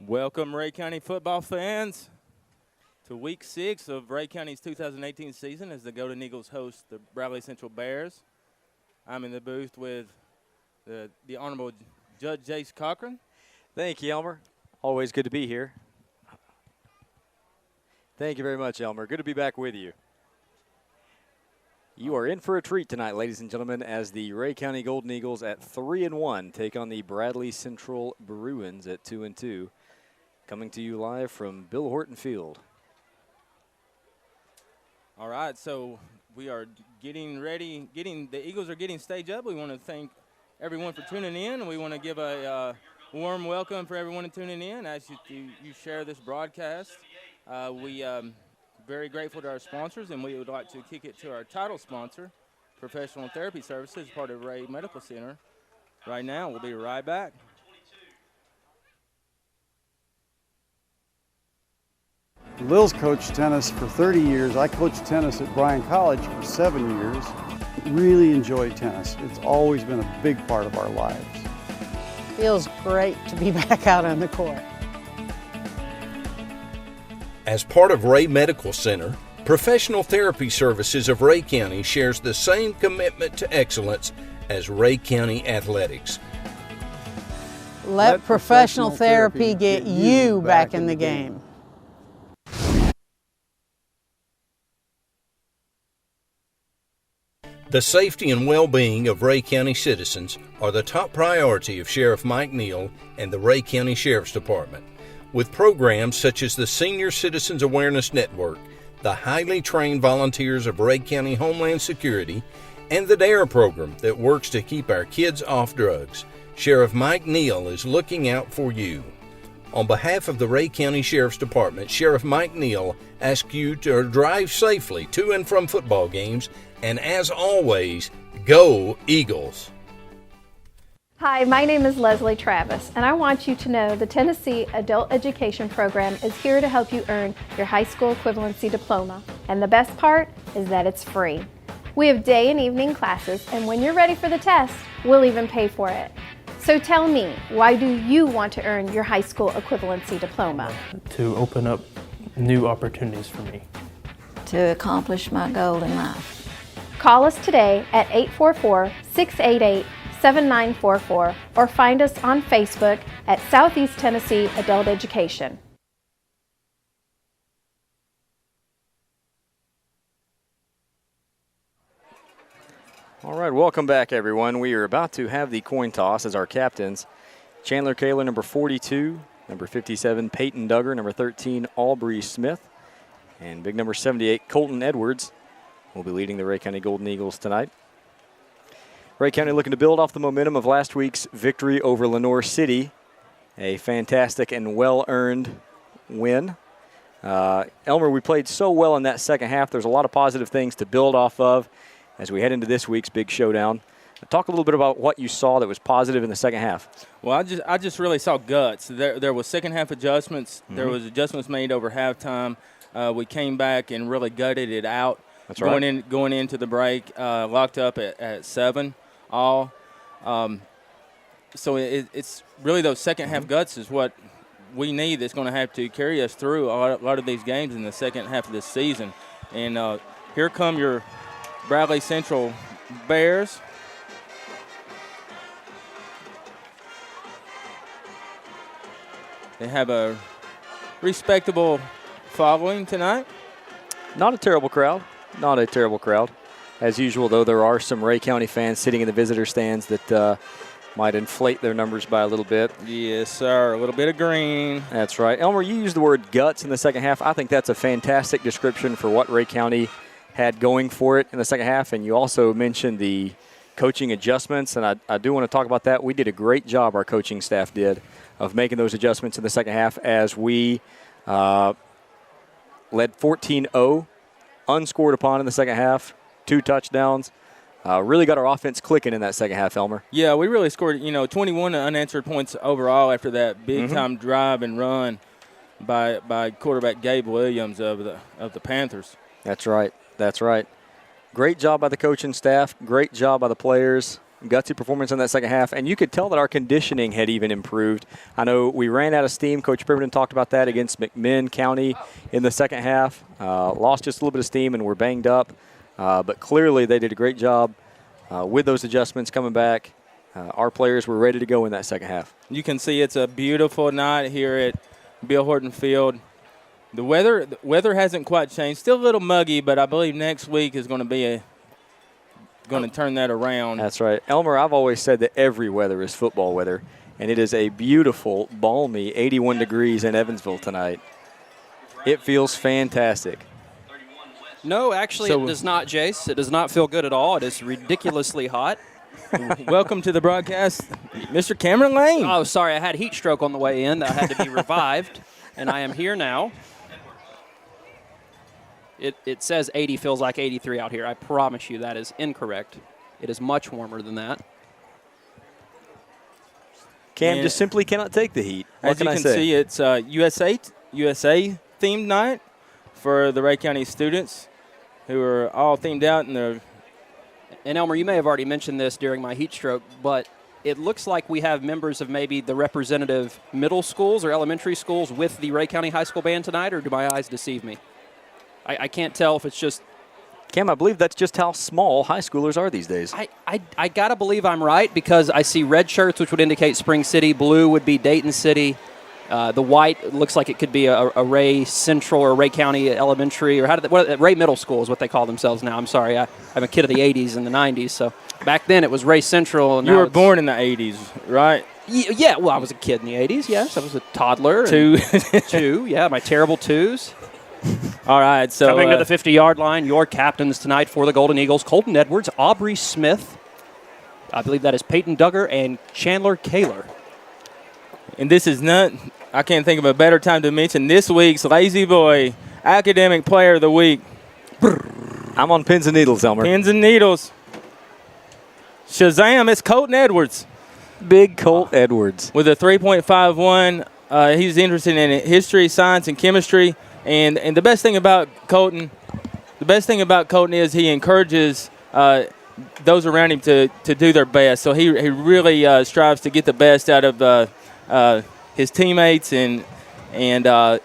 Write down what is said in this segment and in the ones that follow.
Welcome, Rhea County football fans, to Week 6 of Rhea County's 2018 season as the Golden Eagles host the Bradley Central Bears. I'm in the booth with the Honorable Judge Jace Cochran. Thank you, Elmer. Always good to be here. Thank you very much, Elmer. Good to be back with you. You are in for a treat tonight, ladies and gentlemen, as the Rhea County Golden Eagles at 3-1 take on the Bradley Central Bruins at 2-2. Coming to you live from Bill Horton Field. All right, so we are getting ready. The Eagles are getting stage up. We want to thank everyone for tuning in. We want to give a warm welcome for everyone tuning in as you share this broadcast. We very grateful to our sponsors, and we would like to kick it to our title sponsor, Professional Therapy Services, part of Rhea Medical Center. Right now, we'll be right back. Lil's coached tennis for 30 years. I coached tennis at Bryan College for 7 years. Really enjoy tennis. It's always been a big part of our lives. Feels great to be back out on the court. As part of Rhea Medical Center, Professional Therapy Services of Rhea County shares the same commitment to excellence as Rhea County Athletics. Let professional therapy get you back in the game. The safety and well-being of Rhea County citizens are the top priority of Sheriff Mike Neal and the Rhea County Sheriff's Department. With programs such as the Senior Citizens Awareness Network, the highly trained volunteers of Rhea County Homeland Security, and the DARE program that works to keep our kids off drugs, Sheriff Mike Neal is looking out for you. On behalf of the Rhea County Sheriff's Department, Sheriff Mike Neal asks you to drive safely to and from football games, and as always, go Eagles! Hi, my name is Leslie Travis, and I want you to know the Tennessee Adult Education Program is here to help you earn your high school equivalency diploma. And the best part is that it's free. We have day and evening classes, and when you're ready for the test, we'll even pay for it. So tell me, why do you want to earn your high school equivalency diploma? To open up new opportunities for me. To accomplish my goal in life. Call us today at 844-688-7944 or find us on Facebook at Southeast Tennessee Adult Education. All right, welcome back, everyone. We are about to have the coin toss as our captains. Chandler Kaler, number 42, number 57, Peyton Duggar, number 13, Aubrey Smith, and big number 78, Colton Edwards, will be leading the Rhea County Golden Eagles tonight. Rhea County looking to build off the momentum of last week's victory over Lenoir City. A fantastic and well-earned win. Elmer, we played so well in that second half. There's a lot of positive things to build off of as we head into this week's big showdown. Talk a little bit about what you saw that was positive in the second half. Well, I just really saw guts. There was second half adjustments. Mm-hmm. There was adjustments made over halftime. We came back and really gutted it out. That's right. Going into the break, locked up at 7 all. So it's really those second half guts is what we need that's going to have to carry us through a lot of these games in the second half of this season. And here come your Bradley Central Bears. They have a respectable following tonight. Not a terrible crowd. Not a terrible crowd. As usual, though, there are some Rhea County fans sitting in the visitor stands that might inflate their numbers by a little bit. Yes, sir. A little bit of green. That's right. Elmer, you used the word guts in the second half. I think that's a fantastic description for what Rhea County had going for it in the second half. And you also mentioned the coaching adjustments, and I do want to talk about that. We did a great job, our coaching staff did, of making those adjustments in the second half as we led 14-0, unscored upon in the second half, 2 touchdowns. Really got our offense clicking in that second half, Elmer. Yeah, we really scored, 21 unanswered points overall after that big-time drive and run by quarterback Gabe Williams of the Panthers. That's right. That's right. Great job by the coaching staff. Great job by the players. Gutsy performance in that second half. And you could tell that our conditioning had even improved. I know we ran out of steam. Coach Pregame talked about that against McMinn County in the second half. Lost just a little bit of steam and were banged up. But clearly they did a great job with those adjustments coming back. Our players were ready to go in that second half. You can see it's a beautiful night here at Bill Horton Field. The weather hasn't quite changed. Still a little muggy, but I believe next week is going to turn that around. That's right. Elmer, I've always said that every weather is football weather, and it is a beautiful, balmy 81 degrees in Evansville tonight. It feels fantastic. No, actually it does not, Jace. It does not feel good at all. It is ridiculously hot. Welcome to the broadcast, Mr. Cameron Lane. Oh, sorry, I had heat stroke on the way in. I had to be revived, and I am here now. It says 80 feels like 83 out here. I promise you that is incorrect. It is much warmer than that. Cam just simply cannot take the heat. What can I say? As you can see, it's USA themed night for the Rhea County students who are all themed out in their. And Elmer, you may have already mentioned this during my heat stroke, but it looks like we have members of maybe the representative middle schools or elementary schools with the Rhea County High School Band tonight, or do my eyes deceive me? I can't tell if it's just. Cam, I believe that's just how small high schoolers are these days. I got to believe I'm right because I see red shirts, which would indicate Spring City. Blue would be Dayton City. The white looks like it could be a Rhea Central or Rhea County Elementary, or Rhea Middle School is what they call themselves now. I'm sorry. I'm a kid of the 80s and the 90s, so back then it was Rhea Central. And you were born in the 80s, right? Yeah, well, I was a kid in the 80s, yes. I was a toddler. Two, yeah, my terrible twos. All right, so coming to the 50-yard line, your captains tonight for the Golden Eagles, Colton Edwards, Aubrey Smith. I believe that is Peyton Duggar and Chandler Kaler. And this is I can't think of a better time to mention this week's Lazy Boy Academic Player of the Week. I'm on pins and needles, Elmer. Pins and needles. Shazam, it's Colton Edwards. Big Colt Edwards. With a 3.51. He's interested in history, science, and chemistry. And the best thing about Colton is he encourages those around him to do their best. So he really strives to get the best out of his teammates, and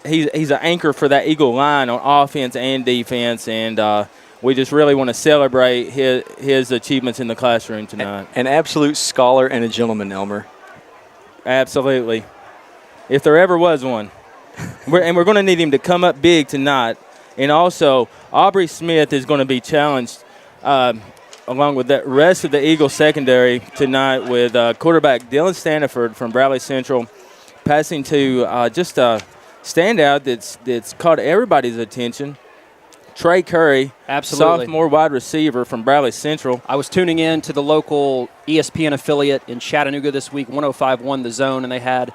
he's an anchor for that Eagle line on offense and defense. And we just really want to celebrate his achievements in the classroom tonight. An absolute scholar and a gentleman, Elmer. Absolutely. If there ever was one. And we're going to need him to come up big tonight. And also, Aubrey Smith is going to be challenged along with the rest of the Eagle secondary tonight with quarterback Dylan Staniford from Bradley Central passing to just a standout that's caught everybody's attention. Trey Curry, absolutely, sophomore wide receiver from Bradley Central. I was tuning in to the local ESPN affiliate in Chattanooga this week, 105.1 The Zone, and they had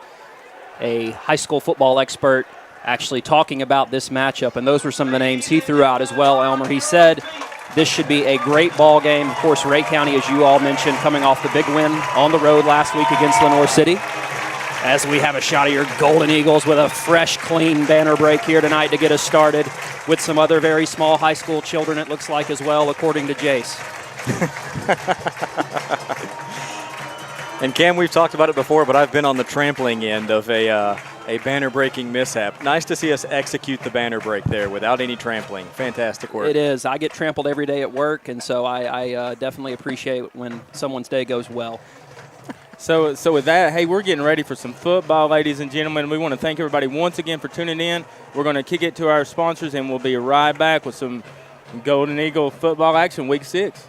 a high school football expert actually talking about this matchup, and those were some of the names he threw out as well, Elmer. He said this should be a great ball game. Of course, Rhea County, as you all mentioned, coming off the big win on the road last week against Lenore City. As we have a shot of your Golden Eagles with a fresh, clean banner break here tonight to get us started with some other very small high school children, it looks like, as well, according to Jace. And Cam, we've talked about it before, but I've been on the trampling end of a banner-breaking mishap. Nice to see us execute the banner break there without any trampling. Fantastic work. It is. I get trampled every day at work, and so I definitely appreciate when someone's day goes well. So with that, hey, we're getting ready for some football, ladies and gentlemen. We want to thank everybody once again for tuning in. We're going to kick it to our sponsors, and we'll be right back with some Golden Eagle football action Week 6.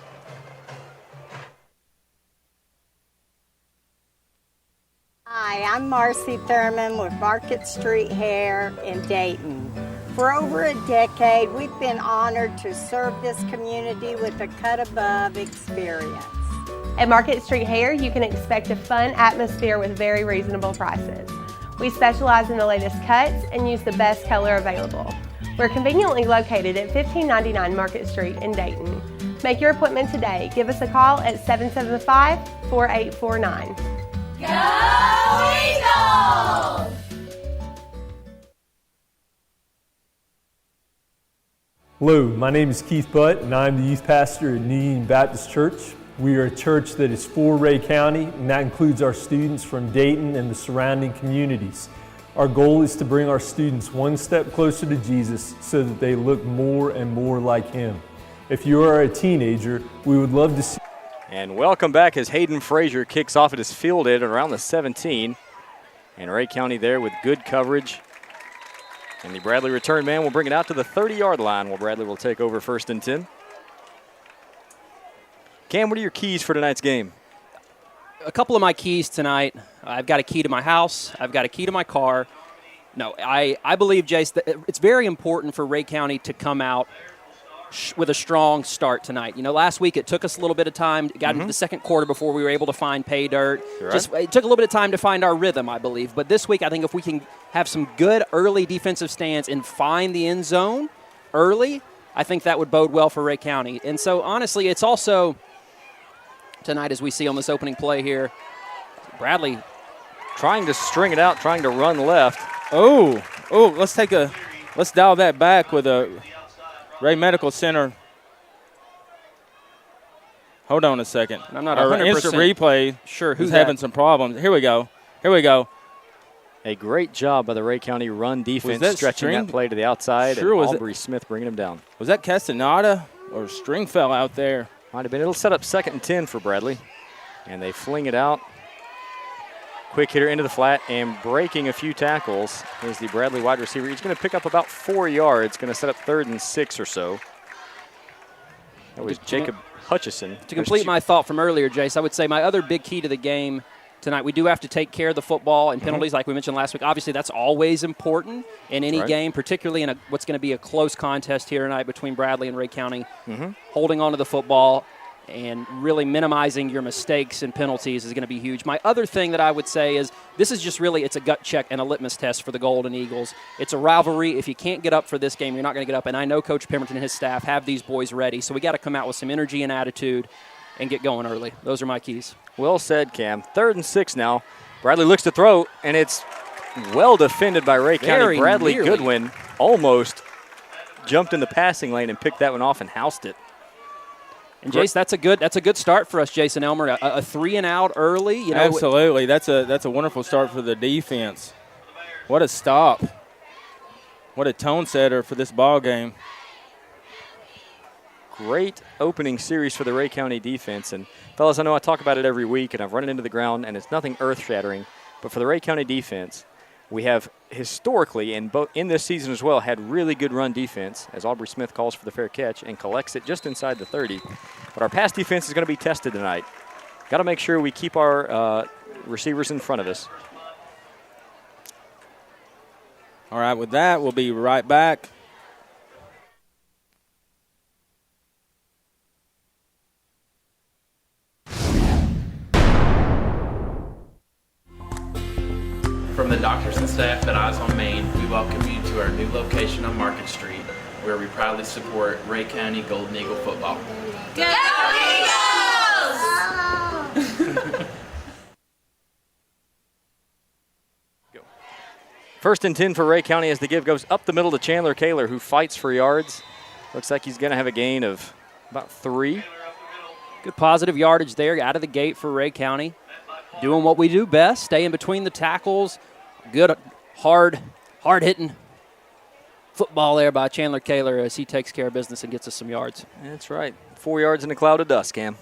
Hi, I'm Marcy Thurman with Market Street Hair in Dayton. For over a decade, we've been honored to serve this community with a cut-above experience. At Market Street Hair, you can expect a fun atmosphere with very reasonable prices. We specialize in the latest cuts and use the best color available. We're conveniently located at 1599 Market Street in Dayton. Make your appointment today. Give us a call at 775-4849. Go Eagles! Hello, my name is Keith Butt, and I'm the youth pastor at New Union Baptist Church. We are a church that is for Rhea County, and that includes our students from Dayton and the surrounding communities. Our goal is to bring our students one step closer to Jesus so that they look more and more like Him. If you are a teenager, we would love to see. And welcome back as Hayden Frazier kicks off at his fielded at around the 17. And Rhea County there with good coverage. And the Bradley return man will bring it out to the 30-yard line while Bradley will take over 1st and 10. Cam, what are your keys for tonight's game? A couple of my keys tonight. I've got a key to my house. I've got a key to my car. No, I believe, Jace, that it's very important for Rhea County to come out with a strong start tonight. You know, last week it took us a little bit of time. Got into the second quarter before we were able to find pay dirt. It took a little bit of time to find our rhythm, I believe. But this week, I think if we can have some good early defensive stands and find the end zone early, I think that would bode well for Rhea County. And so, honestly, it's also tonight, as we see on this opening play here, Bradley trying to string it out, trying to run left. Let's dial that back with a Ray Medical Center. Hold on a second. I'm not Our 100% instant replay sure who's having some problems. Here we go. A great job by the Rhea County run defense, that stretching that play to the outside. Sure, and was Aubrey Smith bringing him down. Was that Castaneda or Stringfell out there? Might have been. It'll set up 2nd and 10 for Bradley. And they fling it out. Quick hitter into the flat and breaking a few tackles is the Bradley wide receiver. He's going to pick up about 4 yards. Going to set up 3rd and 6 or so. That was Jacob Hutchison. To complete my thought from earlier, Jace, I would say my other big key to the game tonight, we do have to take care of the football and penalties like we mentioned last week. Obviously, that's always important in any game, particularly in what's going to be a close contest here tonight between Bradley and Rhea County. Holding on to the football and really minimizing your mistakes and penalties is going to be huge. My other thing that I would say is this is just really, it's a gut check and a litmus test for the Golden Eagles. It's a rivalry. If you can't get up for this game, you're not going to get up. And I know Coach Pemberton and his staff have these boys ready. So we got to come out with some energy and attitude and get going early. Those are my keys. Well said, Cam. 3rd and 6 now. Bradley looks to throw, and it's well defended by Rhea County. Bradley Goodwin almost jumped in the passing lane and picked that one off and housed it. And Jace, that's a good start for us, Jason Elmer. A 3-and-out early. You know, absolutely, that's a wonderful start for the defense. What a stop! What a tone setter for this ball game. Great opening series for the Rhea County defense. And fellas, I know I talk about it every week, and I've run it into the ground, and it's nothing earth-shattering. But for the Rhea County defense, we have historically, and both in this season as well, had really good run defense, as Aubrey Smith calls for the fair catch and collects it just inside the 30. But our pass defense is going to be tested tonight. Got to make sure we keep our receivers in front of us. All right, with that, we'll be right back. From the doctors and staff at Eyes on Main, we welcome you to our new location on Market Street, where we proudly support Rhea County Golden Eagle football. Go Eagles! 1st and 10 for Rhea County as the give goes up the middle to Chandler Kaler, who fights for yards. Looks like he's going to have a gain of about 3. Good positive yardage there out of the gate for Rhea County. Doing what we do best, staying between the tackles. Good, hard-hitting football there by Chandler Kaler as he takes care of business and gets us some yards. That's right. 4 yards in a cloud of dust, Cam.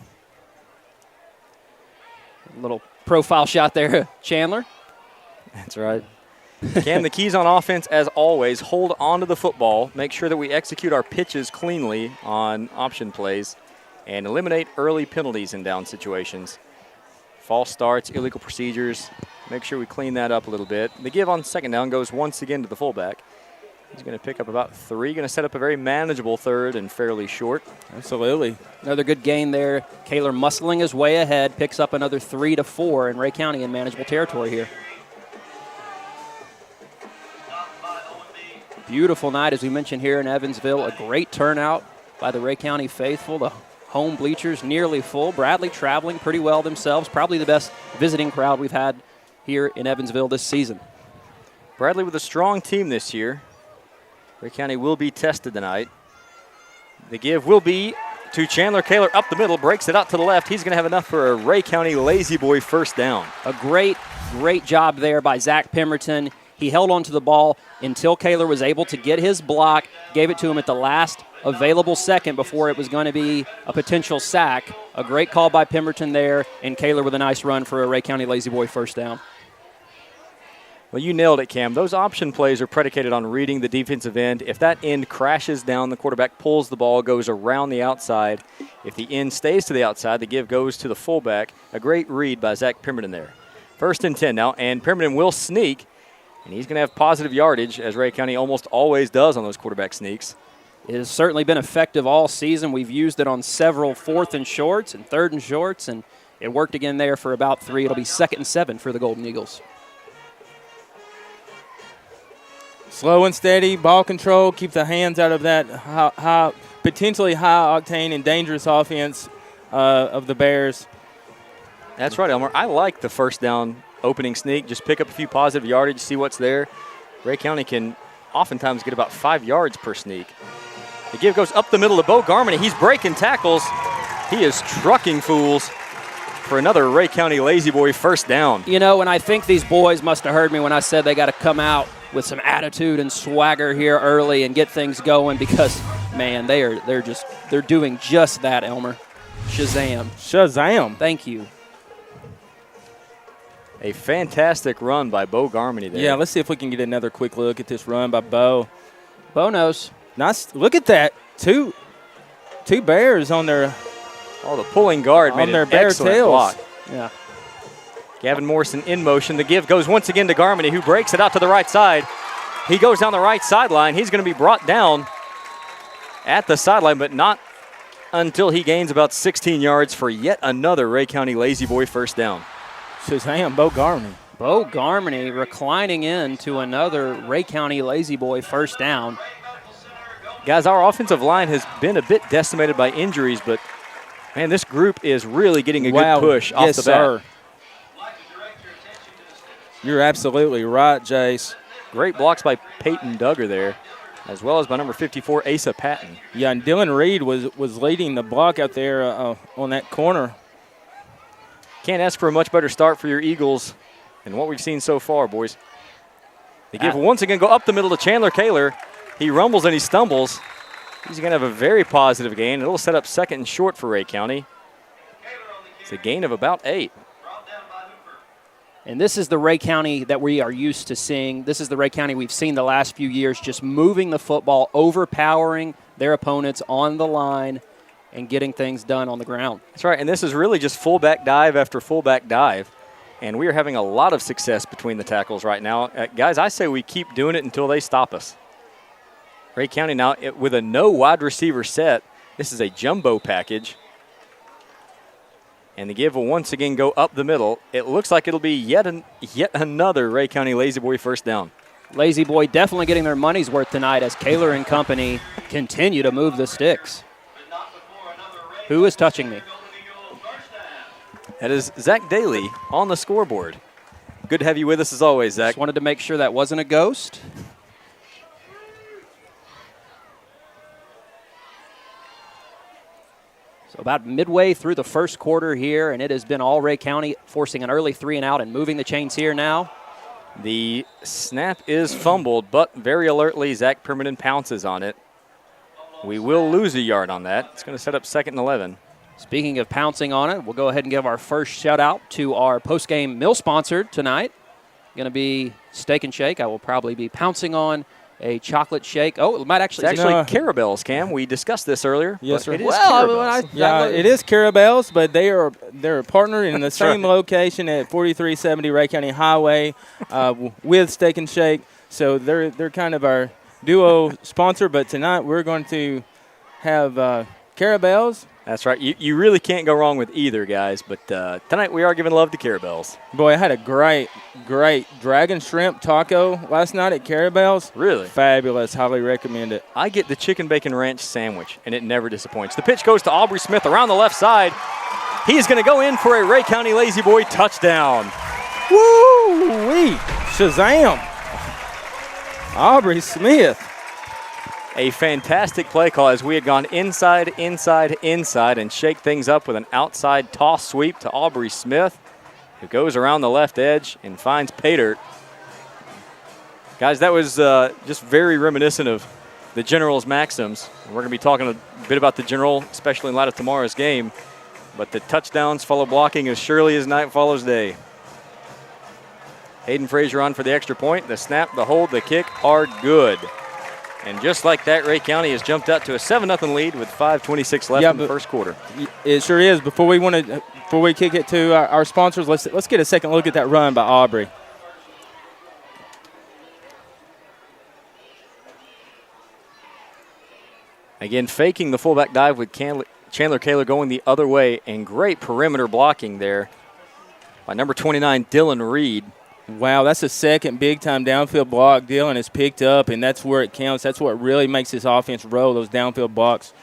Little profile shot there, Chandler. That's right. Cam, the keys on offense, as always, hold on to the football, make sure that we execute our pitches cleanly on option plays, and eliminate early penalties in down situations. False starts, illegal procedures, make sure we clean that up a little bit. The give on 2nd down goes once again to the fullback. He's going to pick up about 3, going to set up a very manageable 3rd and fairly short. Absolutely. Another good gain there. Kaler muscling his way ahead, picks up another 3 to 4, and Rhea County in manageable territory here. Beautiful night, as we mentioned here in Evansville. A great turnout by the Rhea County faithful. The home bleachers nearly full. Bradley traveling pretty well themselves. Probably the best visiting crowd we've had here in Evansville this season. Bradley with a strong team this year. Rhea County will be tested tonight. The give will be to Chandler Kaler up the middle, breaks it out to the left. He's going to have enough for a Rhea County lazy boy first down. A great job there by Zach Pemberton. He held on to the ball until Kaler was able to get his block, gave it to him at the last available second before it was going to be a potential sack. A great call by Pemberton there, and Kaler with a nice run for a Rhea County lazy boy first down. Well, you nailed it, Cam. Those option plays are predicated on reading the defensive end. If that end crashes down, the quarterback pulls the ball, goes around the outside. If the end stays to the outside, the give goes to the fullback. A great read by Zach Pemberton there. 1st and 10 now, and Pemberton will sneak, and he's going to have positive yardage, as Rhea County almost always does on those quarterback sneaks. It has certainly been effective all season. We've used it on several 4th and shorts and 3rd and shorts, and it worked again there for about 3. It'll be 2nd and 7 for the Golden Eagles. Slow and steady, ball control, keep the hands out of that potentially high-octane and dangerous offense of the Bears. That's right, Elmer. I like the first down opening sneak. Just pick up a few positive yardage, see what's there. Rhea County can oftentimes get about 5 yards per sneak. The give goes up the middle to Bo Garmany. He's breaking tackles. He is trucking fools for another Rhea County lazy boy first down. You know, and I think these boys must have heard me when I said they got to come out with some attitude and swagger here early and get things going, because, man, they're doing just that, Elmer. Shazam. Shazam. Thank you. A fantastic run by Bo Garmany there. Yeah, let's see if we can get another quick look at this run by Bo. Bo knows. Nice. Look at that. Two Bears on their the pulling guard made their an bear excellent tails. block. Yeah. Gavin Morrison in motion. The give goes once again to Garmany, who breaks it out to the right side. He goes down the right sideline. He's going to be brought down at the sideline, but not until he gains about 16 yards for yet another Rhea County lazy boy first down. Shazam, Bo Garmany. Bo Garmany reclining in to another Rhea County lazy boy first down. Guys, our offensive line has been a bit decimated by injuries, but, man, this group is really getting a good push off the bat. Sir. You're absolutely right, Jace. Great blocks by Peyton Duggar there, as well as by number 54, Asa Patton. Yeah, and Dylan Reed was leading the block out there on that corner. Can't ask for a much better start for your Eagles than what we've seen so far, boys. They give once again, go up the middle to Chandler Kaler. He rumbles and he stumbles. He's going to have a very positive gain. It'll set up 2nd and short for Rhea County. It's a gain of about 8. And this is the Rhea County that we are used to seeing. This is the Rhea County we've seen the last few years, just moving the football, overpowering their opponents on the line, and getting things done on the ground. That's right, and this is really just fullback dive after fullback dive. And we are having a lot of success between the tackles right now. Guys, I say we keep doing it until they stop us. Rhea County now with a no wide receiver set. This is a jumbo package. And the give will once again go up the middle. It looks like it'll be yet another Rhea County lazy boy first down. Lazy boy definitely getting their money's worth tonight as Kaler and company continue to move the sticks. Who is touching me? That is Zach Daly on the scoreboard. Good to have you with us as always, Zach. Just wanted to make sure that wasn't a ghost. So about midway through the first quarter here, and it has been all Rhea County forcing an early 3 and out and moving the chains here now. The snap is fumbled, but very alertly, Zach Pemberton pounces on it. We will lose a yard on that. It's going to set up 2nd and 11. Speaking of pouncing on it, we'll go ahead and give our first shout out to our post-game meal sponsor tonight. Going to be Steak and Shake. I will probably be pouncing on a chocolate shake. Oh, it might actually. It's actually Carabelle's, Cam. We discussed this earlier. Yes, sir. It is it is Carabelle's, but they're partnered in the same location at 4370 Rhea County Highway with Steak and Shake. So they're kind of our duo sponsor. But tonight we're going to have Carabels. That's right. You really can't go wrong with either, guys. But tonight we are giving love to Carabels. Boy, I had a great dragon shrimp taco last night at Carabels. Really? Fabulous. Highly recommend it. I get the chicken bacon ranch sandwich, and it never disappoints. The pitch goes to Aubrey Smith around the left side. He is going to go in for a Rhea County Lazy Boy touchdown. Woo-wee. Shazam. Aubrey Smith. A fantastic play call as we had gone inside, and shake things up with an outside toss sweep to Aubrey Smith, who goes around the left edge and finds Paydirt. Guys, that was just very reminiscent of the General's maxims. We're going to be talking a bit about the General, especially in light of tomorrow's game. But the touchdowns follow blocking as surely as night follows day. Hayden Frazier on for the extra point. The snap, the hold, the kick are good. And just like that, Rhea County has jumped out to a 7-0 lead with 5:26 left in the first quarter. It sure is. Before we kick it to our sponsors, let's get a second look at that run by Aubrey. Again, faking the fullback dive with Chandler Kaler going the other way, and great perimeter blocking there by number 29, Dylan Reed. Wow, that's a second big-time downfield block Dylan has picked up, and that's where it counts. That's what really makes this offense roll, those downfield blocks.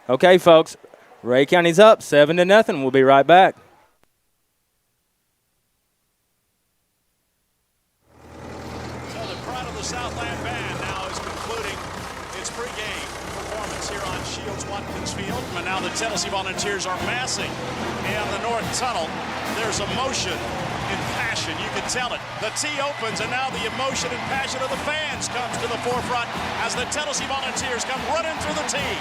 Okay, folks, Rhea County's up 7-0. We'll be right back. So the crowd of the Southland Band now is concluding its pregame performance here on Shields Watkins Field. And now the Tennessee Volunteers are massing in the North Tunnel. There's emotion and passion, you can tell it. The tee opens, and now the emotion and passion of the fans comes to the forefront as the Tennessee Volunteers come running through the tee.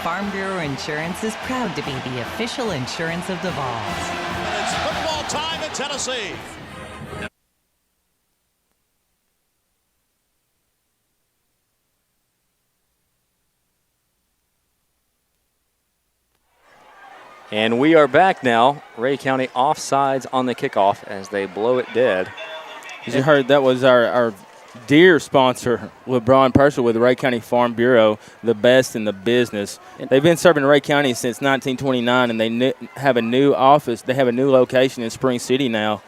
Farm Bureau Insurance is proud to be the official insurance of the Vols. And it's football time in Tennessee. And we are back now. Rhea County offsides on the kickoff as they blow it dead. As you heard, that was our dear sponsor, LeBron Purcell with the Rhea County Farm Bureau, the best in the business. They've been serving Rhea County since 1929, and they have a new office. They have a new location in Spring City now.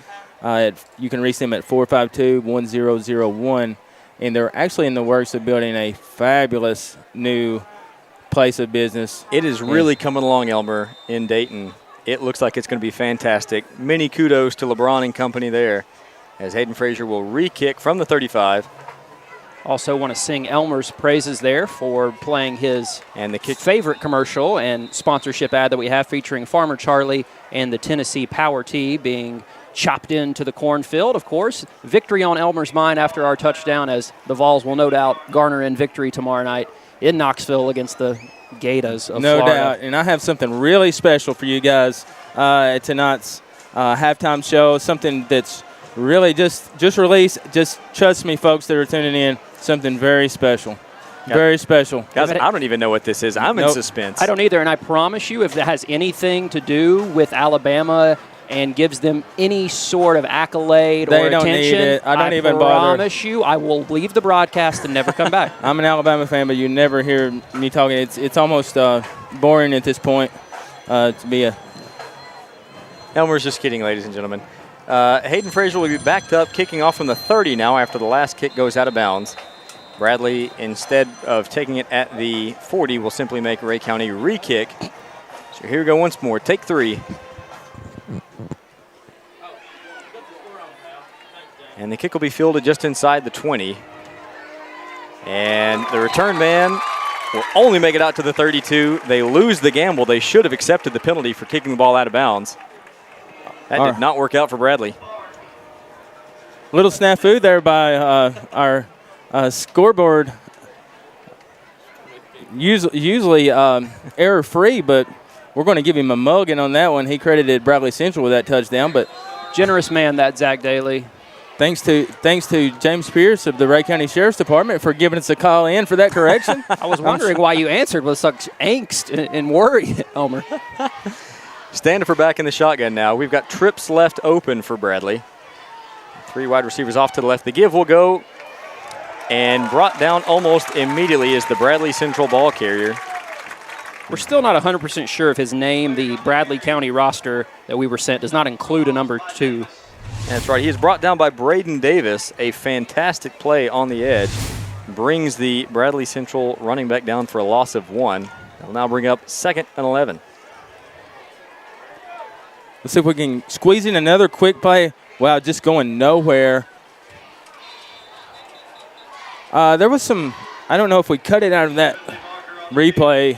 You can reach them at 452-1001, and they're actually in the works of building a fabulous new place of business. It is really coming along, Elmer, in Dayton. It looks like it's going to be fantastic. Many kudos to LeBron and company there as Hayden Frazier will re-kick from the 35. Also want to sing Elmer's praises there for playing his favorite commercial and sponsorship ad that we have featuring Farmer Charlie and the Tennessee Power Tee being chopped into the cornfield. Of course, victory on Elmer's mind after our touchdown, as the Vols will no doubt garner in victory tomorrow night in Knoxville against the Gators of Florida. No doubt. And I have something really special for you guys at tonight's halftime show, something that's really just released. Just trust me, folks that are tuning in, something very special. Yep. Very special. Guys, I don't even know what this is. I'm in suspense. I don't either, and I promise you, if it has anything to do with Alabama and gives them any sort of accolade or attention, I promise you I will leave the broadcast and never come back. I'm an Alabama fan, but you never hear me talking. It's almost boring at this point to be a... Elmer's just kidding, ladies and gentlemen. Hayden Frazier will be backed up, kicking off from the 30 now after the last kick goes out of bounds. Bradley, instead of taking it at the 40, will simply make Rhea County re-kick. So here we go once more. Take 3. And the kick will be fielded just inside the 20. And the return man will only make it out to the 32. They lose the gamble. They should have accepted the penalty for kicking the ball out of bounds. That did not work out for Bradley. Little snafu there by our scoreboard. Usually error-free, but we're going to give him a mulligan on that one. He credited Bradley Central with that touchdown, but generous man, that Zach Daly. Thanks to James Pierce of the Rhea County Sheriff's Department for giving us a call in for that correction. I was wondering why you answered with such angst and worry, Elmer. Standing for back in the shotgun now. We've got trips left open for Bradley. 3 wide receivers off to the left. The give will go and brought down almost immediately is the Bradley Central ball carrier. We're still not 100% sure of his name. The Bradley County roster that we were sent does not include a number 2. That's right. He is brought down by Braden Davis. A fantastic play on the edge. Brings the Bradley Central running back down for a loss of 1. That'll now bring up 2nd and 11. Let's see if we can squeeze in another quick play. Wow, just going nowhere. There was some, I don't know if we cut it out of that replay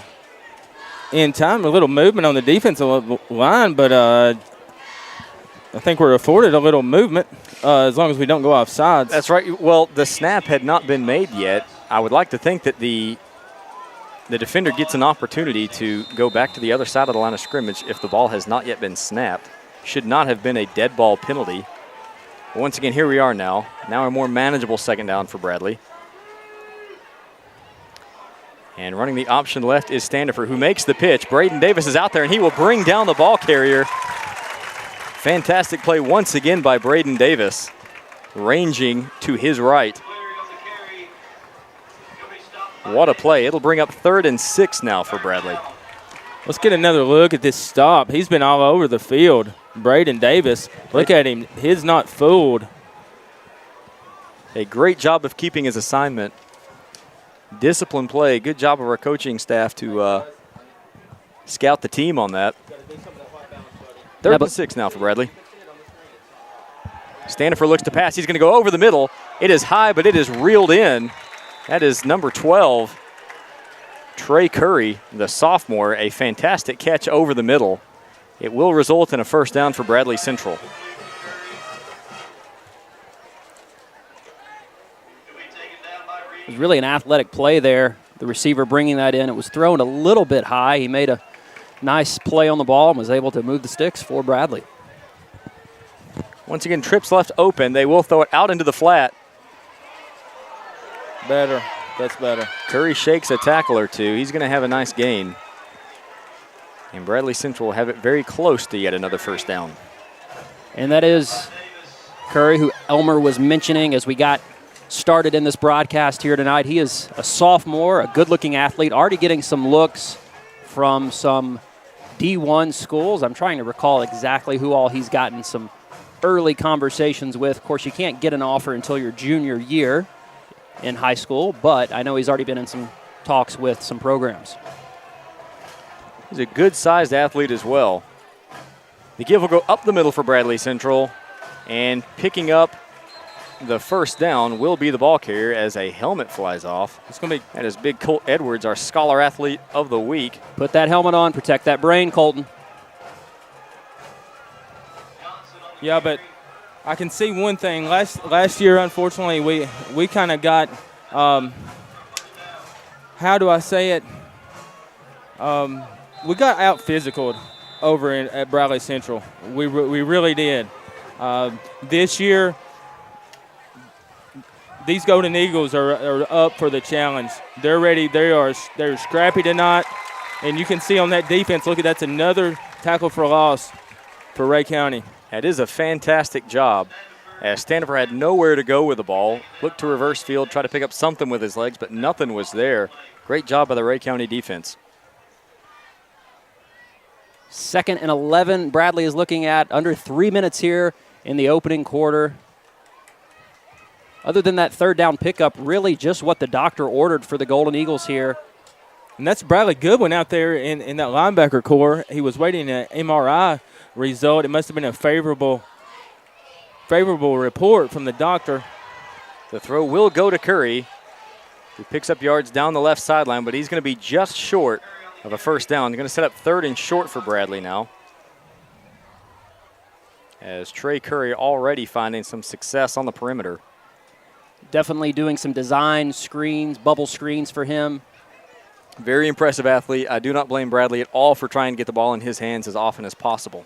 in time, a little movement on the defensive line, but I think we're afforded a little movement as long as we don't go off sides. That's right. Well, the snap had not been made yet. I would like to think that the defender gets an opportunity to go back to the other side of the line of scrimmage if the ball has not yet been snapped. Should not have been a dead ball penalty. But once again, here we are now. Now a more manageable 2nd down for Bradley. And running the option left is Standifer, who makes the pitch. Braden Davis is out there, and he will bring down the ball carrier. Fantastic play once again by Braden Davis, ranging to his right. What a play. It'll bring up 3rd and 6 now for Bradley. Let's get another look at this stop. He's been all over the field. Braden Davis, look at him. He's not fooled. A great job of keeping his assignment. Disciplined play. Good job of our coaching staff to scout the team on that. 3rd and 6 now for Bradley. Standifer looks to pass. He's going to go over the middle. It is high, but it is reeled in. That is number 12, Trey Curry, the sophomore. A fantastic catch over the middle. It will result in a 1st down for Bradley Central. It was really an athletic play there. The receiver bringing that in. It was thrown a little bit high. He made a nice play on the ball and was able to move the sticks for Bradley. Once again, trips left open. They will throw it out into the flat. Better. That's better. Curry shakes a tackle or 2. He's going to have a nice gain. And Bradley Central will have it very close to yet another 1st down. And that is Curry, who Elmer was mentioning as we got started in this broadcast here tonight. He is a sophomore, a good-looking athlete, already getting some looks from some D1 schools. I'm trying to recall exactly who all he's gotten some early conversations with. Of course, you can't get an offer until your junior year in high school, but I know he's already been in some talks with some programs. He's a good-sized athlete as well. The give will go up the middle for Bradley Central, and picking up the 1st down will be the ball carrier as a helmet flies off. It's going to be that is Big Colt Edwards, our Scholar Athlete of the Week. Put that helmet on, protect that brain, Colton. Yeah, but I can see one thing. Last year, unfortunately, we kind of got, how do I say it? We got out-physicaled over at Bradley Central. We really did. This year, these Golden Eagles are up for the challenge. They're ready. They're scrappy tonight. And you can see on that defense, look, that's another tackle for loss for Rhea County. That is a fantastic job. As Standifer had nowhere to go with the ball, looked to reverse field, tried to pick up something with his legs, but nothing was there. Great job by the Rhea County defense. 2nd and 11. Bradley is looking at under 3 minutes here in the opening quarter. Other than that 3rd down pickup, really just what the doctor ordered for the Golden Eagles here. And that's Bradley Goodwin out there in that linebacker core. He was waiting an MRI result. It must have been a favorable report from the doctor. The throw will go to Curry, who picks up yards down the left sideline, but he's going to be just short of a 1st down. They're going to set up 3rd and short for Bradley now, as Trey Curry already finding some success on the perimeter. Definitely doing some design screens, bubble screens for him. Very impressive athlete. I do not blame Bradley at all for trying to get the ball in his hands as often as possible.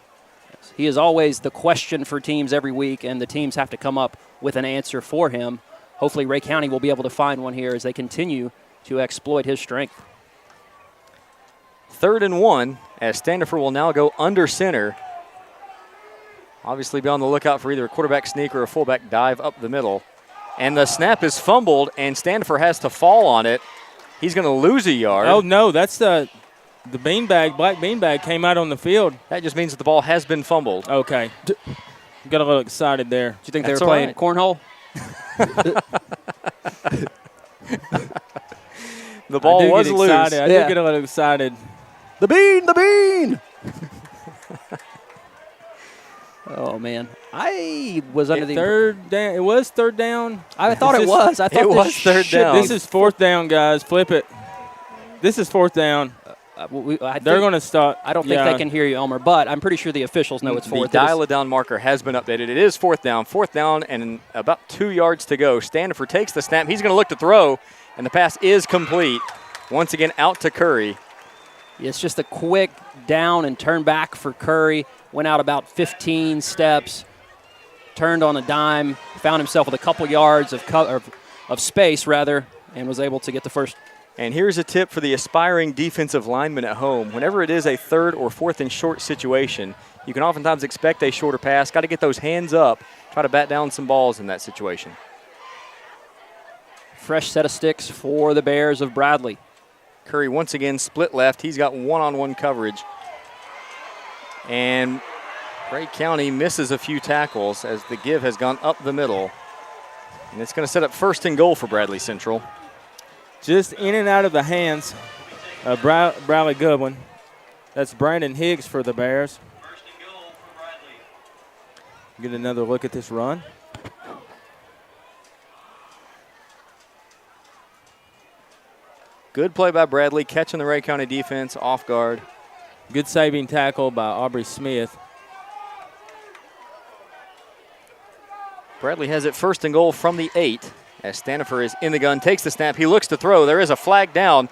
He is always the question for teams every week, and the teams have to come up with an answer for him. Hopefully Rhea County will be able to find one here as they continue to exploit his strength. 3rd and 1, as Standifer will now go under center. Obviously be on the lookout for either a quarterback sneak or a fullback dive up the middle. And the snap is fumbled, and Standifer has to fall on it. He's going to lose a yard. Oh, no, that's the The black beanbag came out on the field. That just means that the ball has been fumbled. Okay. Got a little excited there. Do you think they were playing cornhole? The ball was loose. I did get a little excited. The bean! Oh, man. I was under the third down. It was third down. I thought it was. I thought it was third down. This is fourth down, guys. Flip it. This is fourth down. They're going to start. I don't think they can hear you, Elmer, but I'm pretty sure the officials know it's fourth. The dial-it-down marker has been updated. It is fourth down. Fourth down and about 2 yards to go. Standifer takes the snap. He's going to look to throw, and the pass is complete. Once again, out to Curry. It's just a quick down and turn back for Curry. Went out about 15 steps, turned on a dime, found himself with a couple yards of space, and was able to get the first. And here's a tip for the aspiring defensive lineman at home. Whenever it is a third or fourth and short situation, you can oftentimes expect a shorter pass. Got to get those hands up, try to bat down some balls in that situation. Fresh set of sticks for the Bears of Bradley. Curry once again split left. He's got one-on-one coverage. And Rhea County misses a few tackles as the give has gone up the middle. And it's going to set up first and goal for Bradley Central. Just in and out of the hands of Bradley Goodwin. That's Brandon Higgs for the Bears. Get another look at this run. Good play by Bradley, catching the Rhea County defense off guard. Good saving tackle by Aubrey Smith. Bradley has it first and goal from the 8 as Standifer is in the gun, takes the snap. He looks to throw. There is a flag down.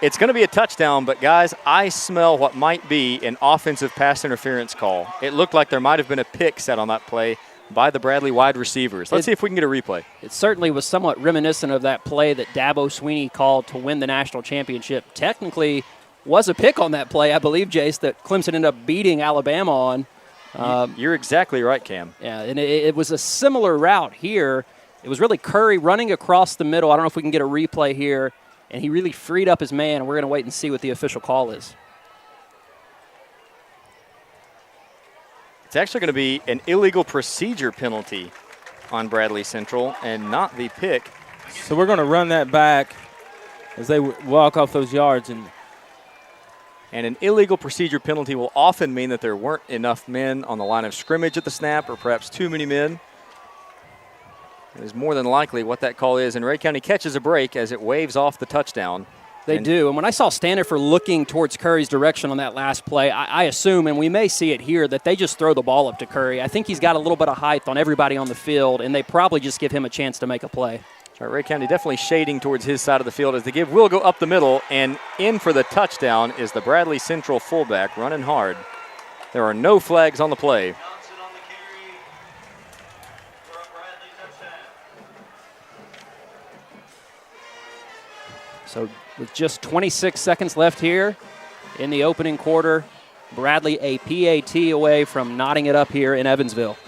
It's going to be a touchdown, but, guys, I smell what might be an offensive pass interference call. It looked like there might have been a pick set on that play by the Bradley wide receivers. Let's see if we can get a replay. It certainly was somewhat reminiscent of that play that Dabo Sweeney called to win the national championship. Technically was a pick on that play, I believe, Jace, that Clemson ended up beating Alabama on. You're exactly right, Cam. Yeah, and it was a similar route here. It was really Curry running across the middle. I don't know if we can get a replay here. And he really freed up his man. We're going to wait and see what the official call is. It's actually going to be an illegal procedure penalty on Bradley Central and not the pick. So we're going to run that back as they walk off those yards. And an illegal procedure penalty will often mean that there weren't enough men on the line of scrimmage at the snap, or perhaps too many men. It is more than likely what that call is, and Rhea County catches a break as it waves off the touchdown. They do, and when I saw Standifer looking towards Curry's direction on that last play, I assume, and we may see it here, that they just throw the ball up to Curry. I think he's got a little bit of height on everybody on the field, and they probably just give him a chance to make a play. Rhea County definitely shading towards his side of the field as the give will go up the middle, and in for the touchdown is the Bradley Central fullback running hard. There are no flags on the play. So with just 26 seconds left here in the opening quarter, Bradley a PAT away from knotting it up here in Evansville.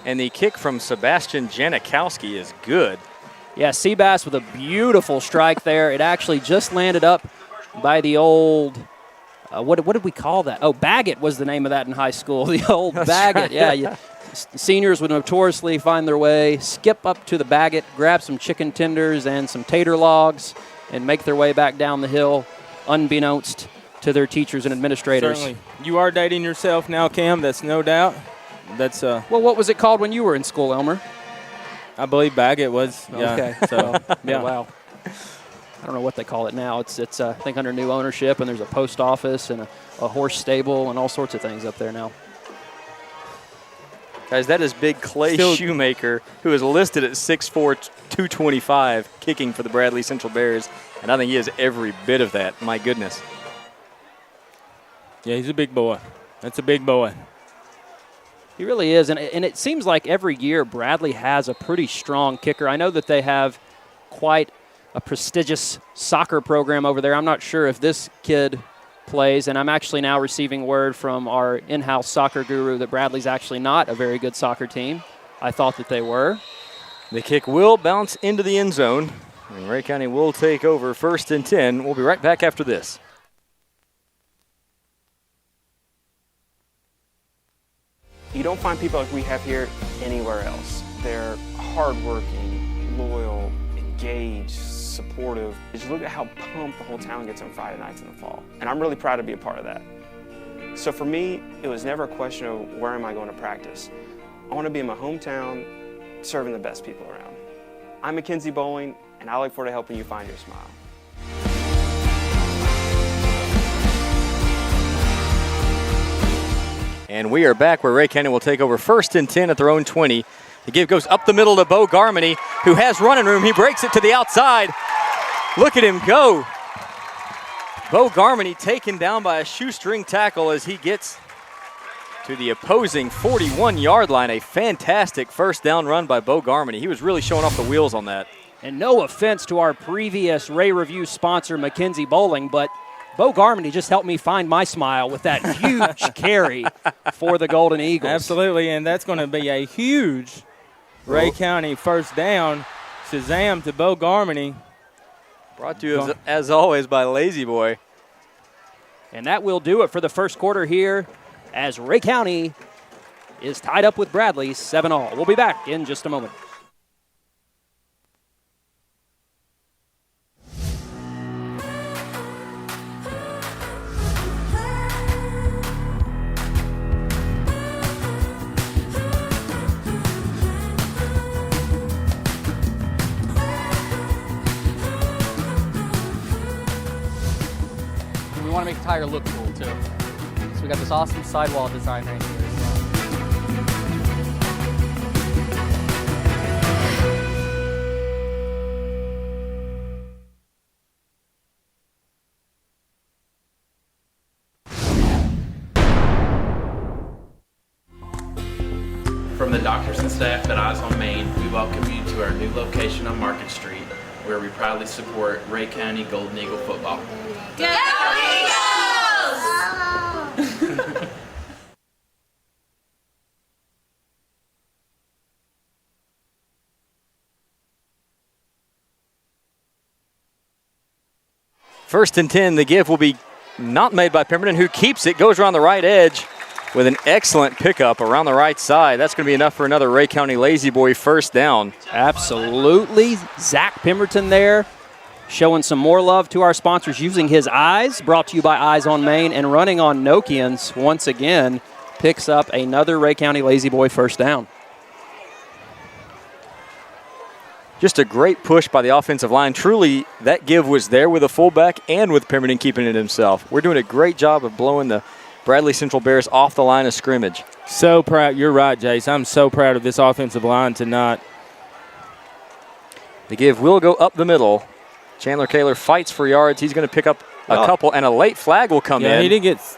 And the kick from Sebastian Janikowski is good. Yeah, Seabass with a beautiful strike there. It actually just landed up by the old... what did we call that? Oh, Baggett was the name of that in high school. The old Baggett. Right. Yeah. Seniors would notoriously find their way, skip up to the Baggett, grab some chicken tenders and some tater logs, and make their way back down the hill, unbeknownst to their teachers and administrators. Certainly. You are dating yourself now, Cam. That's no doubt. That's well, what was it called when you were in school, Elmer? I believe Baggett was. Yeah. Okay. So yeah. Wow. I don't know what they call it now. It's I think under new ownership, and there's a post office and a horse stable and all sorts of things up there now. Guys, that is big Clay Shoemaker, who is listed at 6'4", 225, kicking for the Bradley Central Bears, and I think he has every bit of that. My goodness. Yeah, he's a big boy. That's a big boy. He really is, and it seems like every year Bradley has a pretty strong kicker. I know that they have quite a prestigious soccer program over there. I'm not sure if this kid plays, and I'm actually now receiving word from our in-house soccer guru that Bradley's actually not a very good soccer team. I thought that they were. The kick will bounce into the end zone, and Rhea County will take over 1st and 10. We'll be right back after this. You don't find people like we have here anywhere else. They're hardworking, loyal, engaged, supportive. Just look at how pumped the whole town gets on Friday nights in the fall. And I'm really proud to be a part of that. So for me, it was never a question of where am I going to practice. I want to be in my hometown, serving the best people around. I'm Mackenzie Bowling, and I look forward to helping you find your smile. And we are back where Rhea County will take over 1st and 10 at their own 20. The give goes up the middle to Bo Garmany, who has running room. He breaks it to the outside. Look at him go. Bo Garmany taken down by a shoestring tackle as he gets to the opposing 41-yard line. A fantastic first down run by Bo Garmany. He was really showing off the wheels on that. And no offense to our previous Ray Review sponsor, Mackenzie Bowling, but Bo Garmany just helped me find my smile with that huge carry for the Golden Eagles. Absolutely, and that's going to be a huge Rhea County first down. Shazam to Bo Garmany. Brought to you, as always, by Lazy Boy. And that will do it for the first quarter here as Rhea County is tied up with Bradley 7-all. We'll be back in just a moment. We want to make the tire look cool too. So we got this awesome sidewall design right here as well. From the doctors and staff at Eyes on Main, we welcome you to our new location on Market Street, where we proudly support Rhea County Golden Eagle football. Go Eagles! First and 10, the give will be not made by Pemberton, who keeps it, goes around the right edge with an excellent pickup around the right side. That's going to be enough for another Rhea County Lazy Boy first down. Absolutely. Zach Pemberton there showing some more love to our sponsors, using his eyes, brought to you by Eyes on Main, and running on Nokians once again, picks up another Rhea County Lazy Boy first down. Just a great push by the offensive line. Truly, that give was there with a fullback and with Pemberton keeping it himself. We're doing a great job of blowing the Bradley Central Bears off the line of scrimmage. So proud. You're right, Jace. I'm so proud of this offensive line tonight. The give will go up the middle. Chandler Kaler fights for yards. He's going to pick up a couple, and a late flag will come in. He didn't get.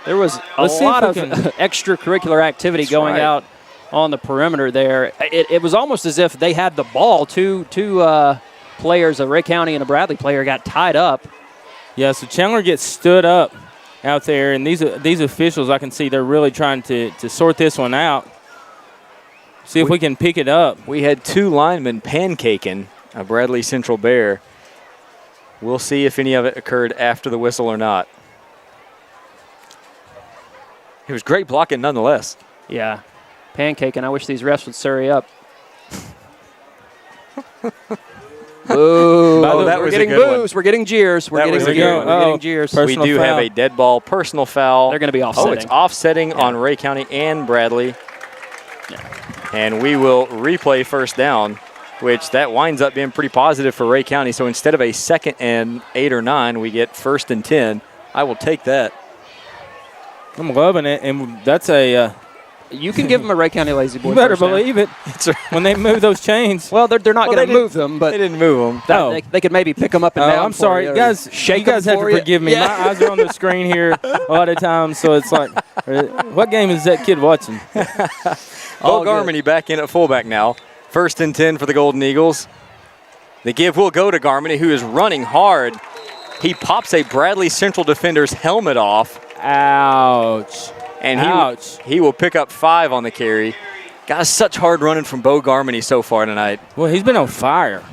There was a lot of extracurricular activity going out on the perimeter there. It was almost as if they had the ball. Two players, a Rhea County and a Bradley player, got tied up. Yeah, so Chandler gets stood up out there, and these officials, I can see they're really trying to sort this one out. See if we can pick it up. We had two linemen pancaking a Bradley Central Bear. We'll see if any of it occurred after the whistle or not. It was great blocking nonetheless. Yeah, pancaking. I wish these refs would hurry up. Boo. We're getting boos. We're getting jeers. We're getting jeers. We do have a dead ball personal foul. They're going to be offsetting. Oh, it's offsetting on Rhea County and Bradley. Yeah. And we will replay first down, which that winds up being pretty positive for Rhea County. So instead of a 2nd and 8 or 9, we get 1st and 10. I will take that. I'm loving it, and that's a you can give them a Rhea County Lazy Boy. You better believe it. When they move those chains. Well, they're not going to move them, but they didn't move them. They could maybe pick them up and down. I'm sorry, guys. You guys have to forgive me. Yeah. My eyes are on the screen here a lot of times, so it's like, what game is that kid watching? Bo Garmany back in at fullback now. 1st and 10 for the Golden Eagles. The give will go to Garmany, who is running hard. He pops a Bradley Central defender's helmet off. Ouch. And he will pick up 5 on the carry. Guys, such hard running from Bo Garmany so far tonight. Well, he's been on fire.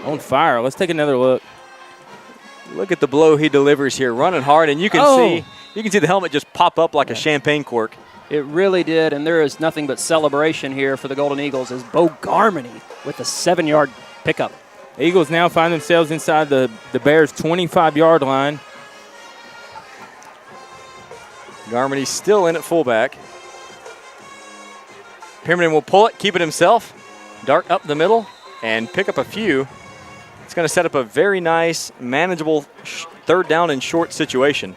On fire. Let's take another look. Look at the blow he delivers here, running hard, and you can see the helmet just pop up like a champagne cork. It really did, and there is nothing but celebration here for the Golden Eagles as Bo Garmany with a 7-yard pickup. Eagles now find themselves inside the Bears' 25-yard line. Garmany still in at fullback. Pemberton will pull it, keep it himself, dart up the middle, and pick up a few. It's going to set up a very nice, manageable third down and short situation.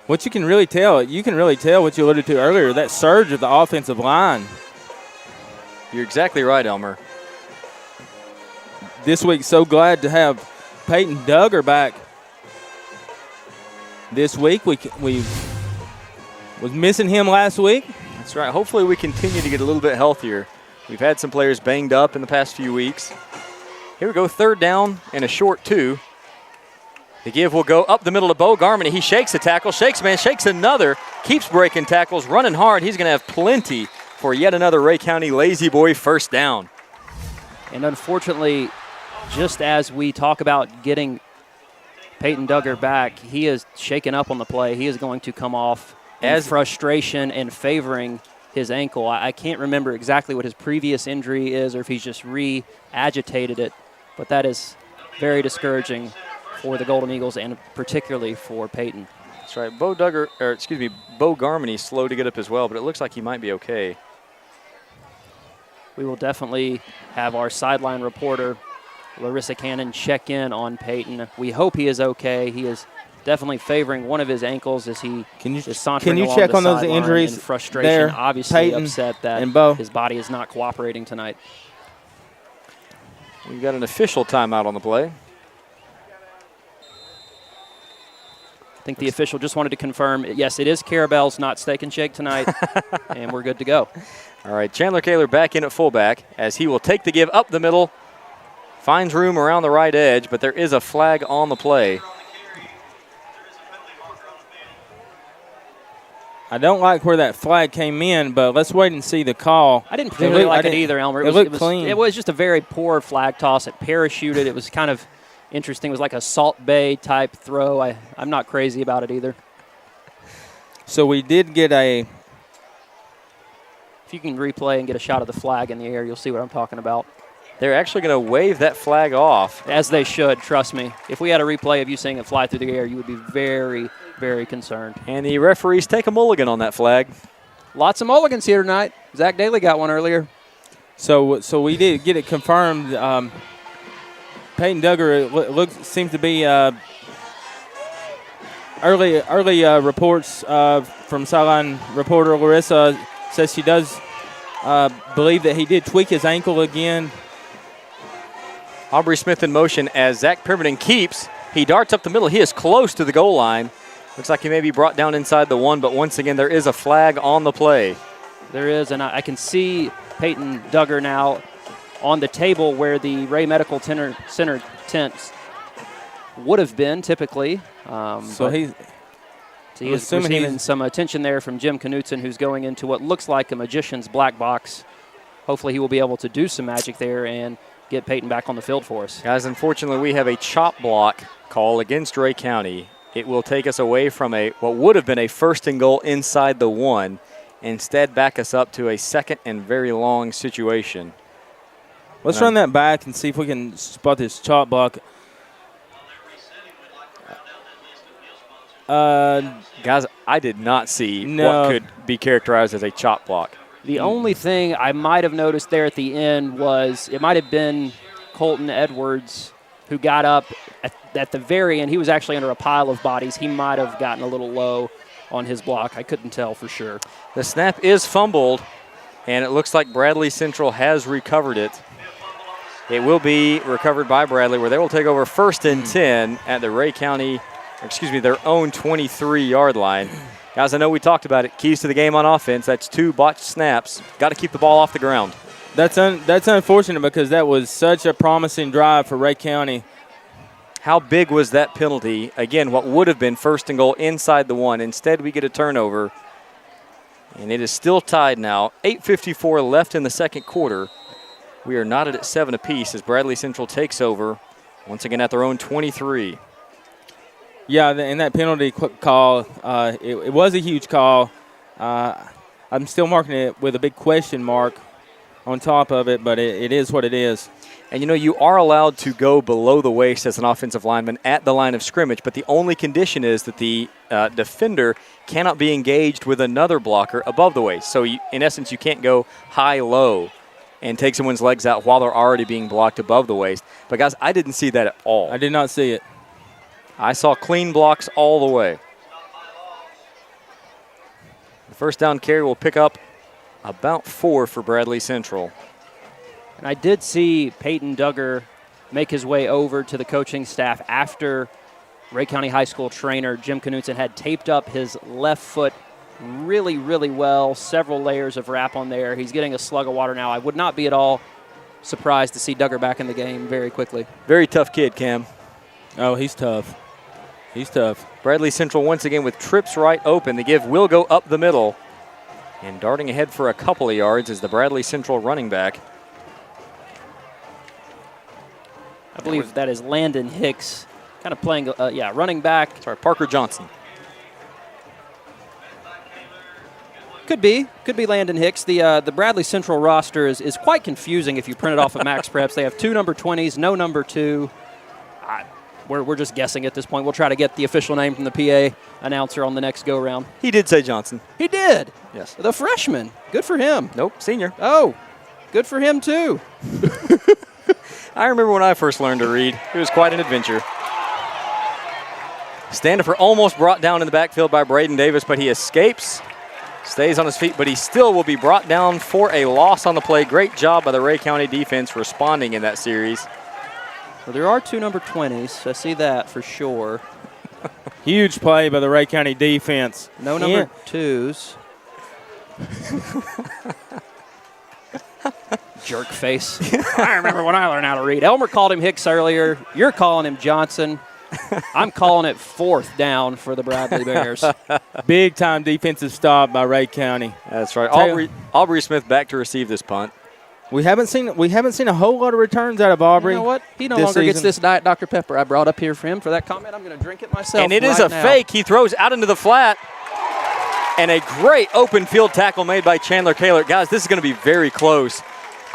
What you can really tell what you alluded to earlier, that surge of the offensive line. You're exactly right, Elmer. This week, so glad to have Peyton Duggar back. This week, we was missing him last week. That's right. Hopefully we continue to get a little bit healthier. We've had some players banged up in the past few weeks. Here we go, third down and a short 2. The give will go up the middle to Bo Garmany. He shakes a tackle, shakes a man, shakes another, keeps breaking tackles, running hard. He's going to have plenty for yet another Rhea County Lazy Boy first down. And unfortunately, just as we talk about getting Peyton Duggar back, he is shaken up on the play. He is going to come off as frustration and favoring his ankle. I can't remember exactly what his previous injury is or if he's just re-agitated it, but that is very discouraging for the Golden Eagles and particularly for Peyton. That's right. Bo Garmany slow to get up as well, but it looks like he might be okay. We will definitely have our sideline reporter, Larissa Cannon, check in on Peyton. We hope he is okay. He is definitely favoring one of his ankles as he is sauntering along check the on those sideline injuries in frustration, there, obviously Peyton upset that and Bo. his body is not cooperating tonight. We've got an official timeout on the play. I think the official just wanted to confirm, yes, it is Carabelle's, not Steak and Shake tonight, and we're good to go. All right, Chandler Kaler back in at fullback as he will take the give up the middle, finds room around the right edge, but there is a flag on the play. I don't like where that flag came in, but let's wait and see the call. I didn't particularly like it either, Elmer. It looked clean. It was just a very poor flag toss. It parachuted. It was kind of interesting. It was like a Salt Bay type throw. I'm not crazy about it either. So we did get a... If you can replay and get a shot of the flag in the air, you'll see what I'm talking about. They're actually going to wave that flag off. As they should, trust me. If we had a replay of you seeing it fly through the air, you would be very, very concerned. And the referees take a mulligan on that flag. Lots of mulligans here tonight. Zach Daly got one earlier. So we did get it confirmed. Peyton Duggar seems to be early reports from sideline reporter Larissa says she does believe that he did tweak his ankle again. Aubrey Smith in motion as Zach Pemberton keeps. He darts up the middle. He is close to the goal line. Looks like he may be brought down inside the 1, but once again, there is a flag on the play. There is, and I can Peyton Duggar now on the table where the Ray Medical Center tents would have been typically. So he's receiving some attention there from Jim Knutson, who's going into what looks like a magician's black box. Hopefully he will be able to do some magic there and get Peyton back on the field for us. Guys, unfortunately, we have a chop block call against Rhea County. It will take us away from what would have been a 1st and goal inside the 1, instead back us up to a 2nd and very long situation. Let's run that back and see if we can spot this chop block. Guys, I did not see what could be characterized as a chop block. The only thing I might have noticed there at the end was it might have been Colton Edwards who got up at the very end. He was actually under a pile of bodies. He might have gotten a little low on his block. I couldn't tell for sure. The snap is fumbled, and it looks like Bradley Central has recovered it. It will be recovered by Bradley, where they will take over 1st and 10 at the Rhea County, their own 23-yard line. Guys, I know we talked about it. Keys to the game on offense. That's 2 botched snaps. Got to keep the ball off the ground. That's unfortunate because that was such a promising drive for Rhea County. How big was that penalty? Again, what would have been first and goal inside the 1. Instead, we get a turnover. And it is still tied now. 8:54 left in the second quarter. We are knotted at 7 apiece as Bradley Central takes over, once again at their own 23. Yeah, and that penalty call, it was a huge call. I'm still marking it with a big question mark on top of it, but it is what it is. And, you know, you are allowed to go below the waist as an offensive lineman at the line of scrimmage, but the only condition is that the defender cannot be engaged with another blocker above the waist. So, in essence, you can't go high-low and take someone's legs out while they're already being blocked above the waist. But, guys, I didn't see that at all. I did not see it. I saw clean blocks all the way. The first down carry will pick up about 4 for Bradley Central. And I did see Peyton Duggar make his way over to the coaching staff after Rhea County High School trainer Jim Knutson had taped up his left foot really, really well. Several layers of wrap on there. He's getting a slug of water now. I would not be at all surprised to see Duggar back in the game very quickly. Very tough kid, Cam. Oh, he's tough. He's tough. Bradley Central once again with trips right open. The give will go up the middle. And darting ahead for a couple of yards is the Bradley Central running back. I believe that is Landon Hicks, kind of playing, running back. Sorry, Parker Johnson. Could be Landon Hicks. The Bradley Central roster is quite confusing if you print it off of Max Preps. They have 2 number 20s, no number 2. We're just guessing at this point. We'll try to get the official name from the PA announcer on the next go-round. He did say Johnson. He did? Yes. The freshman. Good for him. Nope, senior. Oh, good for him, too. I remember when I first learned to read. It was quite an adventure. Standifer almost brought down in the backfield by Braden Davis, but he escapes. Stays on his feet, but he still will be brought down for a loss on the play. Great job by the Rhea County defense responding in that series. Well, there are 2 number 20s. I see that for sure. Huge play by the Rhea County defense. No number 2s. Jerk face. I remember when I learned how to read. Elmer called him Hicks earlier. You're calling him Johnson. I'm calling it 4th down for the Bradley Bears. Big time defensive stop by Rhea County. That's right. Aubrey Smith back to receive this punt. We haven't seen a whole lot of returns out of Aubrey. You know what? He no longer gets this Diet Dr. Pepper I brought up here for him for that comment. I'm going to drink it myself. And it is a fake. He throws out into the flat. And a great open field tackle made by Chandler Kaler. Guys, this is going to be very close.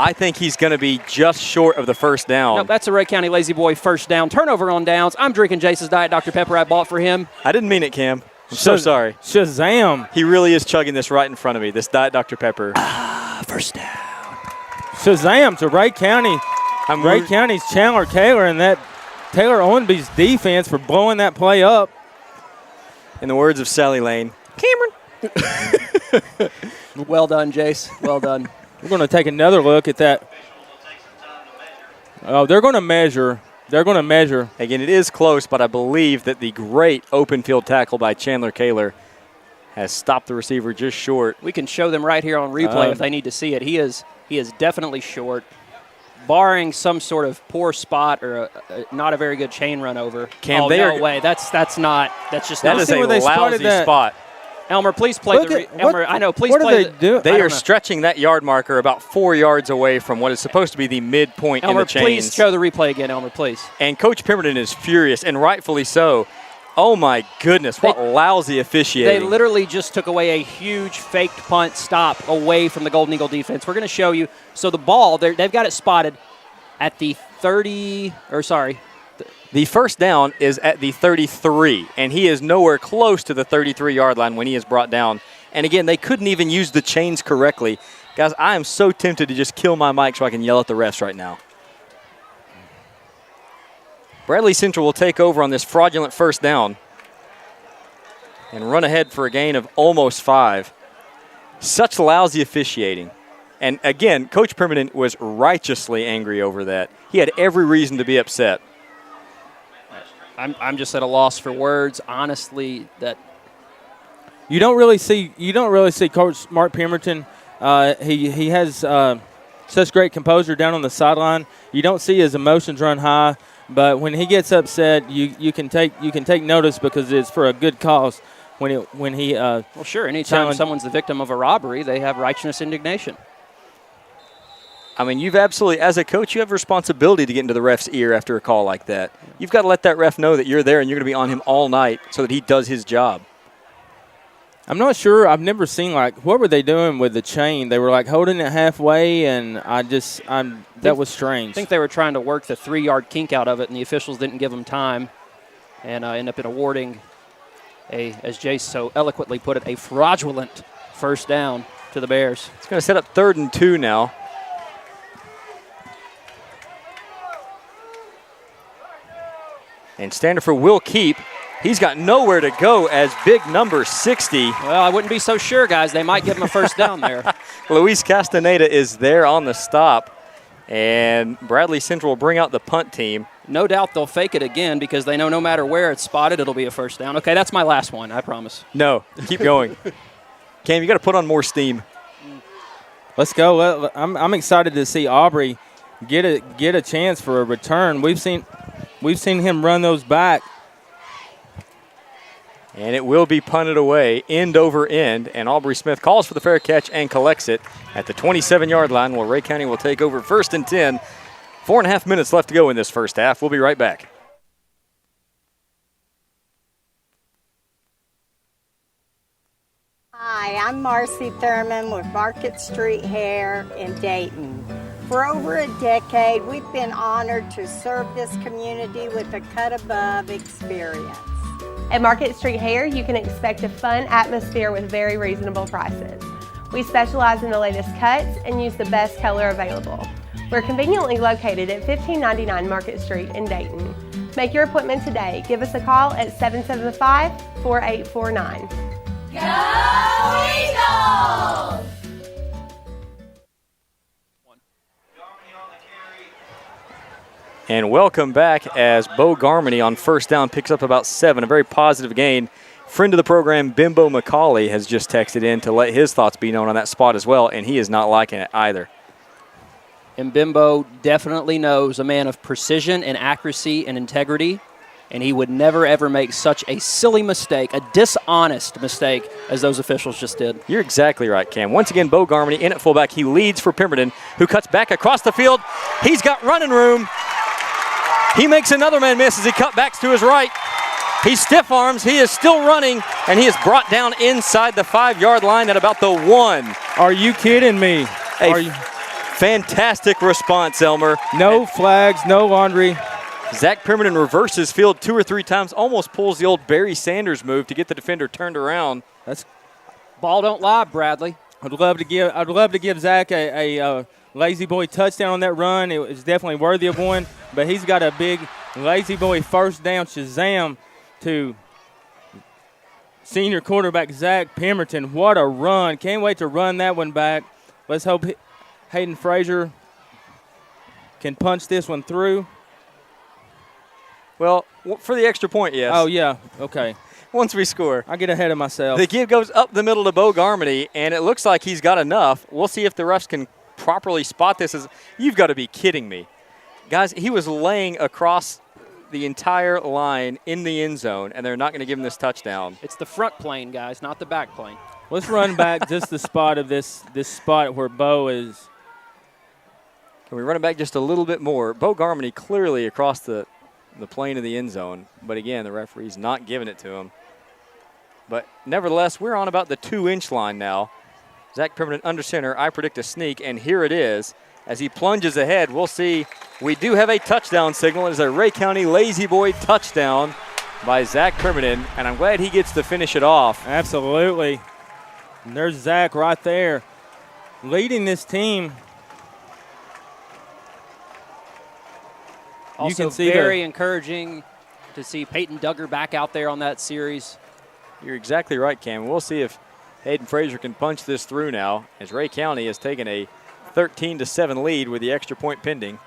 I think he's going to be just short of the first down. No, that's a Rhea County Lazy Boy first down. Turnover on downs. I'm drinking Jace's Diet Dr. Pepper I bought for him. I didn't mean it, Cam. I'm so sorry. Shazam. He really is chugging this right in front of me, this Diet Dr. Pepper. First down. Shazam to Rhea County. Rhea County's Chandler Kaler and that Taylor Owenby's defense for blowing that play up. In the words of Sally Lane, Cameron. Well done, Jace. Well done. We're going to take another look at that. Oh, they're going to measure. They're going to measure. Again, it is close, but I believe that the great open field tackle by Chandler Kaler has stopped the receiver just short. We can show them right here on replay if they need to see it. He is definitely short, barring some sort of poor spot or not a very good chain run over. Cam, no way. That's just that not. That is a lousy spot. Elmer, please play Elmer, I know. Please play. They are stretching that yard marker about 4 yards away from what is supposed to be the midpoint Elmer, in the chains. Please show the replay again, Elmer, please. And Coach Pemberton is furious, and rightfully so. Oh, my goodness, what lousy officiating. They literally just took away a huge faked punt stop away from the Golden Eagle defense. We're going to show you. So the ball, they've got it spotted at the 30 – or sorry. The first down is at the 33, and he is nowhere close to the 33-yard line when he is brought down. And, again, they couldn't even use the chains correctly. Guys, I am so tempted to just kill my mic so I can yell at the refs right now. Bradley Central will take over on this fraudulent first down and run ahead for a gain of almost 5. Such lousy officiating. And, again, Coach Permanent was righteously angry over that. He had every reason to be upset. I'm just at a loss for words, honestly. That you don't really see Coach Mark Pemberton. He has such great composure down on the sideline. You don't see his emotions run high. But when he gets upset, you can take notice because it's for a good cause. When he well, sure. Anytime someone's the victim of a robbery, they have righteous indignation. I mean, you've absolutely, as a coach, you have a responsibility to get into the ref's ear after a call like that. You've got to let that ref know that you're there and you're going to be on him all night so that he does his job. I'm not sure. I've never seen, what were they doing with the chain? They were, holding it halfway, and that was strange. I think they were trying to work the 3-yard kink out of it, and the officials didn't give them time and end up in awarding as Jace so eloquently put it, a fraudulent first down to the Bears. It's going to set up 3rd and 2 now. And Standiford will keep. He's got nowhere to go as big number 60. Well, I wouldn't be so sure, guys. They might give him a first down there. Luis Castaneda is there on the stop. And Bradley Central will bring out the punt team. No doubt they'll fake it again because they know no matter where it's spotted, it'll be a first down. Okay, that's my last one, I promise. No, keep going. Cam, you got to put on more steam. Let's go. I'm excited to see Aubrey get a chance for a return. We've seen him run those back. And it will be punted away, end over end. And Aubrey Smith calls for the fair catch and collects it at the 27-yard line, while Rhea County will take over 1st and 10. 4.5 minutes left to go in this first half. We'll be right back. Hi, I'm Marcy Thurman with Market Street Hair in Dayton. For over a decade, we've been honored to serve this community with a cut above experience. At Market Street Hair, you can expect a fun atmosphere with very reasonable prices. We specialize in the latest cuts and use the best color available. We're conveniently located at 1599 Market Street in Dayton. Make your appointment today. Give us a call at 775-4849. Go Eagles! And welcome back as Bo Garmany on first down picks up about 7, a very positive gain. Friend of the program, Bimbo McCauley, has just texted in to let his thoughts be known on that spot as well, and he is not liking it either. And Bimbo definitely knows a man of precision and accuracy and integrity, and he would never, ever make such a silly mistake, a dishonest mistake, as those officials just did. You're exactly right, Cam. Once again, Bo Garmany in at fullback. He leads for Pemberton, who cuts back across the field. He's got running room. He makes another man miss as he cut backs to his right. He stiff arms. He is still running, and he is brought down inside the 5-yard line at about the 1. Are you kidding me? Fantastic response, Elmer. No flags, no laundry. Zach Pemberton reverses field 2 or 3 times, almost pulls the old Barry Sanders move to get the defender turned around. That's ball don't lie, Bradley. I'd love to give Zach a lazy boy touchdown on that run. It was definitely worthy of one, but he's got a big lazy boy first down shazam to senior quarterback Zach Pemberton. What a run. Can't wait to run that one back. Let's hope Hayden Frazier can punch this one through. Well, for the extra point, yes. Oh, yeah. Okay. Once we score. I get ahead of myself. The give goes up the middle to Bo Garmany, and it looks like he's got enough. We'll see if the refs can properly spot this. You've got to be kidding me. Guys, he was laying across the entire line in the end zone, and they're not going to give him this touchdown. It's the front plane, guys, not the back plane. Let's run back just the spot of this spot where Bo is. Can we run it back just a little bit more? Bo Garmany clearly across the plane of the end zone, but again, the referee's not giving it to him. But nevertheless, we're on about the 2-inch line now. Zach Pemberton under center. I predict a sneak, and here it is. As he plunges ahead, we'll see. We do have a touchdown signal. It is a Rhea County Lazy Boy touchdown by Zach Pemberton, and I'm glad he gets to finish it off. Absolutely. And there's Zach right there leading this team. Also, you can see very encouraging to see Peyton Duggar back out there on that series. You're exactly right, Cam. We'll see if Hayden Frazier can punch this through now, as Rhea County has taken a 13-7 lead with the extra point pending.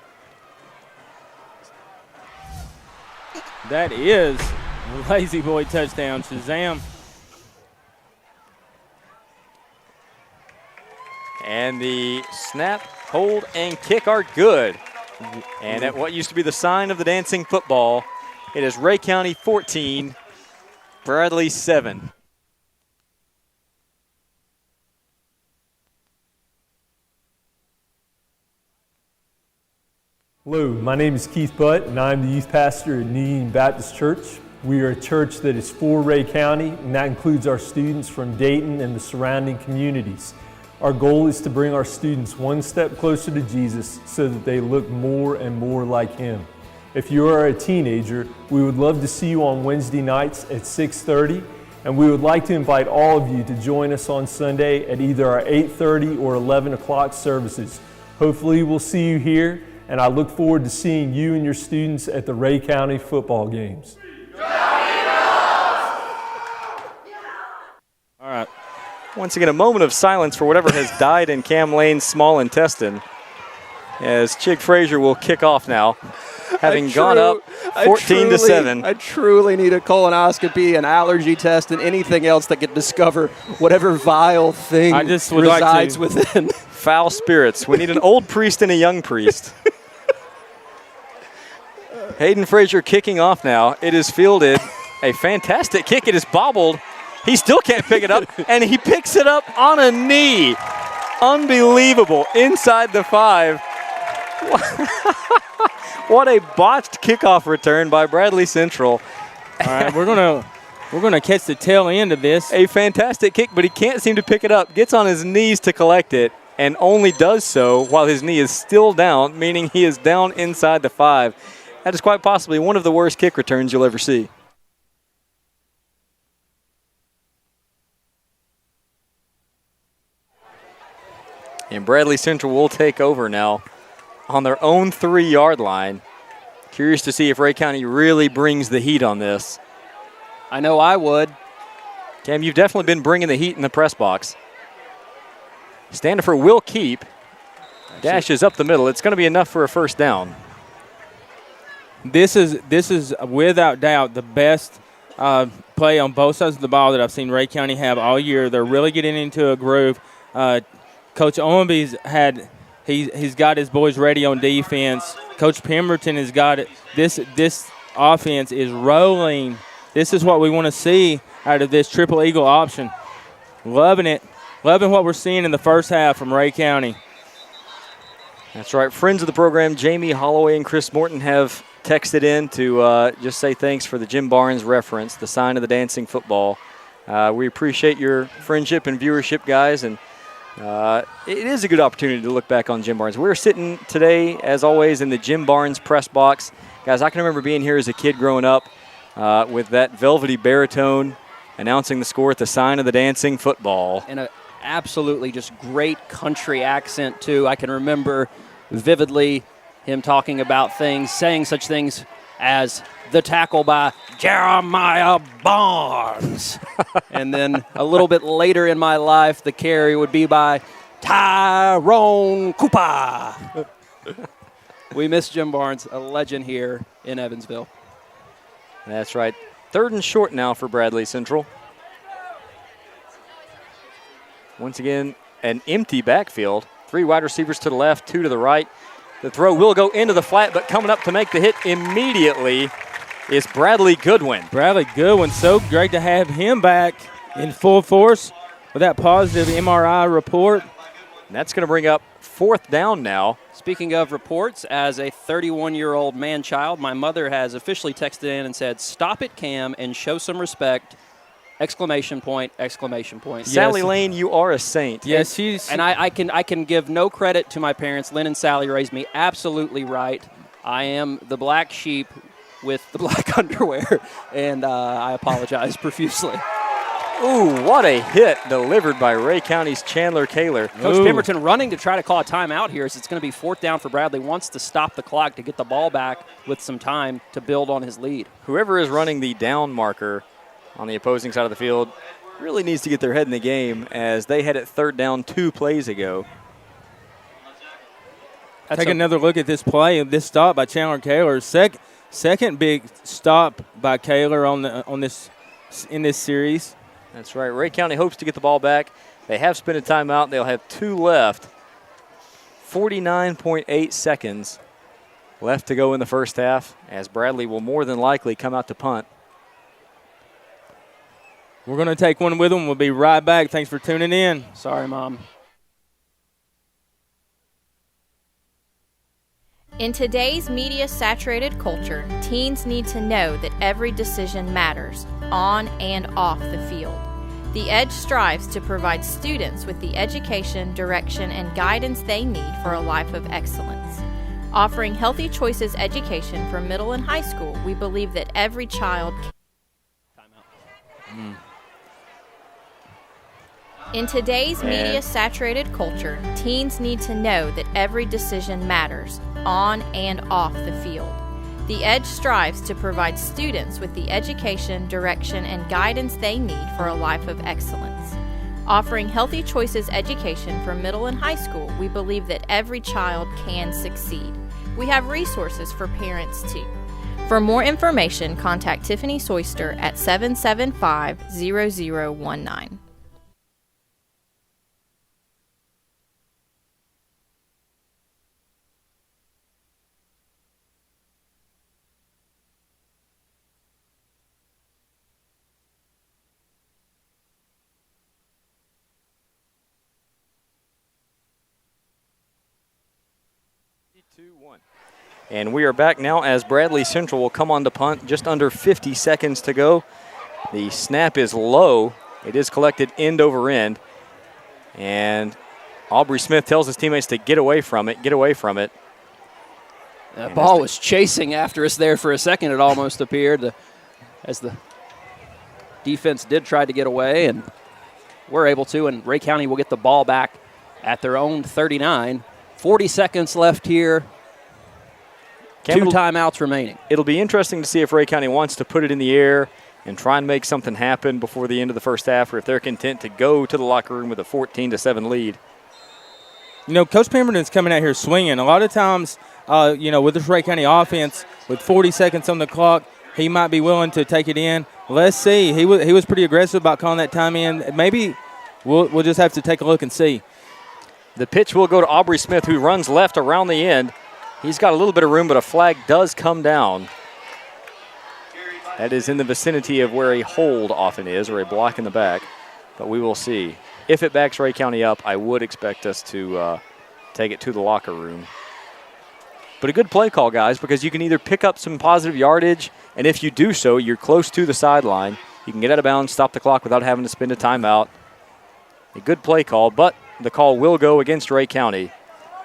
That is a Lazy Boy touchdown. Shazam. And the snap, hold, and kick are good. And at what used to be the sign of the dancing football, it is Rhea County 14, Bradley 7. Hello, my name is Keith Butt, and I'm the youth pastor at New Union Baptist Church. We are a church that is for Rhea County, and that includes our students from Dayton and the surrounding communities. Our goal is to bring our students one step closer to Jesus so that they look more and more like Him. If you are a teenager, we would love to see you on Wednesday nights at 6:30, and we would like to invite all of you to join us on Sunday at either our 8:30 or 11 o'clock services. Hopefully we'll see you here, and I look forward to seeing you and your students at the Rhea County football games. All right. Once again, a moment of silence for whatever has died in Cam Lane's small intestine, as Chig Frazier will kick off now, having gone up 14-7. I truly need a colonoscopy, an allergy test, and anything else that could discover whatever vile thing resides within. Foul spirits. We need an old priest and a young priest. Hayden Frazier kicking off now. It is fielded. A fantastic kick. It is bobbled. He still can't pick it up, and he picks it up on a knee. Unbelievable. Inside the 5. What a botched kickoff return by Bradley Central. All right, we're gonna catch the tail end of this. A fantastic kick, but he can't seem to pick it up. Gets on his knees to collect it, and only does so while his knee is still down, meaning he is down inside the 5. That is quite possibly one of the worst kick returns you'll ever see. And Bradley Central will take over now on their own 3-yard line. Curious to see if Rhea County really brings the heat on this. I know I would. Cam, you've definitely been bringing the heat in the press box. Standifer will keep. Dashes up the middle. It's going to be enough for a first down. This is without doubt the best play on both sides of the ball that I've seen Rhea County have all year. They're really getting into a groove. Coach Owenby's he's got his boys ready on defense. Coach Pemberton has got it. This offense is rolling. This is what we want to see out of this triple eagle option. Loving it. Loving what we're seeing in the first half from Rhea County. That's right. Friends of the program, Jamie Holloway and Chris Morton, have texted in to just say thanks for the Jim Barnes reference, the sign of the dancing football. We appreciate your friendship and viewership, guys, and it is a good opportunity to look back on Jim Barnes. We're sitting today, as always, in the Jim Barnes press box. Guys, I can remember being here as a kid growing up with that velvety baritone announcing the score at the sign of the dancing football. And an absolutely just great country accent, too. I can remember vividly him talking about things, saying such things as the tackle by Jeremiah Barnes. And then a little bit later in my life, the carry would be by Tyrone Cooper. We miss Jim Barnes, a legend here in Evansville. That's right. 3rd and short now for Bradley Central. Once again, an empty backfield. 3 wide receivers to the left, 2 to the right. The throw will go into the flat, but coming up to make the hit immediately is Bradley Goodwin. Bradley Goodwin, so great to have him back in full force with that positive MRI report. And that's going to bring up 4th down now. Speaking of reports, as a 31-year-old man-child, my mother has officially texted in and said, "Stop it, Cam, and show some respect." Exclamation point, exclamation point. Sally Lane, you are a saint. Yes, and I can give no credit to my parents. Lynn and Sally raised me absolutely right. I am the black sheep with the black underwear, and I apologize profusely. Ooh, what a hit delivered by Rhea County's Chandler Kaler. Coach Pemberton running to try to call a timeout here, as it's going to be 4th down for Bradley. Wants to stop the clock to get the ball back with some time to build on his lead. Whoever is running the down marker on the opposing side of the field really needs to get their head in the game, as they had it 3rd down 2 plays ago. Take another look at this play, this stop by Chandler Kaler. Second big stop by Kaler in this series. That's right. Rhea County hopes to get the ball back. They have spent a timeout. They'll have 2 left. 49.8 seconds left to go in the first half, as Bradley will more than likely come out to punt. We're going to take one with them. We'll be right back. Thanks for tuning in. Sorry, Mom. In today's media-saturated culture, teens need to know that every decision matters, on and off the field. The Edge strives to provide students with the education, direction, and guidance they need for a life of excellence. Offering Healthy Choices education for middle and high school, we believe that every child can. In today's media-saturated culture, teens need to know that every decision matters, on and off the field. The Edge strives to provide students with the education, direction, and guidance they need for a life of excellence. Offering Healthy Choices education for middle and high school, we believe that every child can succeed. We have resources for parents too. For more information, contact Tiffany Soyster at 775-0019. And we are back now as Bradley Central will come on to punt. Just under 50 seconds to go. The snap is low. It is collected end over end. And Aubrey Smith tells his teammates to get away from it, get away from it. The ball was chasing after us there for a second, it almost appeared, as the defense did try to get away, and we're able to, and Rhea County will get the ball back at their own 39. 40 seconds left here. Two timeouts remaining. It'll be interesting to see if Rhea County wants to put it in the air and try and make something happen before the end of the first half, or if they're content to go to the locker room with a 14-7 lead. You know, Coach Pemberton's coming out here swinging. A lot of times, with this Rhea County offense, with 40 seconds on the clock, he might be willing to take it in. Let's see. He was pretty aggressive about calling that time in. Maybe we'll just have to take a look and see. The pitch will go to Aubrey Smith, who runs left around the end. He's got a little bit of room, but a flag does come down. That is in the vicinity of where a hold often is, or a block in the back. But we will see. If it backs Rhea County up, I would expect us to take it to the locker room. But a good play call, guys, because you can either pick up some positive yardage, and if you do so, you're close to the sideline. You can get out of bounds, stop the clock without having to spend a timeout. A good play call, but the call will go against Rhea County.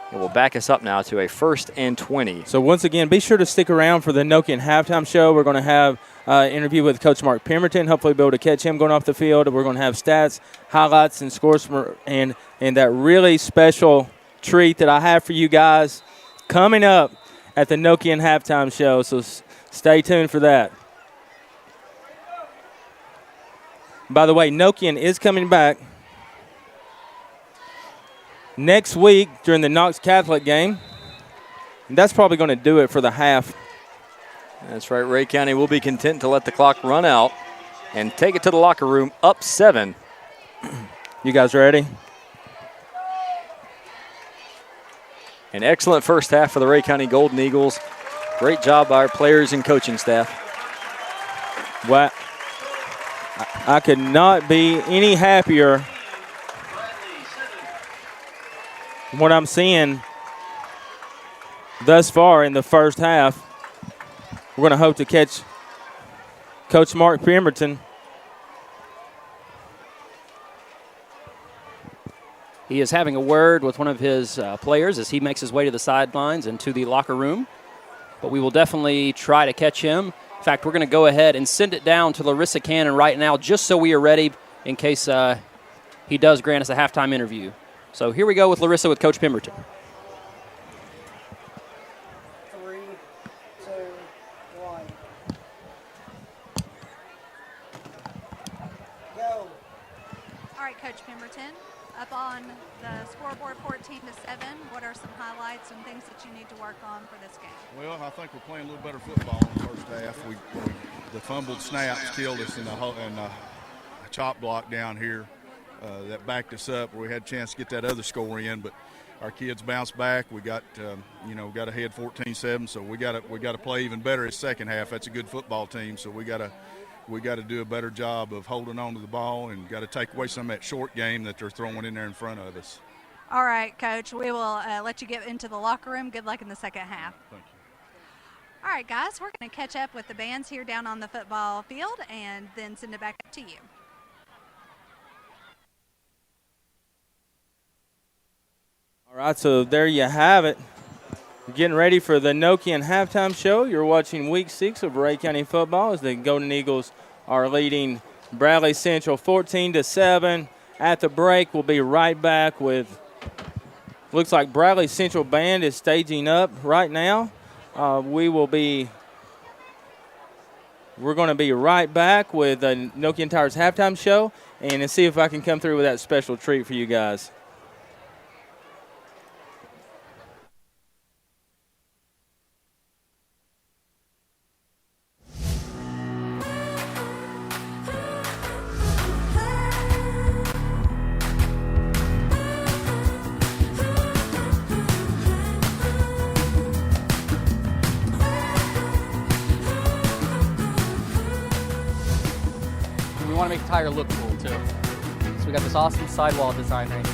It will back us up now to a 1st and 20. So once again, be sure to stick around for the Nokian halftime show. We're going to have an interview with Coach Mark Pemberton. Hopefully be able to catch him going off the field. We're going to have stats, highlights, and scores and that really special treat that I have for you guys coming up at the Nokian halftime show. So stay tuned for that. By the way, Nokian is coming back next week during the Knox Catholic game. And that's probably going to do it for the half. That's right. Rhea County will be content to let the clock run out and take it to the locker room up 7. You guys ready? An excellent first half for the Rhea County Golden Eagles. Great job by our players and coaching staff. Well, I could not be any happier what I'm seeing thus far in the first half. We're going to hope to catch Coach Mark Pemberton. He is having a word with one of his players as he makes his way to the sidelines and to the locker room. But we will definitely try to catch him. In fact, we're going to go ahead and send it down to Larissa Cannon right now just so we are ready in case he does grant us a halftime interview. So here we go with Larissa with Coach Pemberton. 3, 2, 1. Go. All right, Coach Pemberton, up on the scoreboard 14-7, what are some highlights and things that you need to work on for this game? Well, I think we're playing a little better football in the first half. The fumbled snaps killed us in the chop block down here. That backed us up where we had a chance to get that other score in, but our kids bounced back. We got got ahead 14-7, so we got to play even better in second half. That's a good football team, so we got to do a better job of holding on to the ball and got to take away some of that short game that they're throwing in there in front of us. All right, Coach, we will let you get into the locker room. Good luck in the second half. Thank you. All right, guys, we're going to catch up with the bands here down on the football field and then send it back up to you. All right, so there you have it. Getting ready for the Nokian halftime show. You're watching Week 6 of Rhea County football as the Golden Eagles are leading Bradley Central 14-7. At the break, we'll be right back with, looks like Bradley Central Band is staging up right now. We're going to be right back with the Nokian Tires halftime show and see if I can come through with that special treat for you guys. We want to make the tire look cool too. So we got this awesome sidewall design right here.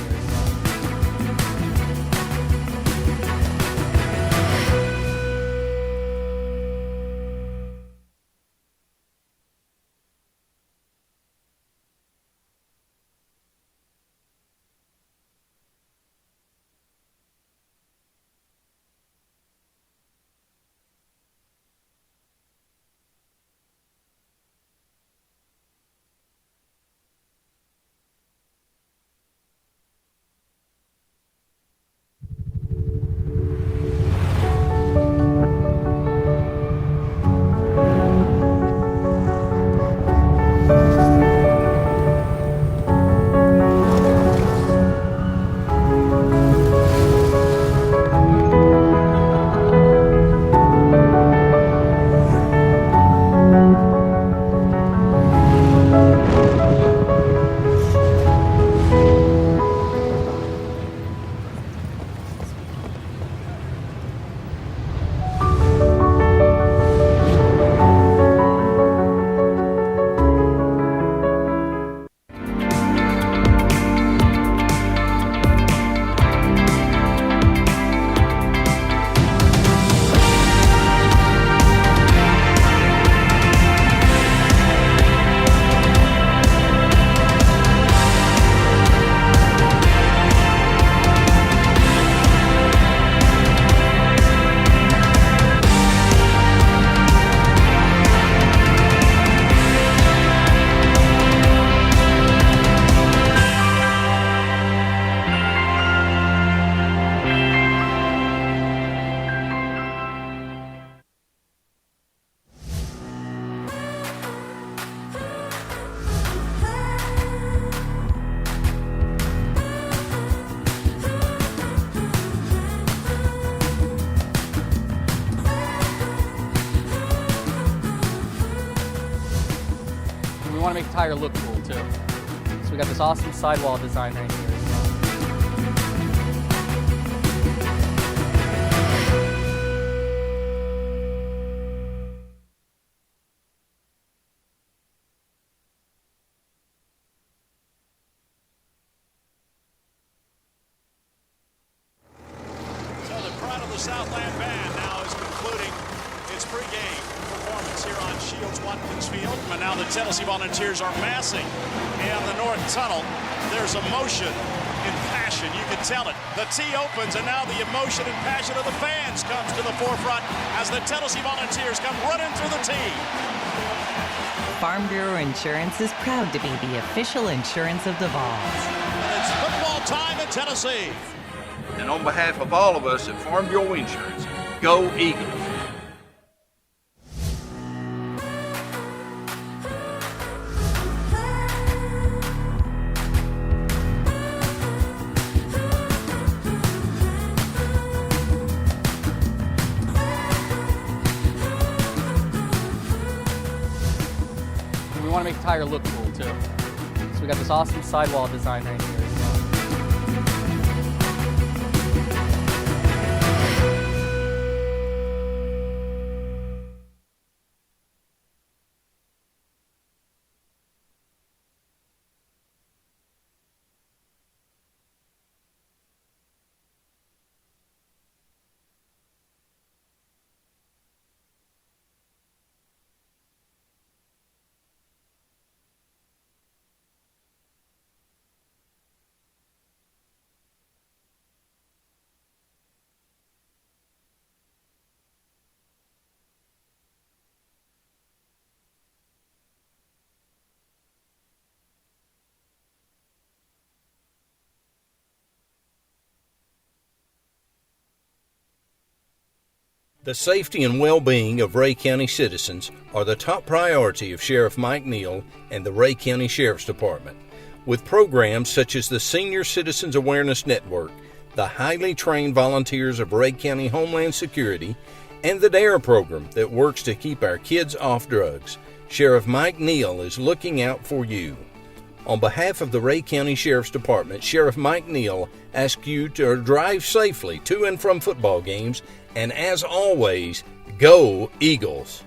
want to make the tire look cool too. So we got this awesome sidewall design right here. So the pride of the Southland Band now is concluding its pregame performance here on Shields Watkins Field. And now the Tennessee Volunteers are massing in the North Tunnel. There's emotion and passion. You can tell it. The tee opens, and now the emotion and passion of the fans comes to the forefront as the Tennessee Volunteers come running through the tee. Farm Bureau Insurance is proud to be the official insurance of the Vols. And it's football time in Tennessee. And on behalf of all of us at Farm Bureau Insurance, go Eagles. We want to make the tire look cool too. So we got this awesome sidewall design right here. The safety and well-being of Rhea County citizens are the top priority of Sheriff Mike Neal and the Rhea County Sheriff's Department. With programs such as the Senior Citizens Awareness Network, the highly trained volunteers of Rhea County Homeland Security, and the DARE program that works to keep our kids off drugs, Sheriff Mike Neal is looking out for you. On behalf of the Rhea County Sheriff's Department, Sheriff Mike Neal asks you to drive safely to and from football games, and as always, go Eagles!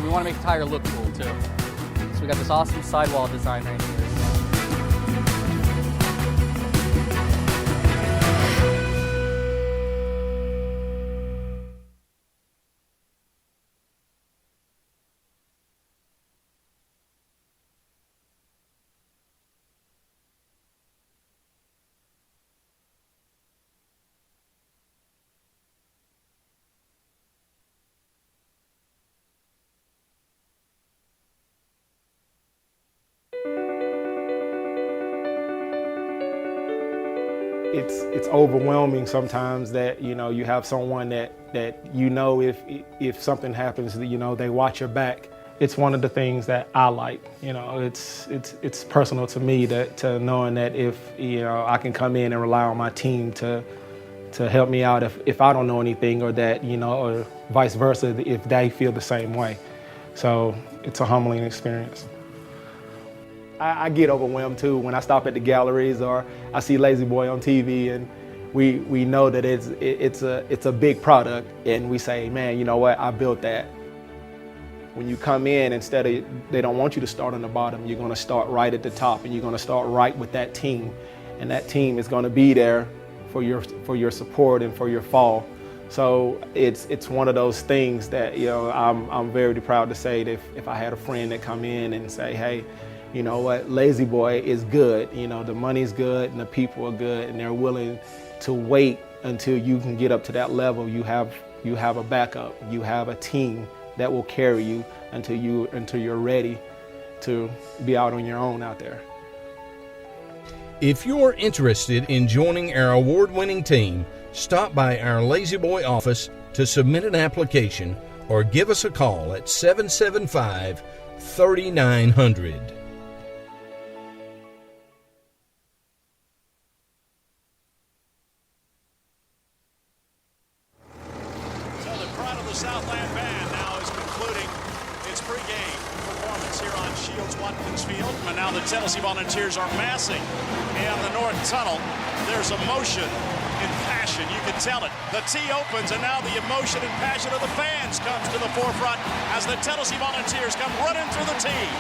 We want to make the tire look cool too. So we got this awesome sidewall design right here. It's overwhelming sometimes that you have someone that if something happens, they watch your back. It's one of the things that I like. It's personal to me to knowing that if I can come in and rely on my team to help me out if I don't know anything, or that or vice versa if they feel the same way. So it's a humbling experience. I get overwhelmed too when I stop at the galleries or I see Lazy Boy on TV, and we know that it's a big product, and we say, man, you know what, I built that. When you come in, instead of, they don't want you to start on the bottom, you're going to start right at the top, and you're going to start right with that team, and that team is going to be there for your support and for your fall. So it's one of those things that I'm very proud to say that if I had a friend that come in and say, hey, you know what, Lazy Boy is good. The money's good and the people are good, and they're willing to wait until you can get up to that level. You have a backup. You have a team that will carry you until you're ready to be out on your own out there. If you're interested in joining our award-winning team, stop by our Lazy Boy office to submit an application or give us a call at 775-3900. Southland Band now is concluding its pregame performance here on Shields Watkins Field. And now the Tennessee Volunteers are massing in the North Tunnel. There's emotion and passion, you can tell it. The tee opens, and now the emotion and passion of the fans comes to the forefront as the Tennessee Volunteers come running through the tee.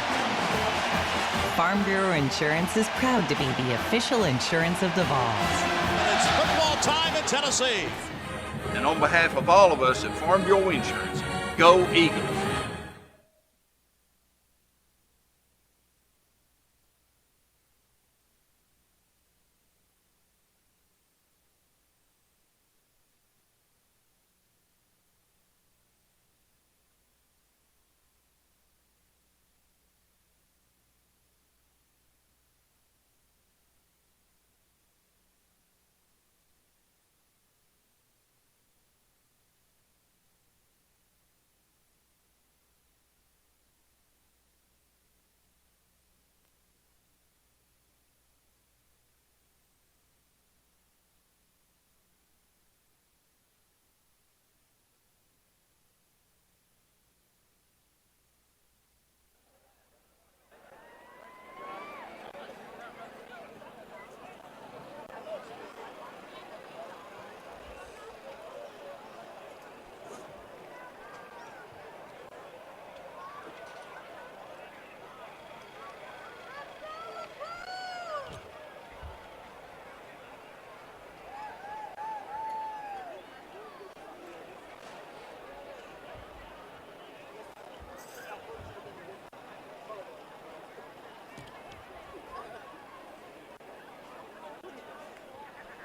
Farm Bureau Insurance is proud to be the official insurance of the Vols. And it's football time in Tennessee. And on behalf of all of us at Farm Bureau Insurance, go Eagles!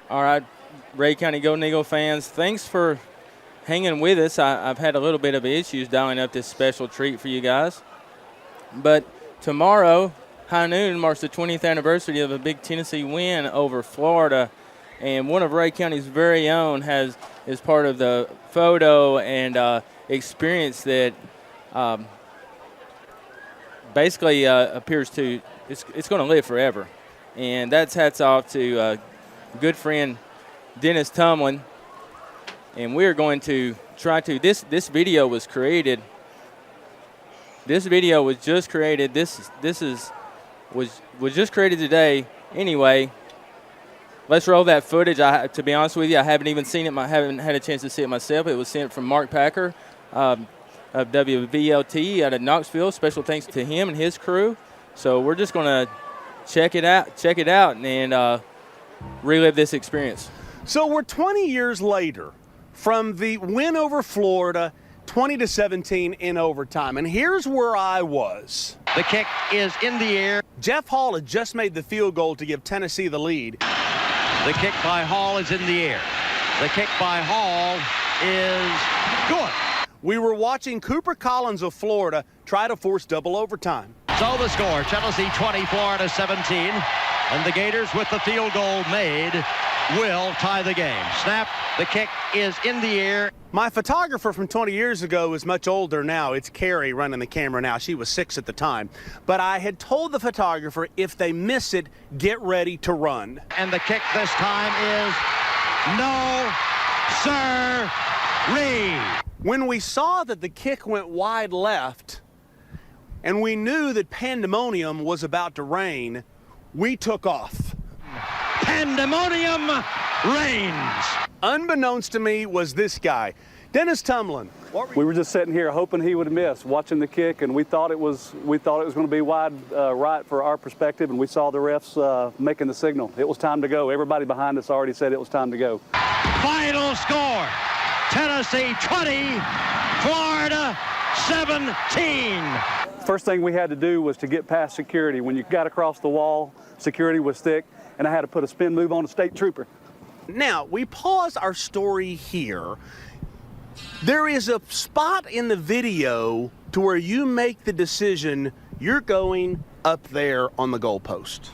All right, Rhea County Golden Eagle fans, thanks for hanging with us. I've had a little bit of issues dialing up this special treat for you guys. But tomorrow, high noon, marks the 20th anniversary of a big Tennessee win over Florida. And one of Rhea County's very own is part of the photo and experience that basically appears to it's going to live forever. And that's hats off to good friend Dennis Tumlin. And we're going to try to this video was created. This video was just created. Was just created today. Anyway, let's roll that footage. To be honest with you, I haven't even seen it. I haven't had a chance to see it myself. It was sent from Mark Packer of WVLT out of Knoxville. Special thanks to him and his crew. So we're just going to check it out, and relive this experience. So we're 20 years later from the win over Florida, 20-17 in overtime. And here's where I was. The kick is in the air. Jeff Hall had just made the field goal to give Tennessee the lead. The kick by Hall is in the air. The kick by Hall is good. We were watching Cooper Collins of Florida try to force double overtime. So the score, Tennessee 20, Florida 17. And the Gators, with the field goal made, will tie the game. Snap, the kick is in the air. My photographer from 20 years ago is much older now. It's Carrie running the camera now. She was 6 at the time. But I had told the photographer, if they miss it, get ready to run. And the kick this time is no, sir-ree. When we saw that the kick went wide left, and we knew that pandemonium was about to reign, we took off. Pandemonium reigns. Unbeknownst to me was this guy, Dennis Tumlin. We were just sitting here hoping he would miss, watching the kick, and we thought it was going to be wide right for our perspective, and we saw the refs making the signal. It was time to go. Everybody behind us already said it was time to go. Final score, Tennessee 20, Florida 17. First thing we had to do was to get past security. When you got across the wall, security was thick, and I had to put a spin move on a state trooper. Now, we pause our story here. There is a spot in the video to where you make the decision you're going up there on the goalpost.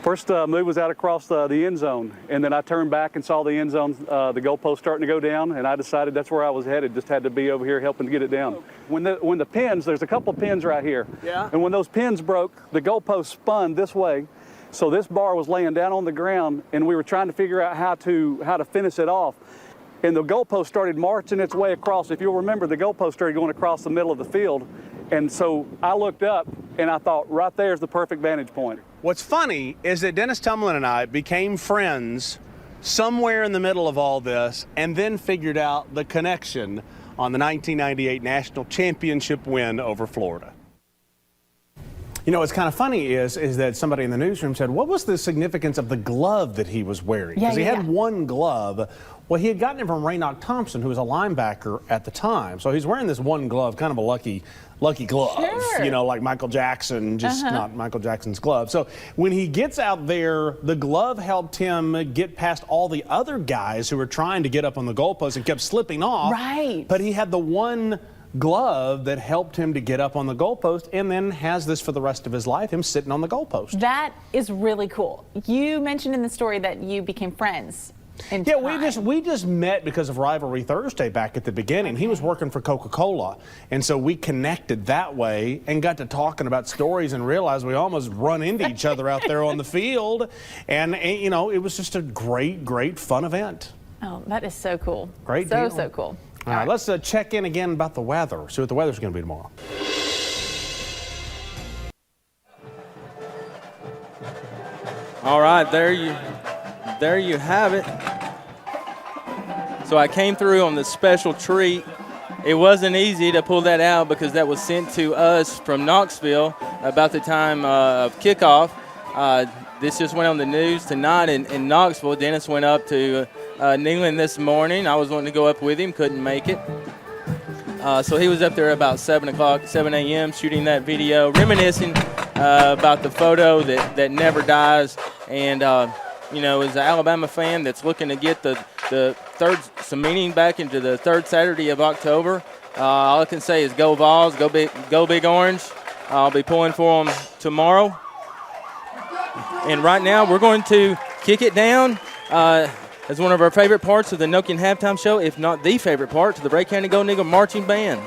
First move was out across the end zone, and then I turned back and saw the end zone, the goalpost starting to go down, and I decided that's where I was headed. Just had to be over here helping to get it down. When the pins, there's a couple pins right here, and when those pins broke, the goalpost spun this way, so this bar was laying down on the ground, and we were trying to figure out how to finish it off. And the goalpost started marching its way across. If you'll remember, the goalpost started going across the middle of the field. And so I looked up and I thought, right there's the perfect vantage point. What's funny is that Dennis Tumlin and I became friends somewhere in the middle of all this, and then figured out the connection on the 1998 National Championship win over Florida. You know, what's kind of funny is that somebody in the newsroom said, what was the significance of the glove that he was wearing? Because he had one glove. Well, he had gotten it from Raynoch Thompson, who was a linebacker at the time. So he's wearing this one glove, kind of a lucky glove, Sure. you know, like Michael Jackson, just not Michael Jackson's glove. So when he gets out there, the glove helped him get past all the other guys who were trying to get up on the goalpost and kept slipping off. Right. But he had the one glove that helped him to get up on the goalpost, and then has this for the rest of his life, him sitting on the goalpost. That is really cool. You mentioned in the story that you became friends. Yeah, we just met because of Rivalry Thursday back at the beginning. He was working for Coca-Cola, and so we connected that way and got to talking about stories and realized we almost run into each other out there on the field, and you know, it was just a great fun event. Oh, that is so cool. Great deal. So cool. All right, let's check in again about the weather. See what the weather's going to be tomorrow. All right, there you have it. So I came through on the special treat. It wasn't easy to pull that out because that was sent to us from Knoxville about the time of kickoff. This just went on the news tonight in Knoxville. Dennis went up to Neyland this morning. I was wanting to go up with him, couldn't make it. So he was up there about 7 a.m. shooting that video, reminiscing about the photo that never dies. And as an Alabama fan that's looking to get some meaning back into the third Saturday of October, all I can say is go Vols, go Big Orange. I'll be pulling for them tomorrow. And right now we're going to kick it down as one of our favorite parts of the Nokian Halftime Show, if not the favorite part, to the Rhea County Golden Eagle Marching Band.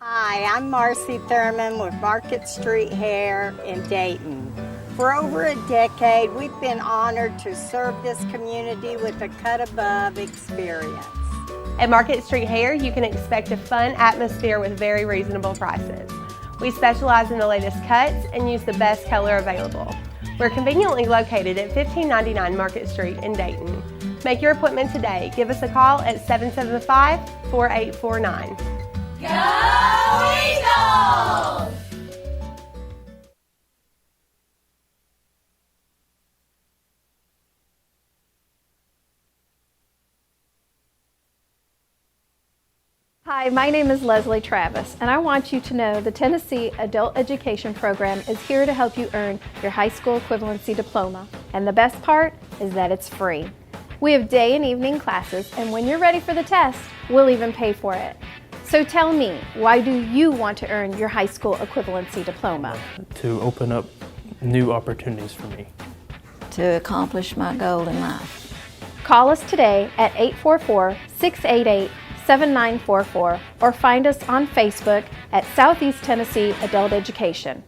Hi, I'm Marcy Thurman with Market Street Hair in Dayton. For over a decade, we've been honored to serve this community with a cut above experience. At Market Street Hair, you can expect a fun atmosphere with very reasonable prices. We specialize in the latest cuts and use the best color available. We're conveniently located at 1599 Market Street in Dayton. Make your appointment today. Give us a call at 775-4849. Go Eagles! Hi, my name is Leslie Travis, and I want you to know the Tennessee Adult Education Program is here to help you earn your high school equivalency diploma. And the best part is that it's free. We have day and evening classes, and when you're ready for the test, we'll even pay for it. So tell me, why do you want to earn your high school equivalency diploma? To open up new opportunities for me. To accomplish my goal in life. Call us today at 844-688-7944 or find us on Facebook at Southeast Tennessee Adult Education.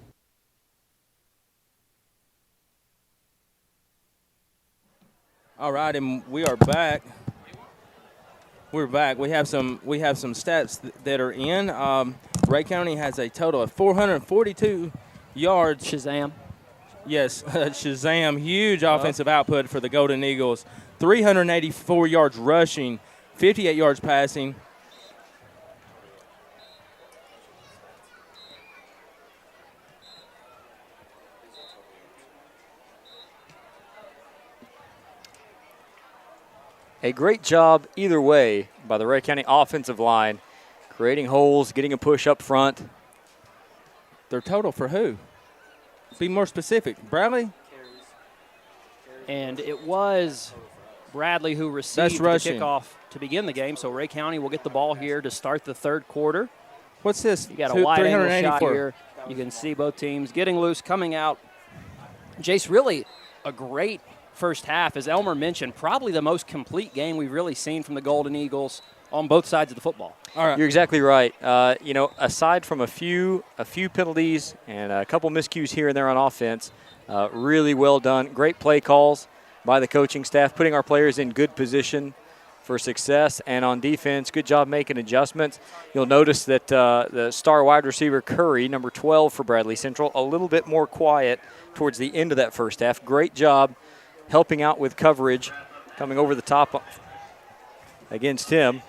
All right, and we are back. We're back. We have some stats that are in. Rhea County has a total of 442 yards. Shazam. Yes, Shazam. Huge offensive output for the Golden Eagles. 384 yards rushing, 58 yards passing. A great job either way by the Rhea County offensive line, creating holes, getting a push up front. Their total for who? Be more specific. Bradley? And it was Bradley who received the kickoff to begin the game, so Rhea County will get the ball here to start the third quarter. What's this? You got a wide angle shot here. You can see both teams getting loose, coming out. Jace, really a great first half. As Elmer mentioned, probably the most complete game we've really seen from the Golden Eagles on both sides of the football. All right. You're exactly right. Aside from a few penalties and a couple miscues here and there on offense, really well done. Great play calls by the coaching staff, putting our players in good position for success. And on defense, good job making adjustments. You'll notice that the star wide receiver Curry, number 12 for Bradley Central, a little bit more quiet towards the end of that first half. Great job helping out with coverage, coming over the top against him.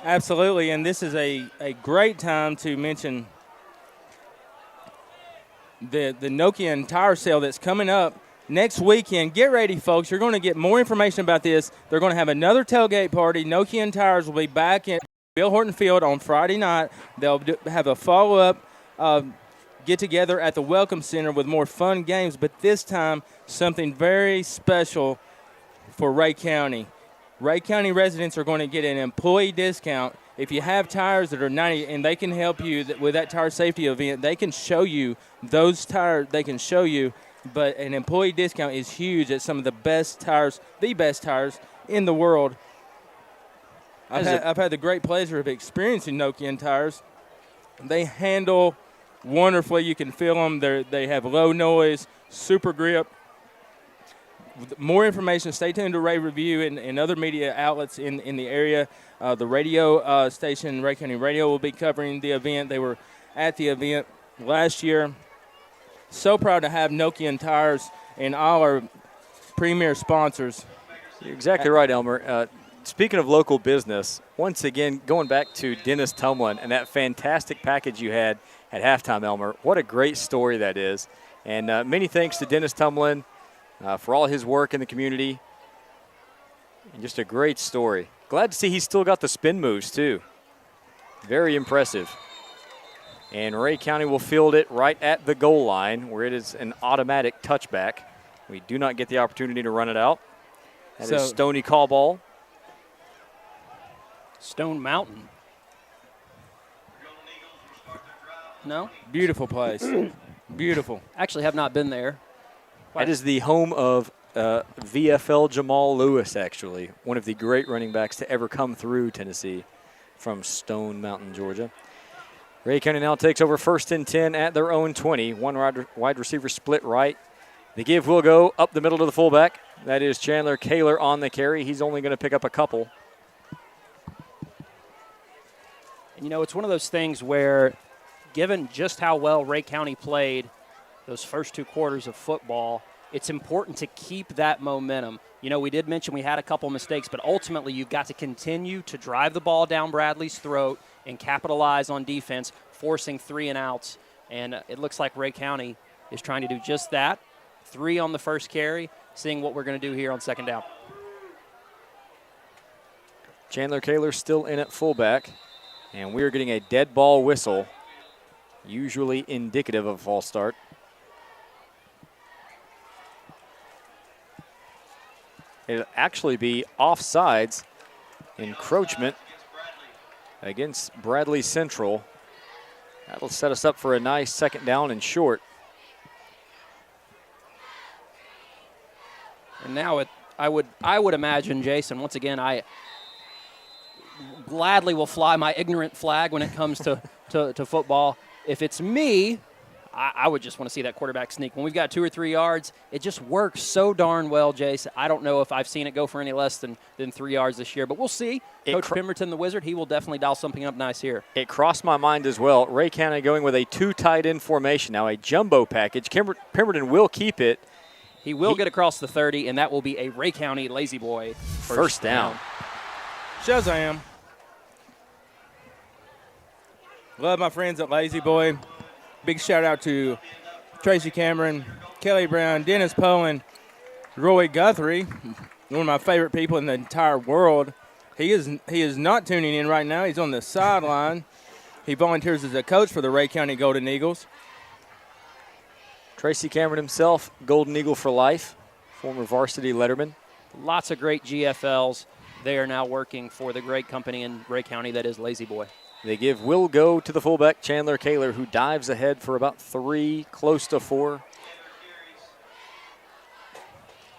Absolutely, and this is a great time to mention the Nokian tire sale that's coming up next weekend. Get ready, folks. You're going to get more information about this. They're going to have another tailgate party. Nokian Tires will be back in Bill Horton Field on Friday night. They'll have a follow-up get-together at the Welcome Center with more fun games, but this time something very special for Rhea County. Rhea County residents are going to get an employee discount. If you have tires that are 90, and they can help you with that tire safety event, they can show you those tires. They can show you, but an employee discount is huge at some of the best tires in the world. I've had the great pleasure of experiencing Nokian tires. They handle wonderfully. You can feel them. They have low noise, super grip. More information, stay tuned to Ray Review and other media outlets in the area. The radio station, Rhea County Radio, will be covering the event. They were at the event last year. So proud to have Nokian Tires and all our premier sponsors. You're exactly right, Elmer. Speaking of local business, once again, going back to Dennis Tumlin and that fantastic package you had at halftime, Elmer. What a great story that is. And many thanks to Dennis Tumlin for all his work in the community. And just a great story. Glad to see he's still got the spin moves, too. Very impressive. And Rhea County will field it right at the goal line, where it is an automatic touchback. We do not get the opportunity to run it out. That is Stony call ball. Stone Mountain. No? Beautiful place. Beautiful. Actually have not been there. That is the home of VFL Jamal Lewis, actually, one of the great running backs to ever come through Tennessee from Stone Mountain, Georgia. Rhea County now takes over 1st and 10 at their own 20. One wide receiver split right. The give will go up the middle to the fullback. That is Chandler Kaler on the carry. He's only going to pick up a couple. And, it's one of those things where, given just how well Rhea County played those first 2 quarters of football, it's important to keep that momentum. We did mention we had a couple mistakes, but ultimately you've got to continue to drive the ball down Bradley's throat and capitalize on defense, forcing 3 and outs. And it looks like Rhea County is trying to do just that. 3 on the first carry, seeing what we're going to do here on 2nd down. Chandler Kaler still in at fullback, and we're getting a dead ball whistle, usually indicative of a false start. It'll actually be offsides, encroachment against Bradley Central. That'll set us up for a nice second down and short. And now I would imagine, Jason, once again, I gladly will fly my ignorant flag when it comes to football. If it's me, I would just want to see that quarterback sneak. When we've got 2 or 3 yards, it just works so darn well, Jason. I don't know if I've seen it go for any less than 3 yards this year, but we'll see. Coach Pemberton, the Wizard, he will definitely dial something up nice here. It crossed my mind as well. Rhea County going with a 2 tight end formation. Now a jumbo package. Pemberton will keep it. He will get across the 30, and that will be a Rhea County Lazy Boy first down. Shazam. Love my friends at Lazy Boy. Big shout out to Tracy Cameron, Kelly Brown, Dennis Poen, Roy Guthrie, one of my favorite people in the entire world. He is not tuning in right now. He's on the sideline. He volunteers as a coach for the Rhea County Golden Eagles. Tracy Cameron himself, Golden Eagle for life, former varsity letterman. Lots of great GFLs. They are now working for the great company in Rhea County that is Lazy Boy. They give will go to the fullback, Chandler Kaler, who dives ahead for about 3, close to 4.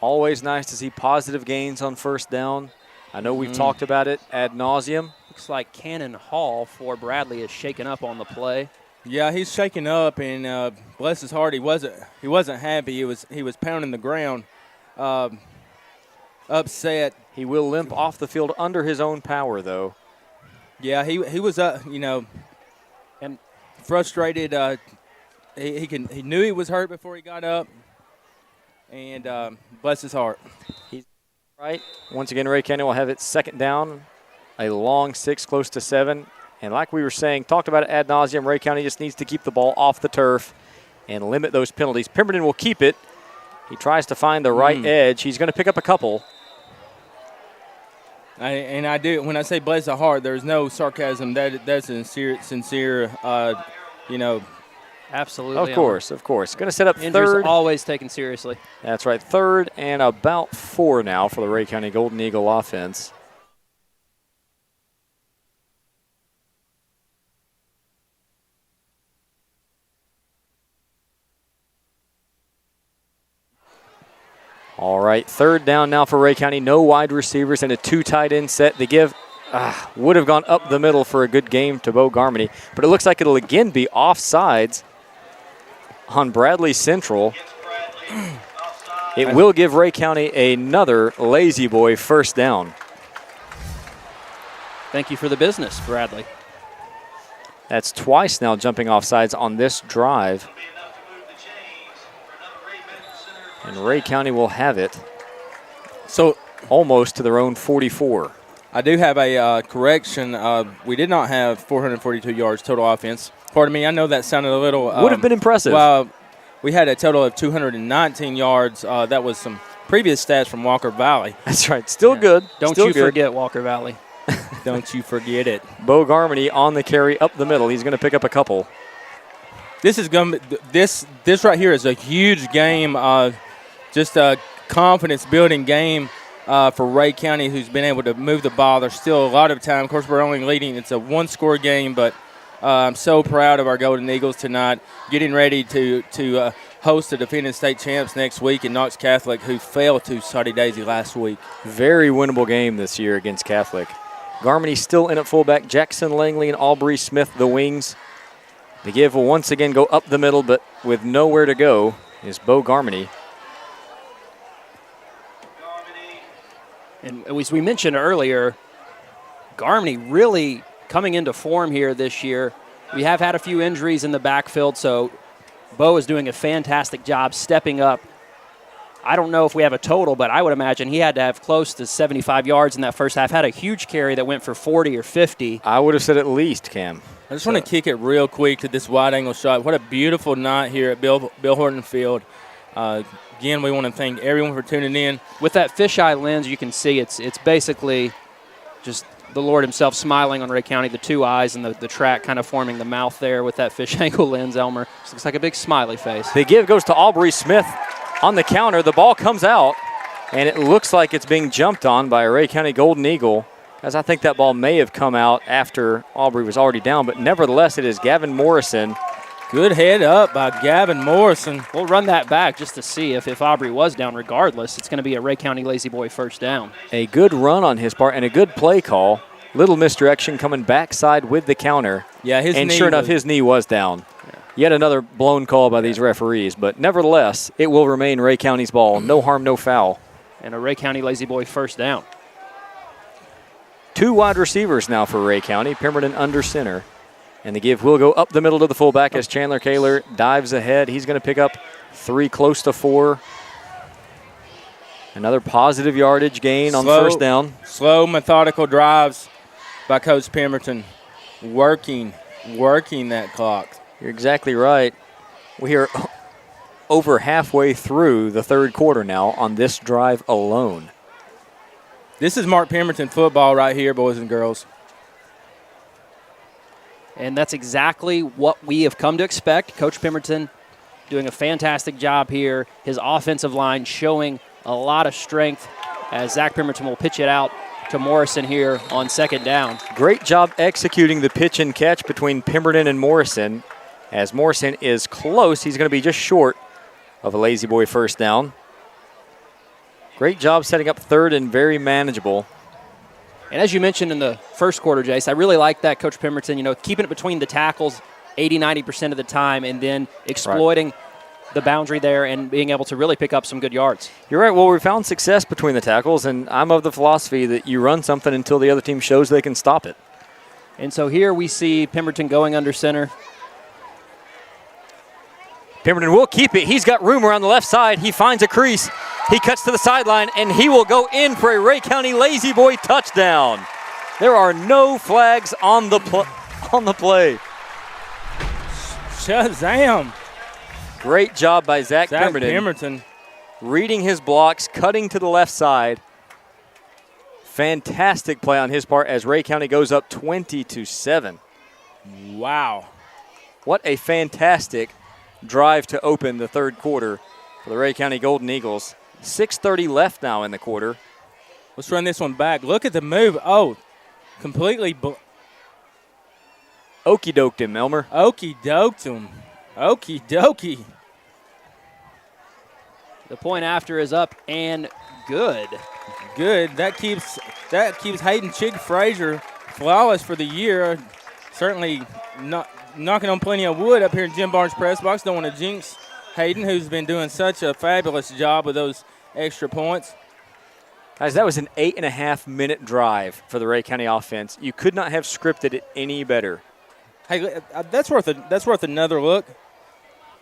Always nice to see positive gains on first down. I know we've talked about it ad nauseum. Looks like Cannon Hall for Bradley is shaken up on the play. Yeah, he's shaken up, and bless his heart, he wasn't happy. He was pounding the ground, upset. He will limp off the field under his own power, though. Yeah, he was and frustrated. He knew he was hurt before he got up, and bless his heart. He's right. Once again, Rhea County will have it second down, a long 6, close to 7. And like we were saying, talked about it ad nauseum, Rhea County just needs to keep the ball off the turf and limit those penalties. Pemberton will keep it. He tries to find the right edge. He's going to pick up a couple. I do. When I say bless the heart, there's no sarcasm. That's sincere. Absolutely. Of course. Going to set up Injuries third. Always taken seriously. That's right. 3rd and about 4 now for the Rhea County Golden Eagle offense. All right, 3rd down now for Rhea County. No wide receivers and a 2 tight end set. The give would have gone up the middle for a good game to Bo Garmany, but it looks like it'll again be offsides on Bradley Central. It will give Rhea County another Lazy Boy first down. Thank you for the business, Bradley. That's twice now jumping offsides on this drive. And Rhea County will have it. So almost to their own 44. I do have a correction. We did not have 442 yards total offense. Pardon me, I know that sounded a little... would have been impressive. Well, we had a total of 219 yards. That was some previous stats from Walker Valley. That's right. Still good. Don't Still you good. forget Walker Valley. Don't you forget it. Bo Garmany on the carry up the middle. He's going to pick up a couple. This is going. This right here is a huge game. Just a confidence-building game for Rhea County, who's been able to move the ball. There's still a lot of time. Of course, we're only leading. It's a 1-score game, but I'm so proud of our Golden Eagles tonight, getting ready to host the defending state champs next week in Knox Catholic, who fell to Soddy Daisy last week. Very winnable game this year against Catholic. Garmany still in at fullback. Jackson Langley and Aubrey Smith, the wings. The give will once again go up the middle, but with nowhere to go is Bo Garmany. And as we mentioned earlier, Garmany really coming into form here this year. We have had a few injuries in the backfield, so Bo is doing a fantastic job stepping up. I don't know if we have a total, but I would imagine he had to have close to 75 yards in that first half. Had a huge carry that went for 40 or 50. I would have said at least, Cam. I just want to kick it real quick to this wide-angle shot. What a beautiful night here at Bill Horton Field. Again, we want to thank everyone for tuning in. With that fisheye lens, you can see it's basically just the Lord himself smiling on Rhea County, the 2 eyes and the track kind of forming the mouth there with that fish angle lens, Elmer. Just looks like a big smiley face. The give goes to Aubrey Smith on the counter. The ball comes out, And it looks like it's being jumped on by a Rhea County Golden Eagle, as I think that ball may have come out after Aubrey was already down, but nevertheless, it is Gavin Morrison. Good head up by Gavin Morrison. We'll run that back just to see if Aubrey was down. Regardless, it's going to be a Rhea County Lazy Boy first down. A good run on his part and a good play call. Little misdirection coming backside with the counter. Yeah, and sure enough, his knee was down. Yeah. Yet another blown call by these referees, but nevertheless, it will remain Rhea County's ball. No harm, no foul. And a Rhea County Lazy Boy first down. 2 wide receivers now for Rhea County. Pemberton under center. And the give will go up the middle to the fullback as Chandler Kaler dives ahead. He's going to pick up 3, close to 4. Another positive yardage gain on first down. Slow, methodical drives by Coach Pemberton. Working that clock. You're exactly right. We are over halfway through the third quarter now on this drive alone. This is Mark Pemberton football right here, boys and girls. And that's exactly what we have come to expect. Coach Pemberton doing a fantastic job here. His offensive line showing a lot of strength as Zach Pemberton will pitch it out to Morrison here on second down. Great job executing the pitch and catch between Pemberton and Morrison. As Morrison is close, he's going to be just short of a Lazy Boy first down. Great job setting up third and very manageable. And as you mentioned in the first quarter, Jace, I really like that, Coach Pemberton, keeping it between the tackles 80-90% of the time and then exploiting the boundary there and being able to really pick up some good yards. You're right. Well, we found success between the tackles, and I'm of the philosophy that you run something until the other team shows they can stop it. And so here we see Pemberton going under center. Pemberton will keep it. He's got room around the left side. He finds a crease. He cuts to the sideline, and he will go in for a Rhea County Lazy Boy touchdown. There are no flags on the play. Shazam. Great job by Zach Pemberton. Reading his blocks, cutting to the left side. Fantastic play on his part as Rhea County goes up 20-7. Wow. What a fantastic drive to open the third quarter for the Rhea County Golden Eagles. 6:30 left now in the quarter. Let's run this one back. Look at the move. Oh, completely. Okey-doked him, Elmer. Okey-doked him. Okey-dokey. The point after is up and good. Good. That keeps Hayden Chig Frazier flawless for the year. Certainly not knocking on plenty of wood up here in Jim Barnes' press box. Don't want to jinx Hayden, who's been doing such a fabulous job with those extra points. Guys, that was an 8.5-minute drive for the Rhea County offense. You could not have scripted it any better. Hey, that's worth another look.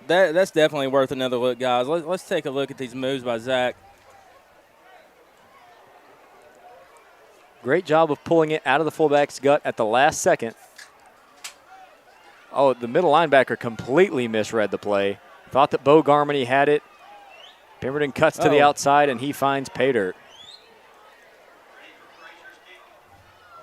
That's definitely worth another look, guys. Let's take a look at these moves by Zach. Great job of pulling it out of the fullback's gut at the last second. Oh, the middle linebacker completely misread the play. Thought that Bo Garmany had it. Pemberton cuts to the outside, and he finds pay dirt.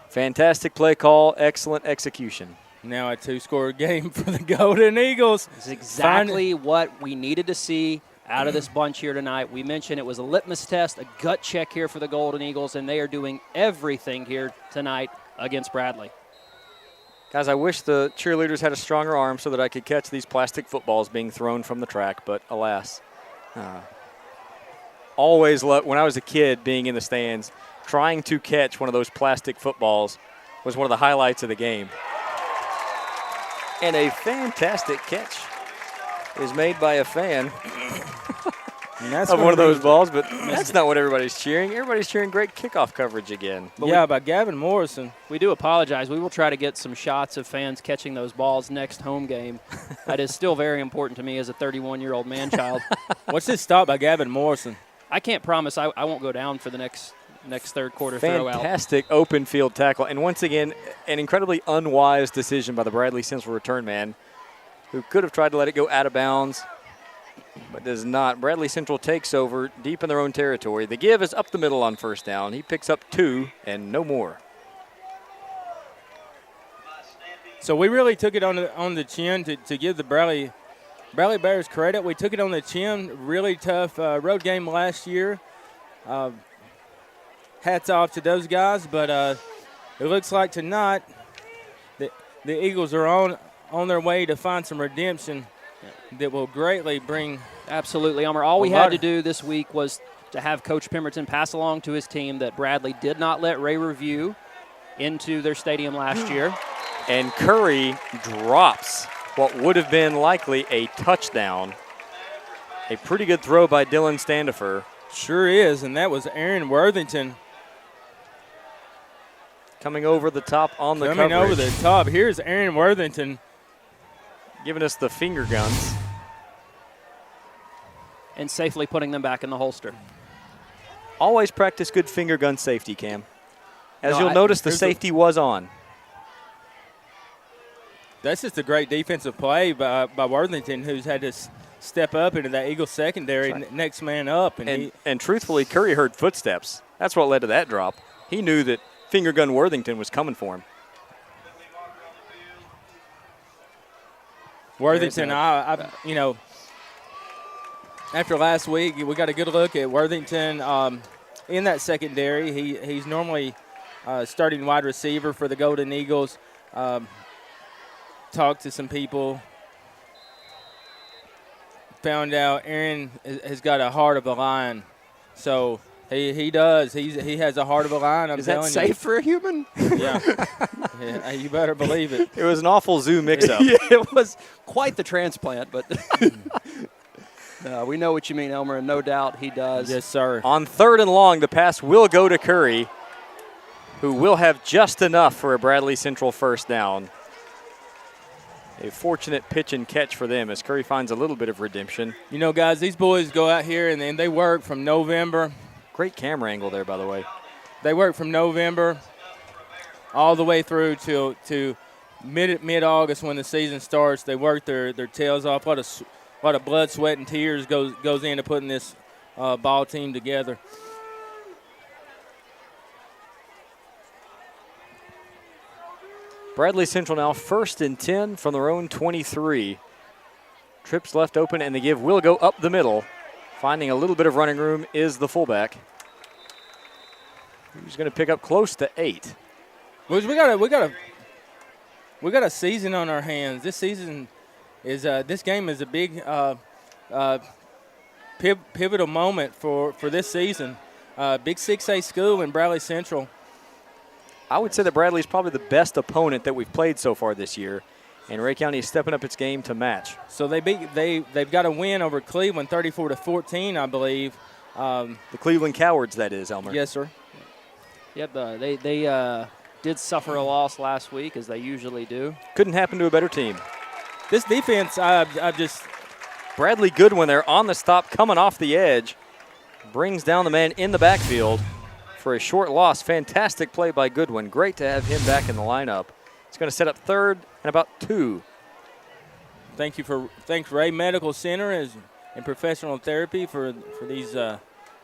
Fantastic play call, excellent execution. Now a 2-score game for the Golden Eagles. This is exactly what we needed to see out of this bunch here tonight. We mentioned it was a litmus test, a gut check here for the Golden Eagles, and they are doing everything here tonight against Bradley. Guys, I wish the cheerleaders had a stronger arm so that I could catch these plastic footballs being thrown from the track, but alas. Always loved, when I was a kid being in the stands, trying to catch one of those plastic footballs was one of the highlights of the game. And a fantastic catch is made by a fan of one of those balls, but that's not what everybody's cheering. Everybody's cheering great kickoff coverage again. But by Gavin Morrison. We do apologize. We will try to get some shots of fans catching those balls next home game. That is still very important to me as a 31-year-old man-child. What's this stop by Gavin Morrison? I can't promise I won't go down for the next third quarter throw out. Fantastic open field tackle. And once again, an incredibly unwise decision by the Bradley Central return man, who could have tried to let it go out of bounds, but does not. Bradley Central takes over deep in their own territory. The give is up the middle on first down. He picks up 2 and no more. So we really took it on the chin to give the Bradley Bears credit. We took it on the chin. Really tough road game last year. hats off to those guys. But it looks like tonight the Eagles are on their way to find some redemption that will greatly bring. Absolutely, Elmer. All we had to do this week was to have Coach Pemberton pass along to his team that Bradley did not let Ray Review into their stadium last year. And Curry drops what would have been likely a touchdown. A pretty good throw by Dylan Standifer. Sure is, and that was Aaron Worthington. Coming over the top on the coverage. Coming over the top. Here's Aaron Worthington. Giving us the finger guns. And safely putting them back in the holster. Always practice good finger gun safety, Cam. As you'll notice, the safety was on. That's just a great defensive play by Worthington, who's had to step up into that Eagle secondary, next man up. And truthfully, Curry heard footsteps. That's what led to that drop. He knew that finger gun Worthington was coming for him. Worthington, you know, after last week, we got a good look at Worthington in that secondary. He's normally starting wide receiver for the Golden Eagles. Talked to some people. Found out Aaron has got a heart of a lion. So he does. He has a heart of a lion. Is that safe for a human? Yeah. Yeah, you better believe it. It was an awful zoo mix-up. Yeah, it was quite the transplant, but we know what you mean, Elmer, and no doubt he does. Yes, sir. On 3rd and long, the pass will go to Curry, who will have just enough for a Bradley Central first down. A fortunate pitch and catch for them as Curry finds a little bit of redemption. You know, guys, these boys go out here and they work from November. Great camera angle there, by the way. They work from November all the way through to mid-August when the season starts. They work their tails off. A lot of blood, sweat, and tears goes into putting this ball team together. Bradley Central now 1st and 10 from their own 23. Trips left open, and the give will go up the middle. Finding a little bit of running room is the fullback. He's going to pick up close to 8. We got a season on our hands. This season is this game is a big pivotal moment for this season. Big 6A school in Bradley Central. I would say that Bradley is probably the best opponent that we've played so far this year, and Rhea County is stepping up its game to match. So they've got a win over Cleveland, 34-14, I believe. The Cleveland Cowards, that is, Elmer. Yes, sir. Yep, they did suffer a loss last week, as they usually do. Couldn't happen to a better team. This defense, I've just Bradley Goodwin there on the stop, coming off the edge, brings down the man in the backfield for a short loss. Fantastic play by Goodwin. Great to have him back in the lineup. He's going to set up 3rd and about 2. Thanks Ray Medical Center and Professional Therapy for these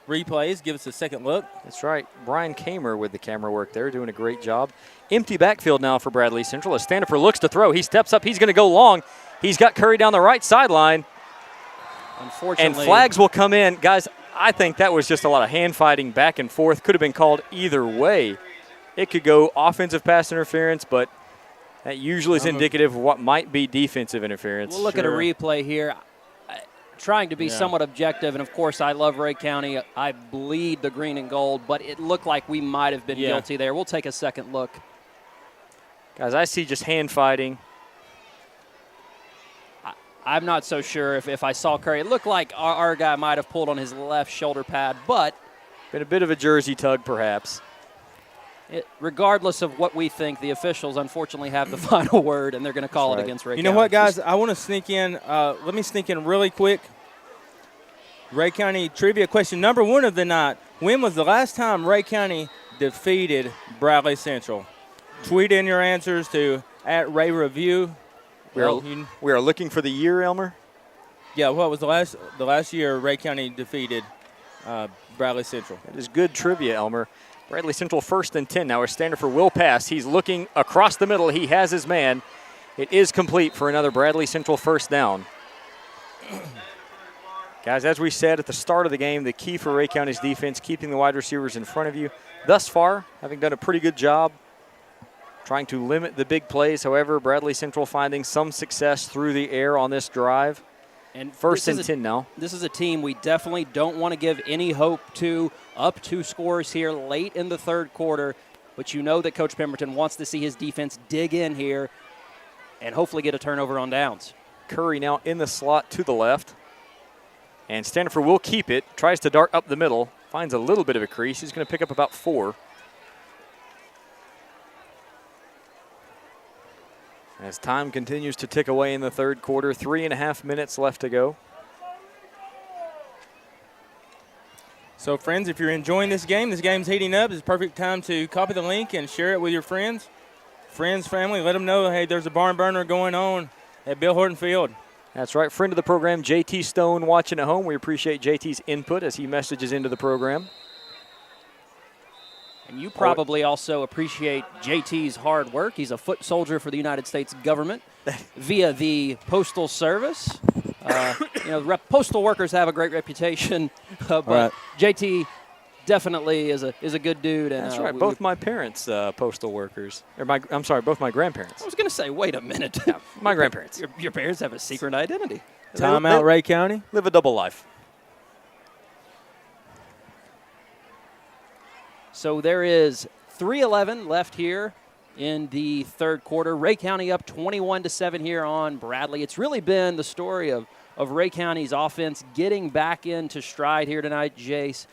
replays. Give us a second look. That's right. Brian Kamer with the camera work there, doing a great job. Empty backfield now for Bradley Central. As Standifer looks to throw, he steps up. He's going to go long. He's got Curry down the right sideline. Unfortunately. And flags will come in. Guys, I think that was just a lot of hand fighting back and forth. Could have been called either way. It could go offensive pass interference, but that usually is indicative of what might be defensive interference. We'll look at a replay here. Trying to be somewhat objective, and of course I love Rhea County. I bleed the green and gold, but it looked like we might have been guilty there. We'll take a second look. Guys, I see just hand fighting. I'm not so sure if I saw Curry. It looked like our guy might have pulled on his left shoulder pad, but been a bit of a jersey tug perhaps. Regardless of what we think, the officials unfortunately have the final word, and they're going to call it against Rhea County. You know what, guys? I want to sneak in. Let me sneak in really quick. Rhea County trivia question number 1 of the night. When was the last time Rhea County defeated Bradley Central? Tweet in your answers to @RayReview. We are looking for the year, Elmer. Yeah, what was the last year Rhea County defeated Bradley Central? That is good trivia, Elmer. Bradley Central 1st and 10 now. As Standifer will pass. He's looking across the middle. He has his man. It is complete for another Bradley Central first down. Guys, as we said at the start of the game, the key for Rhea County's defense, keeping the wide receivers in front of you. Thus far, having done a pretty good job trying to limit the big plays. However, Bradley Central finding some success through the air on this drive. And first and 10 now. This is a team we definitely don't want to give any hope to. Up 2 scores here late in the third quarter. But you know that Coach Pemberton wants to see his defense dig in here and hopefully get a turnover on downs. Curry now in the slot to the left. And Standifer will keep it, tries to dart up the middle, finds a little bit of a crease. He's going to pick up about 4. As time continues to tick away in the third quarter, 3.5 minutes left to go. So, friends, if you're enjoying this game's heating up. It's a perfect time to copy the link and share it with your friends. Friends, family, let them know, hey, there's a barn burner going on at Bill Horton Field. That's right. Friend of the program, JT Stone, watching at home. We appreciate JT's input as he messages into the program. And you probably also appreciate JT's hard work. He's a foot soldier for the United States government via the Postal Service. Postal workers have a great reputation, but right. JT definitely is a good dude. And, that's right. Both my parents, postal workers. Both my grandparents. I was going to say, wait a minute. Yeah, my grandparents. Your parents have a secret identity. Time out, Rhea County. Live a double life. So there is 3:11 left here in the third quarter. Rhea County up 21-7 here on Bradley. It's really been the story of Rhea County's offense getting back into stride here tonight, Jace.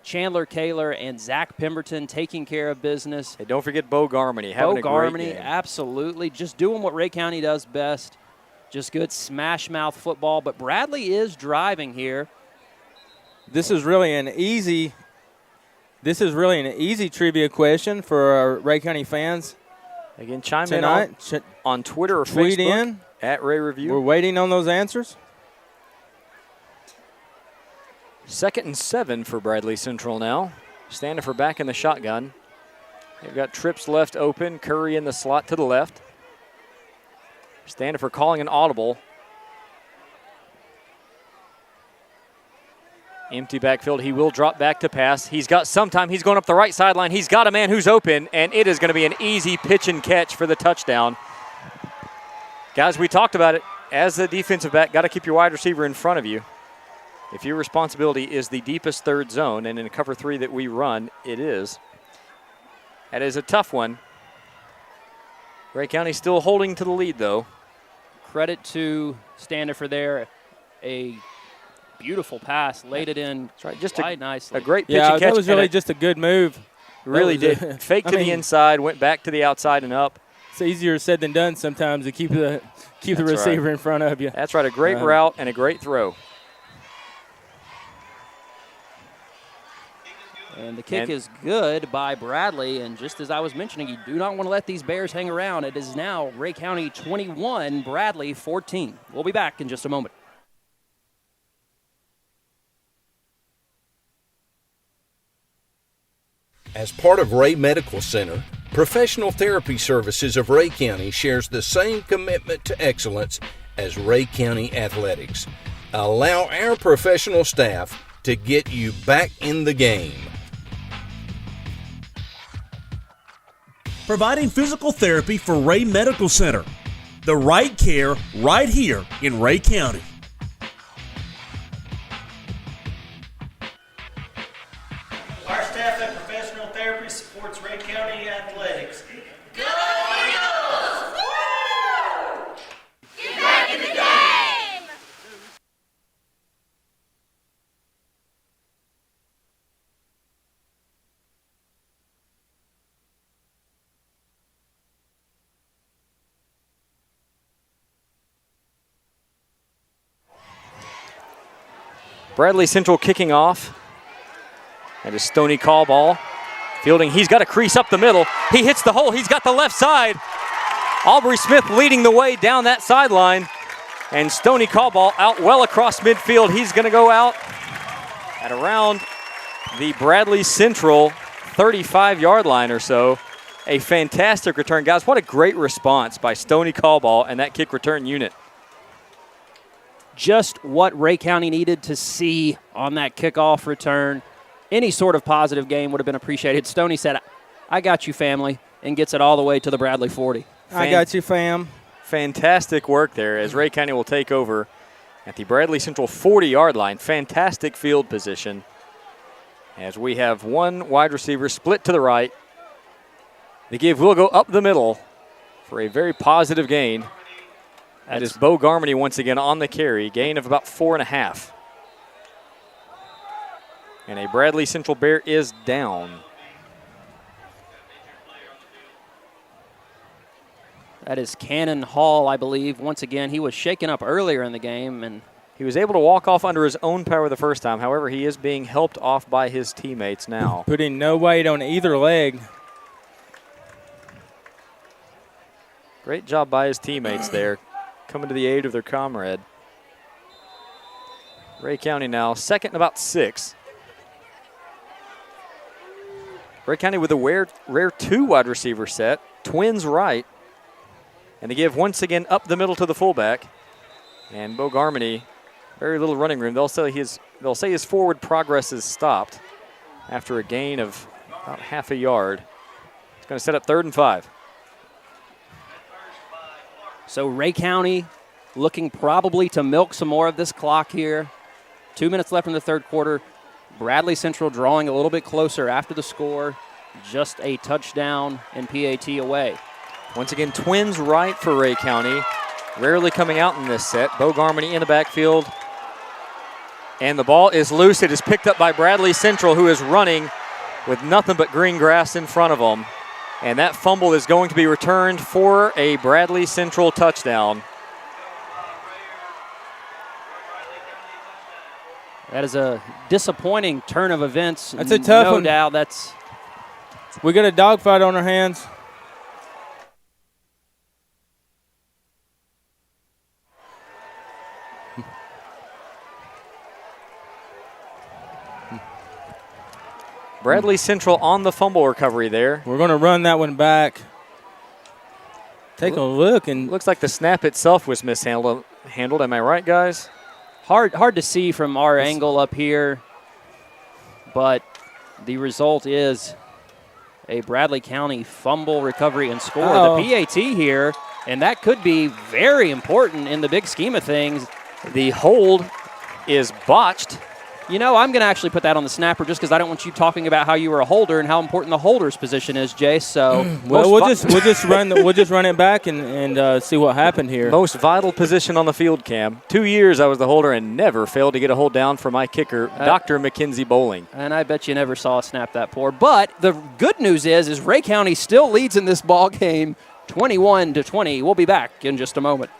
Chandler Kaler and Zach Pemberton taking care of business. Hey, don't forget Bo Garmany having a great game. Absolutely. Just doing what Rhea County does best. Just good smash mouth football. But Bradley is driving here. This is really an easy trivia question for our Rhea County fans. Again, chime tonight. in on Twitter or Tweet Facebook in at Ray Review. We're waiting on those answers. 2nd and 7 for Bradley Central now. Standifer back in the shotgun. They've got trips left open. Curry in the slot to the left. Standifer calling an audible. Empty backfield. He will drop back to pass. He's got some time. He's going up the right sideline. He's got a man who's open, and it is going to be an easy pitch and catch for the touchdown. Guys, we talked about it. As the defensive back, got to keep your wide receiver in front of you. If your responsibility is the deepest third zone, and in cover 3 that we run, it is. That is a tough one. Rhea County still holding to the lead, though. Credit to Standifer there. A beautiful pass, laid it in. That's right, just nicely. A great pitch and catch. That was really just a good move. Really did. Fake to the inside, went back to the outside and up. It's easier said than done sometimes to keep the receiver in front of you. That's right, a great route and a great throw. And the kick is good by Bradley. And just as I was mentioning, you do not want to let these Bears hang around. It is now Rhea County 21, Bradley 14. We'll be back in just a moment. As part of Ray Medical Center, Professional Therapy Services of Rhea County shares the same commitment to excellence as Rhea County Athletics. Allow our professional staff to get you back in the game. Providing physical therapy for Ray Medical Center. The right care right here in Rhea County. Our staff at Professional Therapy supports Rhea County Athletics. Go Eagles! Woo! Get back in the game! Bradley Central kicking off. That is Stoney Callball. Fielding, he's got a crease up the middle. He hits the hole, he's got the left side. Aubrey Smith leading the way down that sideline. And Stoney Callball out well across midfield. He's gonna go out at around the Bradley Central 35-yard line or so. A fantastic return. Guys, what a great response by Stoney Callball and that kick return unit. just what Rhea County needed to see on that kickoff return. Any sort of positive game would have been appreciated. Stoney said, I got you, family, and gets it all the way to the Bradley 40. I got you, fam. Fantastic work there as Rhea County will take over at the Bradley Central 40-yard line. Fantastic field position as we have one wide receiver split to the right. The give will go up the middle for a very positive gain. That is Bo Garmany once again on the carry, gain of about 4.5. And a Bradley Central Bear is down. That is Cannon Hall, I believe. Once again, he was shaken up earlier in the game, and he was able to walk off under his own power the first time. However, he is being helped off by his teammates now. Putting no weight on either leg. Great job by his teammates there, coming to the aid of their comrade. Rhea County now second and about 6. Rhea County with a rare 2 wide receiver set, twins right. And they give once again up the middle to the fullback. And Bo Garmany, very little running room. They'll say his forward progress is stopped after a gain of about half a yard. It's going to set up 3rd and 5. So Rhea County looking probably to milk some more of this clock here. 2 minutes left in the 3rd quarter. Bradley Central drawing a little bit closer after the score. Just a touchdown and PAT away. Once again, twins right for Rhea County. Rarely coming out in this set. Bo Garmany in the backfield. And the ball is loose. It is picked up by Bradley Central, who is running with nothing but green grass in front of them. And that fumble is going to be returned for a Bradley Central touchdown. That is a disappointing turn of events. That's a tough one. No doubt. We got a dogfight on our hands. Bradley Central on the fumble recovery there. We're going to run that one back. Take a look. And looks like the snap itself was mishandled. Am I right, guys? Hard to see from our angle up here, but the result is a Bradley County fumble recovery and score. The PAT here, and that could be very important in the big scheme of things. The hold is botched. You know, I'm going to actually put that on the snapper just because I don't want you talking about how you were a holder and how important the holder's position is, Jay. So well, we'll just run it back and see what happened here. Most vital position on the field, Cam. 2 years I was the holder and never failed to get a hold down for my kicker, Dr. Mackenzie Bowling. And I bet you never saw a snap that poor. But the good news is Rhea County still leads in this ball game, 21-20. We'll be back in just a moment.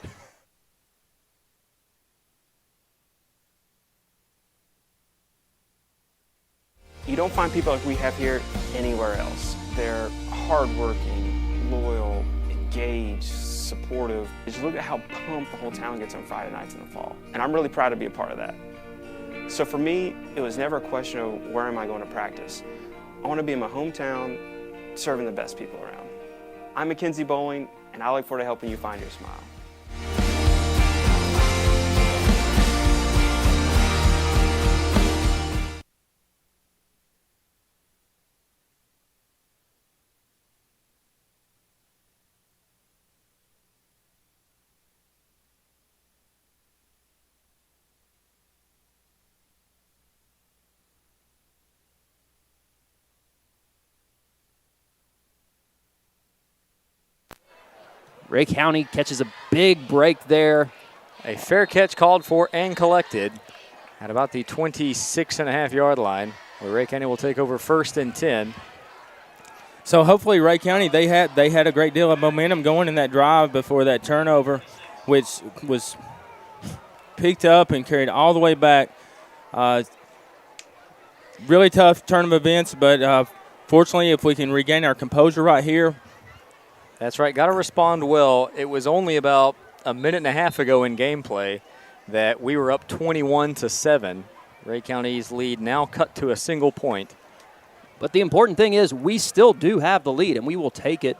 You don't find people like we have here anywhere else. They're hardworking, loyal, engaged, supportive. Just look at how pumped the whole town gets on Friday nights in the fall. And I'm really proud to be a part of that. So for me, it was never a question of where am I going to practice. I want to be in my hometown, serving the best people around. I'm Mackenzie Bowling, and I look forward to helping you find your smile. Rhea County catches a big break there. A fair catch called for and collected at about the 26.5-yard line, where Rhea County will take over 1st and 10. So hopefully Rhea County, they had a great deal of momentum going in that drive before that turnover, which was picked up and carried all the way back. Really tough turn of events, but fortunately, if we can regain our composure right here. That's right. Got to respond well. It was only about a minute and a half ago in gameplay that we were up 21-7. Rhea County's lead now cut to a single point. But the important thing is we still do have the lead, and we will take it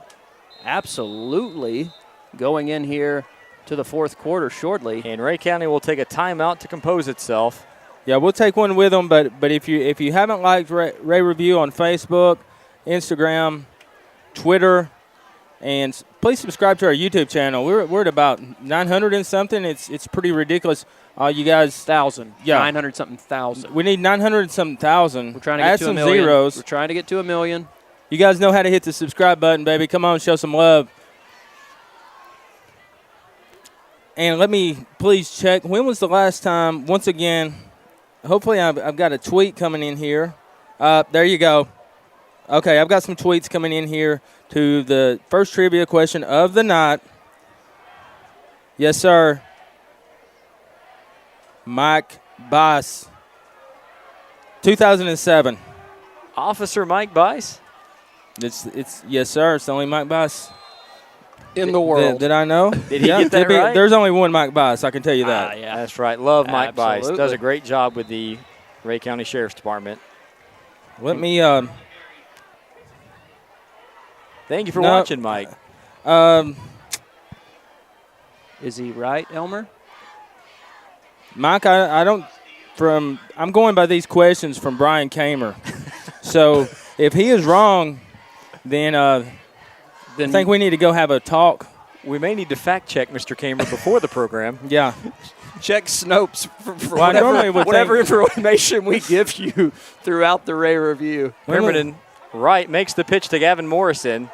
absolutely going in here to the fourth quarter shortly. And Rhea County will take a timeout to compose itself. Yeah, we'll take one with them, but if you haven't liked Ray Review on Facebook, Instagram, Twitter, and please subscribe to our YouTube channel. We're at about 900 and something. It's pretty ridiculous. You guys, 1,000. Yeah, 900 something thousand. We need 900 and something thousand. We're trying to get add to some a million. zeros. We're trying to get to a million. You guys know how to hit the subscribe button, baby. Come on, show some love. And let me please check. When was the last time? Once again, hopefully I've got a tweet coming in here. There you go. Okay, I've got some tweets coming in here to the first trivia question of the night. Yes, sir. Mike Bice. 2007. Officer Mike Bice? It's yes, sir. It's the only Mike Bice in the world. Did I know? Did he get that right? There's only one Mike Bice, I can tell you that. Yeah, that's right. Love Mike Bice. Absolutely. Does a great job with the Rhea County Sheriff's Department. Let me thank you for watching, Mike. Is he right, Elmer? Mike, I don't. I'm going by these questions from Brian Kamer. So if he is wrong, then I think we need to go have a talk. We may need to fact check Mr. Kamer before the program. Yeah. Check Snopes for Well, whatever information we give you throughout the Ray Review. Pemberton Wright makes the pitch to Gavin Morrison.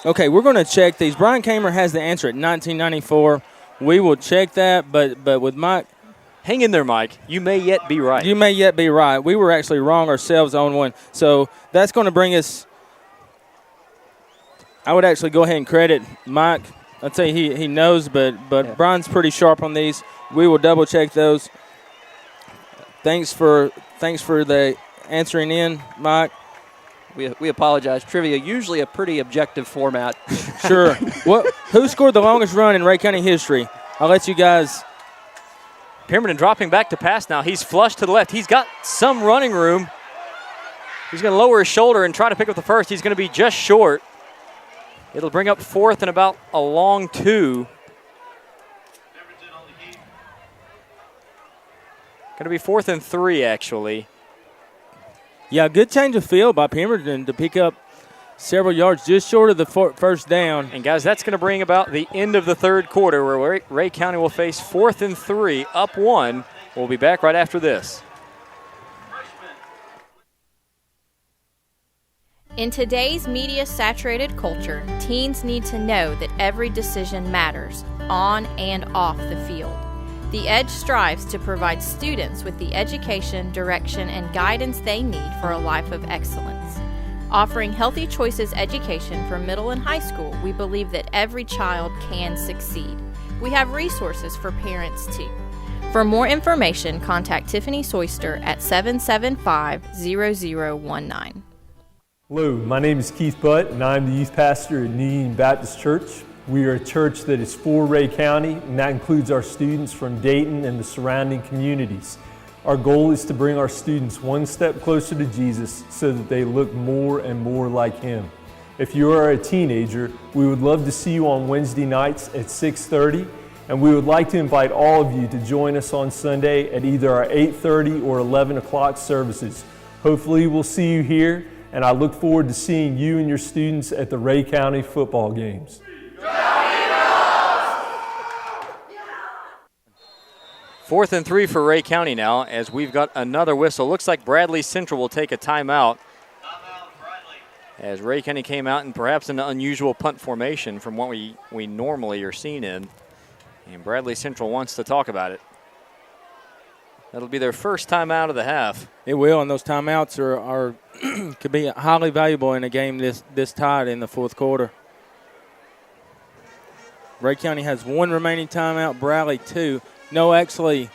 Okay, we're going to check these. Brian Kamer has the answer at 1994. We will check that, but with Mike. Hang in there, Mike. You may yet be right. You may yet be right. We were actually wrong ourselves on one. So that's going to bring us. I would actually go ahead and credit Mike. I'd say he knows, but yeah. Brian's pretty sharp on these. We will double check those. Thanks for the answering in, Mike. We apologize. Trivia, usually a pretty objective format. Sure. Who scored the longest run in Rhea County history? I'll let you guys. Pemberton dropping back to pass now. He's flush to the left. He's got some running room. He's going to lower his shoulder and try to pick up the first. He's going to be just short. It'll bring up fourth and about a long 2. Going to be 4th and 3, actually. Yeah, good change of field by Pemberton to pick up several yards just short of the first down. And, guys, that's going to bring about the end of the third quarter where Rhea County will face 4th and 3, up 1. We'll be back right after this. In today's media-saturated culture, teens need to know that every decision matters, on and off the field. The Edge strives to provide students with the education, direction, and guidance they need for a life of excellence. Offering Healthy Choices education for middle and high school, we believe that every child can succeed. We have resources for parents, too. For more information, contact Tiffany Soyster at 775-0019. Hello, my name is Keith Butt, and I'm the youth pastor at New Union Baptist Church. We are a church that is for Rhea County, and that includes our students from Dayton and the surrounding communities. Our goal is to bring our students one step closer to Jesus so that they look more and more like Him. If you are a teenager, we would love to see you on Wednesday nights at 6:30, and we would like to invite all of you to join us on Sunday at either our 8:30 or 11 o'clock services. Hopefully we'll see you here, and I look forward to seeing you and your students at the Rhea County football games. 4th and 3 for Rhea County now as we've got another whistle. Looks like Bradley Central will take a timeout as Rhea County came out in perhaps an unusual punt formation from what we normally are seen in. And Bradley Central wants to talk about it. That'll be their first timeout of the half. It will, and those timeouts are could be highly valuable in a game this tight in the fourth quarter. Rhea County has one remaining timeout, Bradley 2. No, actually,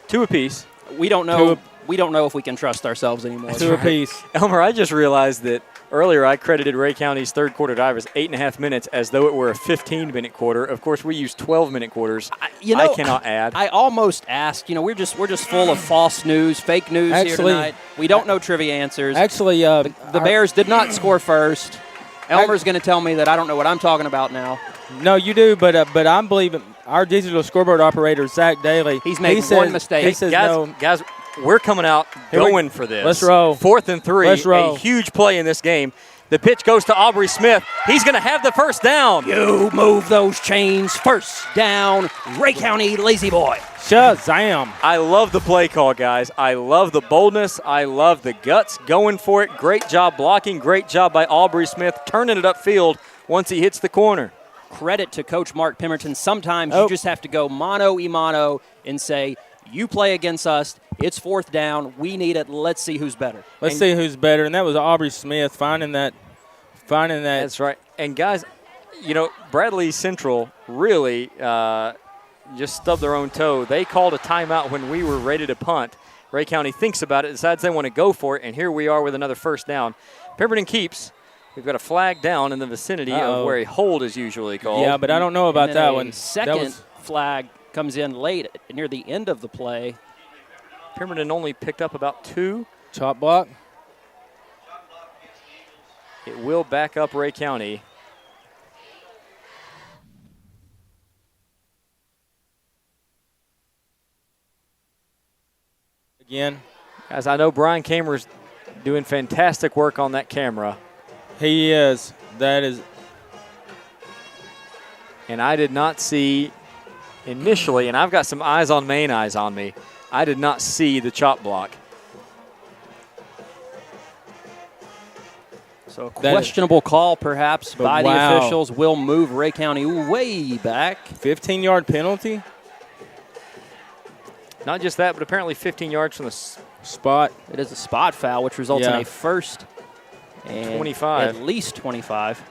2 apiece. We don't know if we can trust ourselves anymore. 2 apiece. Elmer, I just realized that earlier I credited Rhea County's third quarter drive as 8.5 minutes as though it were a 15-minute quarter. Of course, we use 12-minute quarters. I cannot add. I almost asked. We're just full of false news, fake news here tonight. We don't know trivia answers. Actually, the Bears did not score first. Elmer's going to tell me that I don't know what I'm talking about now. No, you do, but I'm believing our digital scoreboard operator, Zach Daly. He's made one mistake. He says guys, we're coming out going for this. Let's roll. 4th and 3. Let's roll. A huge play in this game. The pitch goes to Aubrey Smith. He's going to have the first down. You move those chains. First down, Rhea County Lazy Boy. Shazam. I love the play call, guys. I love the boldness. I love the guts going for it. Great job blocking. Great job by Aubrey Smith turning it upfield once he hits the corner. Credit to Coach Mark Pemberton. Sometimes you just have to go mano-a-mano and say, you play against us. It's 4th down. We need it. Let's see who's better. Let's see who's better. And that was Aubrey Smith finding that. That's right. And, guys, Bradley Central really just stubbed their own toe. They called a timeout when we were ready to punt. Rhea County thinks about it, decides they want to go for it, and here we are with another first down. Pemberton keeps. We've got a flag down in the vicinity of where a hold is usually called. Yeah, but I don't know about that one. Second flag comes in late near the end of the play. Pemberton only picked up about 2. Chop block. It will back up Rhea County. Again. Guys, I know Brian Kamer's doing fantastic work on that camera. He is. That is. And I did not see initially, and I've got some eyes on Maine eyes on me, I did not see the chop block. So a questionable call perhaps by the officials will move Rhea County way back. 15-yard penalty? Not just that, but apparently 15 yards from the spot. It is a spot foul, which results in a first and 25. At least 25.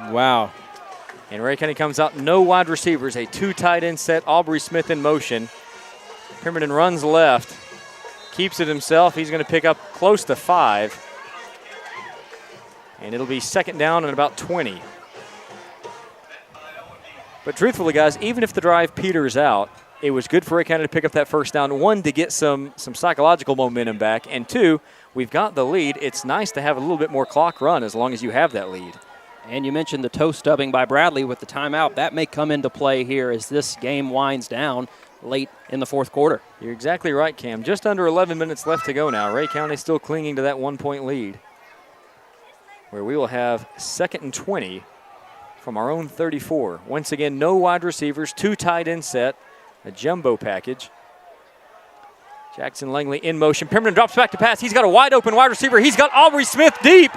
Wow. And Rhea County comes out, no wide receivers, a 2 tight end set, Aubrey Smith in motion. Pemberton runs left, keeps it himself. He's going to pick up close to 5. And it'll be 2nd down and about 20. But truthfully, guys, even if the drive peters out, it was good for Rhea County to pick up that first down. 1, to get some psychological momentum back. And 2, we've got the lead. It's nice to have a little bit more clock run as long as you have that lead. And you mentioned the toe stubbing by Bradley with the timeout. That may come into play here as this game winds down late in the 4th quarter. You're exactly right, Cam. Just under 11 minutes left to go now. Rhea County still clinging to that 1-point lead, where we will have 2nd and 20 from our own 34. Once again, no wide receivers, 2 tight end set, a jumbo package. Jackson Langley in motion. Pemberton drops back to pass. He's got a wide open wide receiver. He's got Aubrey Smith deep.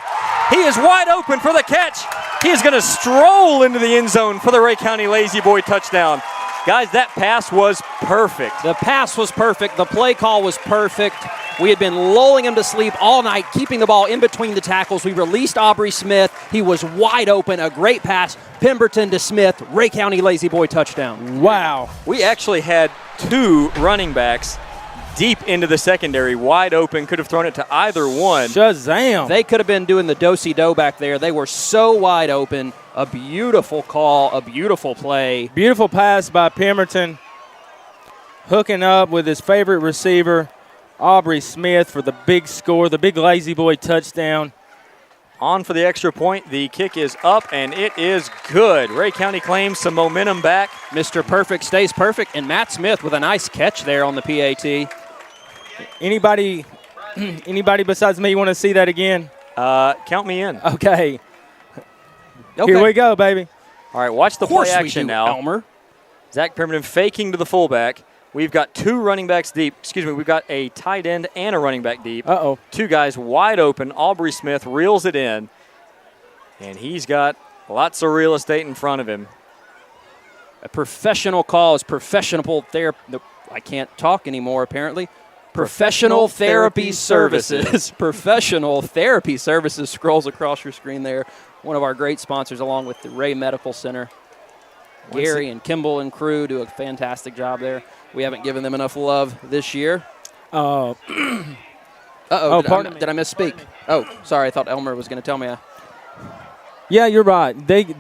He is wide open for the catch. He is going to stroll into the end zone for the Rhea County Lazy Boy touchdown. Guys, that pass was perfect. The pass was perfect. The play call was perfect. We had been lulling him to sleep all night, keeping the ball in between the tackles. We released Aubrey Smith. He was wide open. A great pass. Pemberton to Smith. Rhea County Lazy Boy touchdown. Wow. We actually had 2 running backs deep into the secondary, wide open, could have thrown it to either one. Shazam. They could have been doing the do-si-do back there. They were so wide open. A beautiful call, a beautiful play. Beautiful pass by Pemberton, hooking up with his favorite receiver, Aubrey Smith, for the big score, the big Lazy Boy touchdown. On for the extra point. The kick is up, and it is good. Rhea County claims some momentum back. Mr. Perfect stays perfect, and Matt Smith with a nice catch there on the PAT. Anybody besides me want to see that again? Count me in. Okay. Here we go, baby. All right, watch the play action now. Elmer. Zach Pemberton faking to the fullback. We've got 2 running backs deep. Excuse me, we've got a tight end and a running back deep. 2 guys wide open. Aubrey Smith reels it in, and he's got lots of real estate in front of him. A professional call is professional therapy. I can't talk anymore, apparently. Professional Therapy Services. Professional Therapy Services scrolls across your screen there. One of our great sponsors, along with the Ray Medical Center. Gary and Kimball and crew do a fantastic job there. We haven't given them enough love this year. Did I misspeak? Oh, sorry. I thought Elmer was going to tell me. Yeah, you're right. But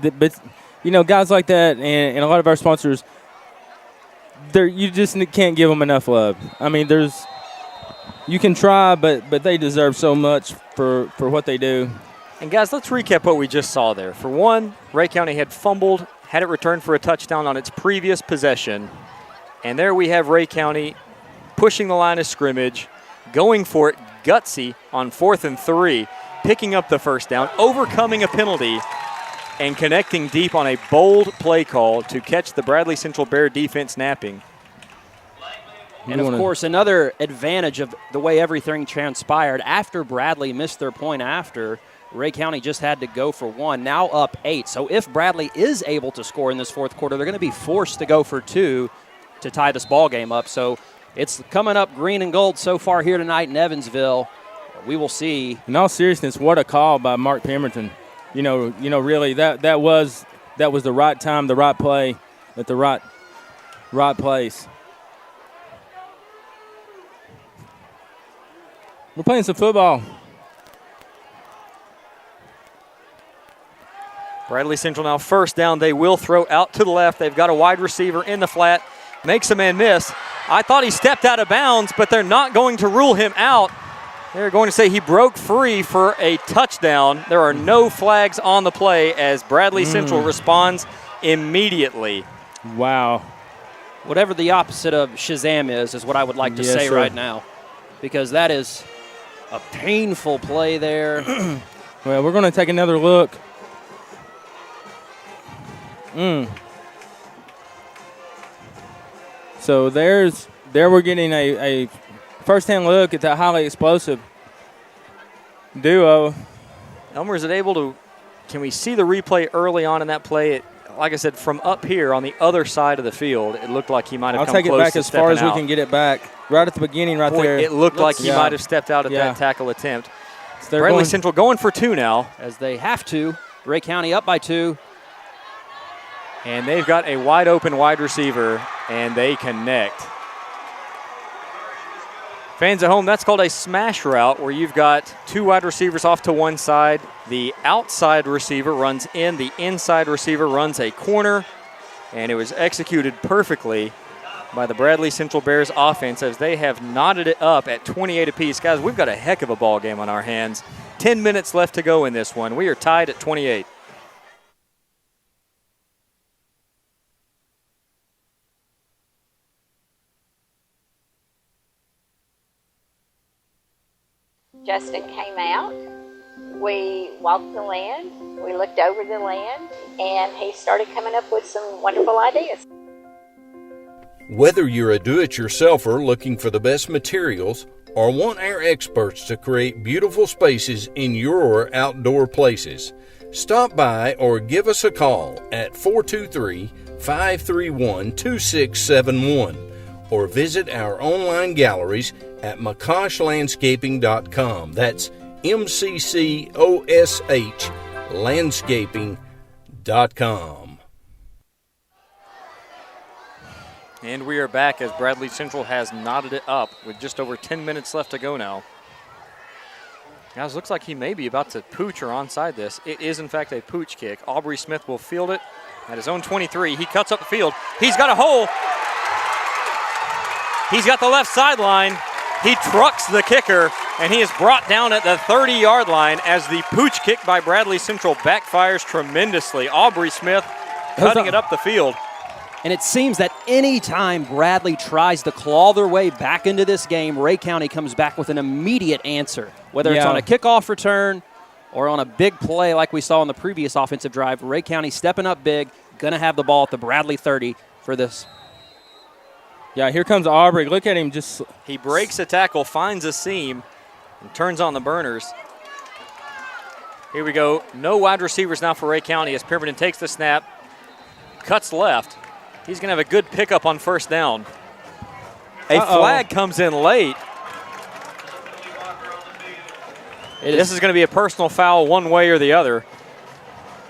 guys like that and a lot of our sponsors, you just can't give them enough love. I mean, you can try, but they deserve so much for what they do. And, guys, let's recap what we just saw there. For one, Rhea County had fumbled, had it returned for a touchdown on its previous possession. And there we have Rhea County pushing the line of scrimmage, going for it gutsy on 4th and 3, picking up the first down, overcoming a penalty, and connecting deep on a bold play call to catch the Bradley Central Bear defense napping. And, of course, another advantage of the way everything transpired, after Bradley missed their point after, Rhea County just had to go for 1, now up 8. So if Bradley is able to score in this fourth quarter, they're going to be forced to go for 2 to tie this ball game up. So it's coming up green and gold so far here tonight in Evansville. We will see. In all seriousness, what a call by Mark Pemberton. You know, really, that was the right time, the right play, at the right place. We're playing some football. Bradley Central now first down. They will throw out to the left. They've got a wide receiver in the flat. Makes a man miss. I thought he stepped out of bounds, but they're not going to rule him out. They're going to say he broke free for a touchdown. There are no flags on the play as Bradley Central responds immediately. Wow. Whatever the opposite of Shazam is what I would like to say right now, because that is a painful play there. Well, we're going to take another look. So there we're getting a first-hand look at that highly explosive duo. Elmer, is it able to – can we see the replay early on in that play? Like I said, from up here on the other side of the field, it looked like he might have come close to stepping out. I'll take it back as far as we can get it back. Right at the beginning right there. It looked like he might have stepped out at that tackle attempt. So Bradley Central going for 2 now. As they have to. Rhea County up by 2. And they've got a wide-open wide receiver, and they connect. Fans at home, that's called a smash route, where you've got 2 wide receivers off to one side. The outside receiver runs in. The inside receiver runs a corner. And it was executed perfectly by the Bradley Central Bears offense as they have knotted it up at 28 apiece. Guys, we've got a heck of a ball game on our hands. 10 minutes left to go in this one. We are tied at 28. Justin came out, we walked the land, we looked over the land, and he started coming up with some wonderful ideas. Whether you're a do-it-yourselfer looking for the best materials or want our experts to create beautiful spaces in your outdoor places, stop by or give us a call at 423-531-2671 or visit our online galleries at mccoshlandscaping.com. That's MCCOSH landscaping.com. And we are back as Bradley Central has knotted it up with just over 10 minutes left to go now. Guys, looks like he may be about to pooch or onside this. It is, in fact, a pooch kick. Aubrey Smith will field it at his own 23. He cuts up the field. He's got a hole. He's got the left sideline. He trucks the kicker, and he is brought down at the 30-yard line as the pooch kick by Bradley Central backfires tremendously. Aubrey Smith cutting it up the field. And it seems that any time Bradley tries to claw their way back into this game, Rhea County comes back with an immediate answer. Whether it's on a kickoff return or on a big play like we saw on the previous offensive drive, Rhea County stepping up big, going to have the ball at the Bradley 30 for this. Yeah, here comes Aubrey. Look at him just. He breaks a tackle, finds a seam, and turns on the burners. Here we go. No wide receivers now for Rhea County as Pemberton takes the snap, cuts left. He's going to have a good pickup on first down. A flag comes in late. This is going to be a personal foul one way or the other.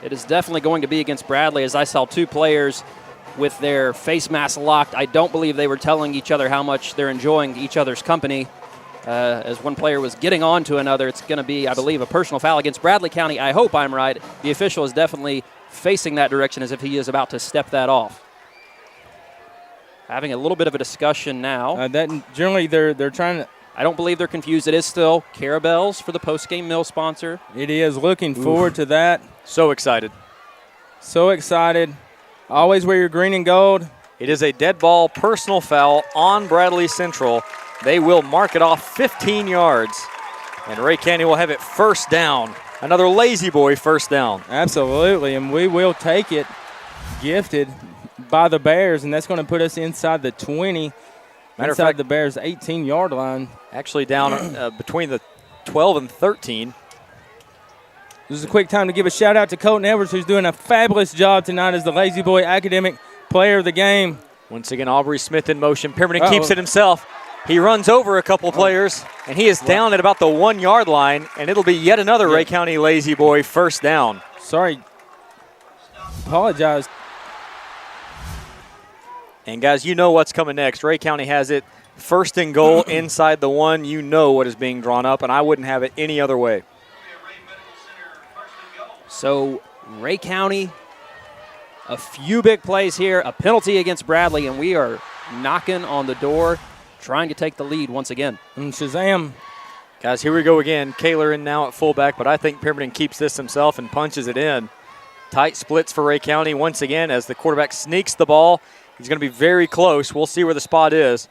It is definitely going to be against Bradley, as I saw 2 players with their face masks locked. I don't believe they were telling each other how much they're enjoying each other's company. As one player was getting on to another, it's going to be, I believe, a personal foul against Bradley County. I hope I'm right. The official is definitely facing that direction as if he is about to step that off. Having a little bit of a discussion now. That generally they're trying to. I don't believe they're confused. It is still Carabelle's for the post-game meal sponsor. It is. Looking forward to that. So excited. So excited. Always wear your green and gold. It is a dead ball personal foul on Bradley Central. They will mark it off 15 yards, and Rhea County will have it first down. Another lazy boy first down. Absolutely, and we will take it gifted by the Bears, and that's going to put us inside the 20, inside the Bears' 18-yard line. Actually down between the 12 and 13. This is a quick time to give a shout-out to Colton Edwards, who's doing a fabulous job tonight as the Lazy Boy Academic Player of the Game. Once again, Aubrey Smith in motion. Pemberton keeps it himself. He runs over a couple players, and he is down at about the 1-yard line, and it'll be yet another Rhea County Lazy Boy first down. Sorry. Apologize. And, guys, you know what's coming next. Rhea County has it first and goal inside the 1. You know what is being drawn up, and I wouldn't have it any other way. So, Rhea County, a few big plays here, a penalty against Bradley, and we are knocking on the door, trying to take the lead once again. And Shazam. Guys, here we go again. Kaler in now at fullback, but I think Pemberton keeps this himself and punches it in. Tight splits for Rhea County once again as the quarterback sneaks the ball. He's going to be very close. We'll see where the spot is.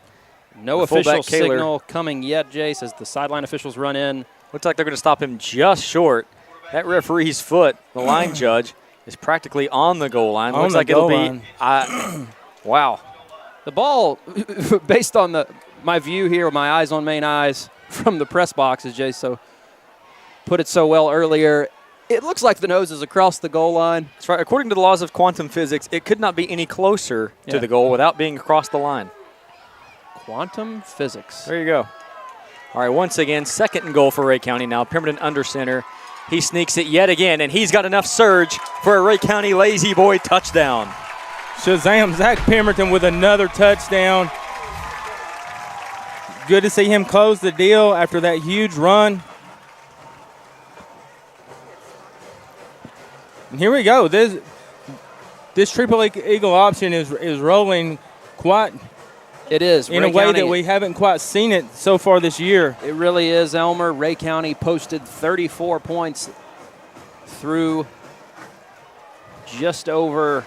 No official signal coming yet, Jace, as the sideline officials run in. Looks like they're going to stop him just short. That referee's foot, the line judge, is practically on the goal line. Looks like it'll be wow. The ball, based on my view here, my eyes on main eyes from the press boxes, Jay, so put it so well earlier. It looks like the nose is across the goal line. That's right. According to the laws of quantum physics, it could not be any closer to the goal without being across the line. Quantum physics. There you go. All right, once again, second and goal for Rhea County now. Pemberton under center. He sneaks it yet again, and he's got enough surge for a Rhea County Lazy Boy touchdown. Shazam, Zach Pemberton with another touchdown. Good to see him close the deal after that huge run. And here we go. This triple eagle option is rolling quite. It is. In a way that we haven't quite seen it so far this year. It really is, Elmer. Rhea County posted 34 points through just over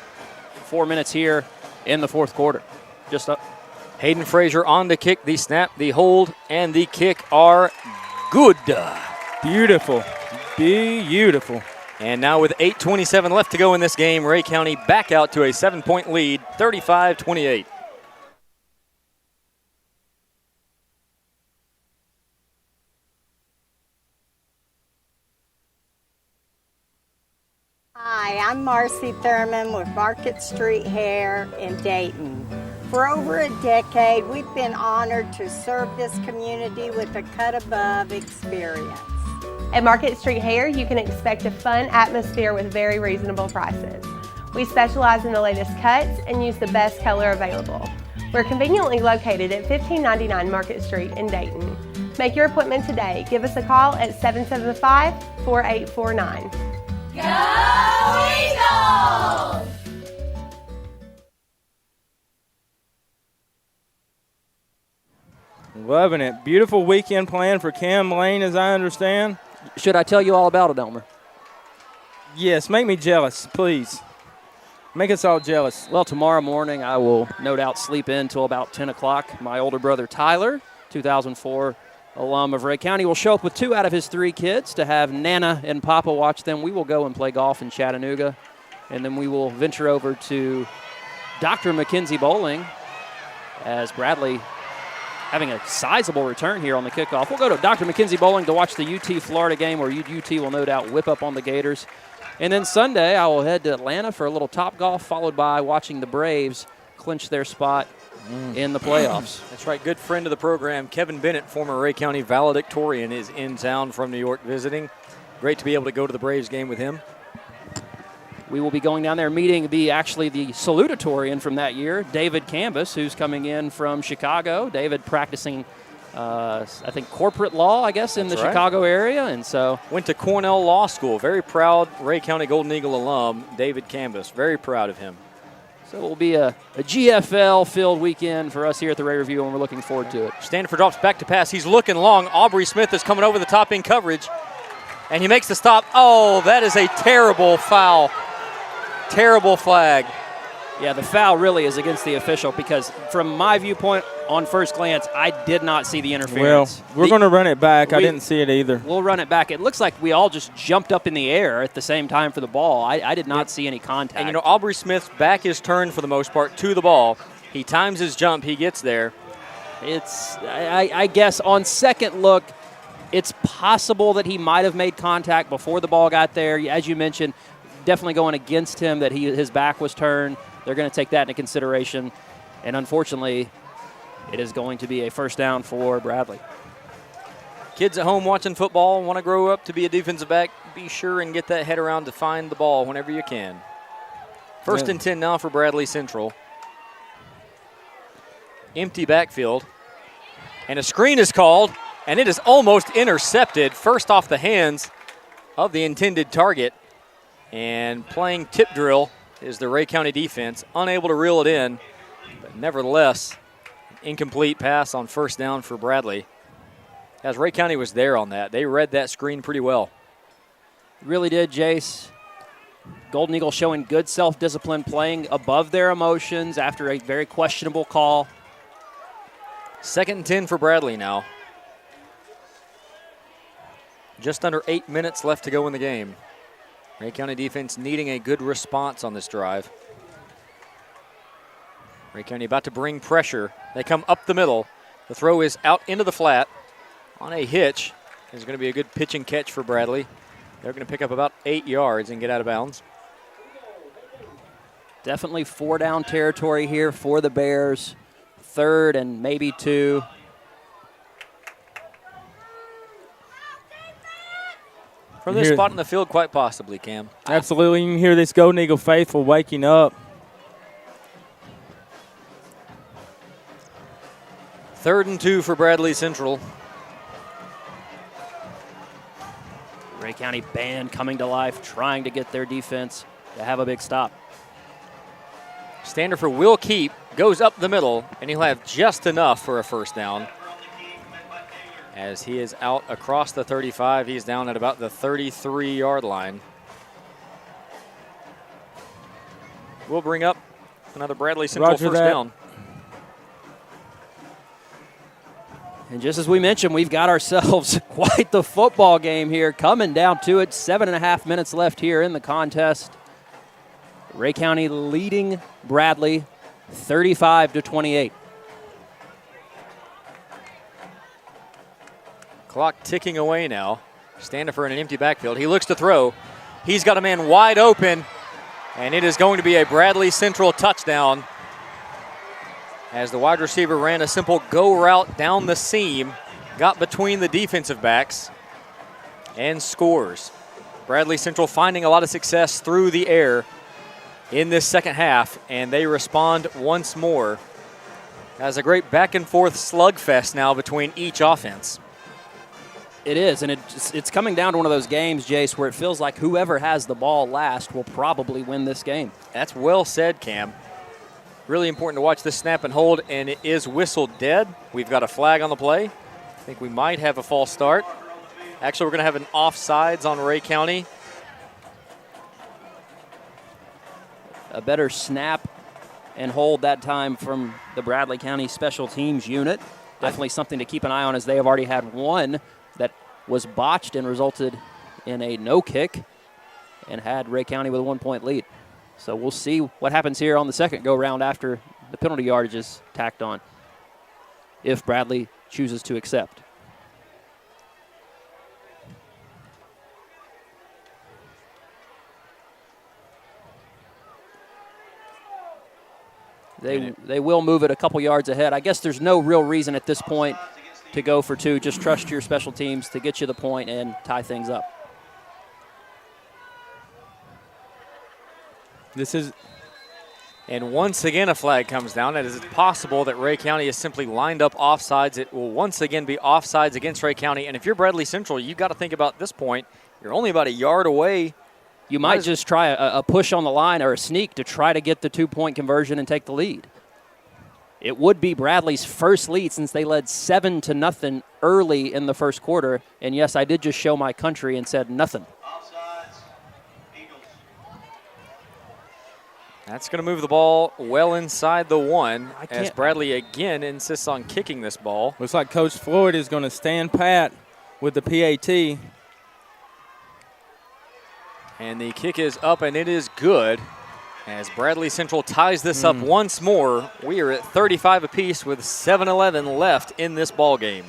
4 minutes here in the fourth quarter. Just up. Hayden Frazier on the kick, the snap, the hold, and the kick are good. Beautiful. Beautiful. And now with 8:27 left to go in this game, Rhea County back out to a 7-point lead, 35-28. Hi, I'm Marcy Thurman with Market Street Hair in Dayton. For over a decade, we've been honored to serve this community with a cut-above experience. At Market Street Hair, you can expect a fun atmosphere with very reasonable prices. We specialize in the latest cuts and use the best color available. We're conveniently located at 1599 Market Street in Dayton. Make your appointment today. Give us a call at 775-4849. Go Eagles! Loving it. Beautiful weekend plan for Cam Lane, as I understand. Should I tell you all about it, Elmer? Yes, make me jealous, please. Make us all jealous. Well, tomorrow morning I will no doubt sleep in until about 10 o'clock. My older brother Tyler, 2004 alum of Rhea County, will show up with 2 out of his 3 kids to have Nana and Papa watch them. We will go and play golf in Chattanooga, and then we will venture over to Dr. Mackenzie Bowling as Bradley having a sizable return here on the kickoff. We'll go to Dr. Mackenzie Bowling to watch the UT-Florida game where UT will no doubt whip up on the Gators. And then Sunday I will head to Atlanta for a little Topgolf, followed by watching the Braves clinch their spot in the playoffs. That's right. Good friend of the program, Kevin Bennett, former Rhea County valedictorian, is in town from New York visiting. Great to be able to go to the Braves game with him. We will be going down there meeting the salutatorian from that year, David Canvas, who's coming in from Chicago. David practicing, I think, corporate law, I guess, in the Chicago area. And so went to Cornell Law School. Very proud Rhea County Golden Eagle alum, David Canvas. Very proud of him. So it will be a GFL-filled weekend for us here at the Ray Review, and we're looking forward to it. Stanford drops back to pass. He's looking long. Aubrey Smith is coming over the top in coverage, and he makes the stop. Oh, that is a terrible foul. Terrible flag. Yeah, the foul really is against the official because from my viewpoint on first glance, I did not see the interference. Well, we're going to run it back. I didn't see it either. We'll run it back. It looks like we all just jumped up in the air at the same time for the ball. I did not see any contact. And, you know, Aubrey Smith's back is turned for the most part to the ball. He times his jump. He gets there. I guess on second look, it's possible that he might have made contact before the ball got there. As you mentioned, definitely going against him that his back was turned. They're going to take that into consideration. And unfortunately, it is going to be a first down for Bradley. Kids at home watching football want to grow up to be a defensive back. Be sure and get that head around to find the ball whenever you can. First and 10 now for Bradley Central. Empty backfield. And a screen is called, and it is almost intercepted. First off the hands of the intended target. And playing tip drill is the Rhea County defense, unable to reel it in, but nevertheless, incomplete pass on first down for Bradley. As Rhea County was there on that. They read that screen pretty well. Really did, Jace. Golden Eagles showing good self-discipline, playing above their emotions after a very questionable call. Second and 10 for Bradley now. Just under 8 minutes left to go in the game. Rhea County defense needing a good response on this drive. Rhea County about to bring pressure. They come up the middle. The throw is out into the flat on a hitch. It's going to be a good pitch and catch for Bradley. They're going to pick up about 8 yards and get out of bounds. Definitely 4 down territory here for the Bears. 3rd and maybe 2. From this spot in the field, quite possibly, Cam. Absolutely. You can hear this Golden Eagle faithful waking up. 3rd and 2 for Bradley Central. Rhea County band coming to life, trying to get their defense to have a big stop. Standerfer will keep, goes up the middle, and he'll have just enough for a first down. As he is out across the 35, he's down at about the 33-yard line. We'll bring up another Bradley Central first down. And just as we mentioned, we've got ourselves quite the football game here, coming down to it. 7.5 minutes left here in the contest. Rhea County leading Bradley 35-28. Clock ticking away now. Standerfer in an empty backfield. He looks to throw. He's got a man wide open, and it is going to be a Bradley Central touchdown as the wide receiver ran a simple go route down the seam, got between the defensive backs, and scores. Bradley Central finding a lot of success through the air in this second half, and they respond once more. As a great back-and-forth slugfest now between each offense. It is, and it's coming down to one of those games, Jace, where it feels like whoever has the ball last will probably win this game. That's well said, Cam. Really important to watch this snap and hold, and it is whistled dead. We've got a flag on the play. I think we might have a false start. Actually, we're going to have an offsides on Rhea County. A better snap and hold that time from the Bradley County Special Teams unit. Definitely something to keep an eye on, as they have already had one that was botched and resulted in a no kick and had Rhea County with a 1-point lead. So we'll see what happens here on the second go-round after the penalty yardage is tacked on, if Bradley chooses to accept. They will move it a couple yards ahead. I guess there's no real reason at this point to go for 2. Just trust your special teams to get you the point and tie things up. And once again a flag comes down. It is possible that Rhea County is simply lined up offsides. It will once again be offsides against Rhea County. And if you're Bradley Central, you've got to think about this point. You're only about a yard away You might just try a push on the line or a sneak to try to get the 2-point conversion and take the lead. It would be Bradley's first lead since they led 7-0 early in the first quarter. And yes, I did just show my country and said nothing. That's going to move the ball well inside the 1 as Bradley again insists on kicking this ball. Looks like Coach Floyd is going to stand pat with the PAT. And the kick is up, and it is good as Bradley Central ties this up once more. We are at 35 apiece with 7:11 left in this ball game.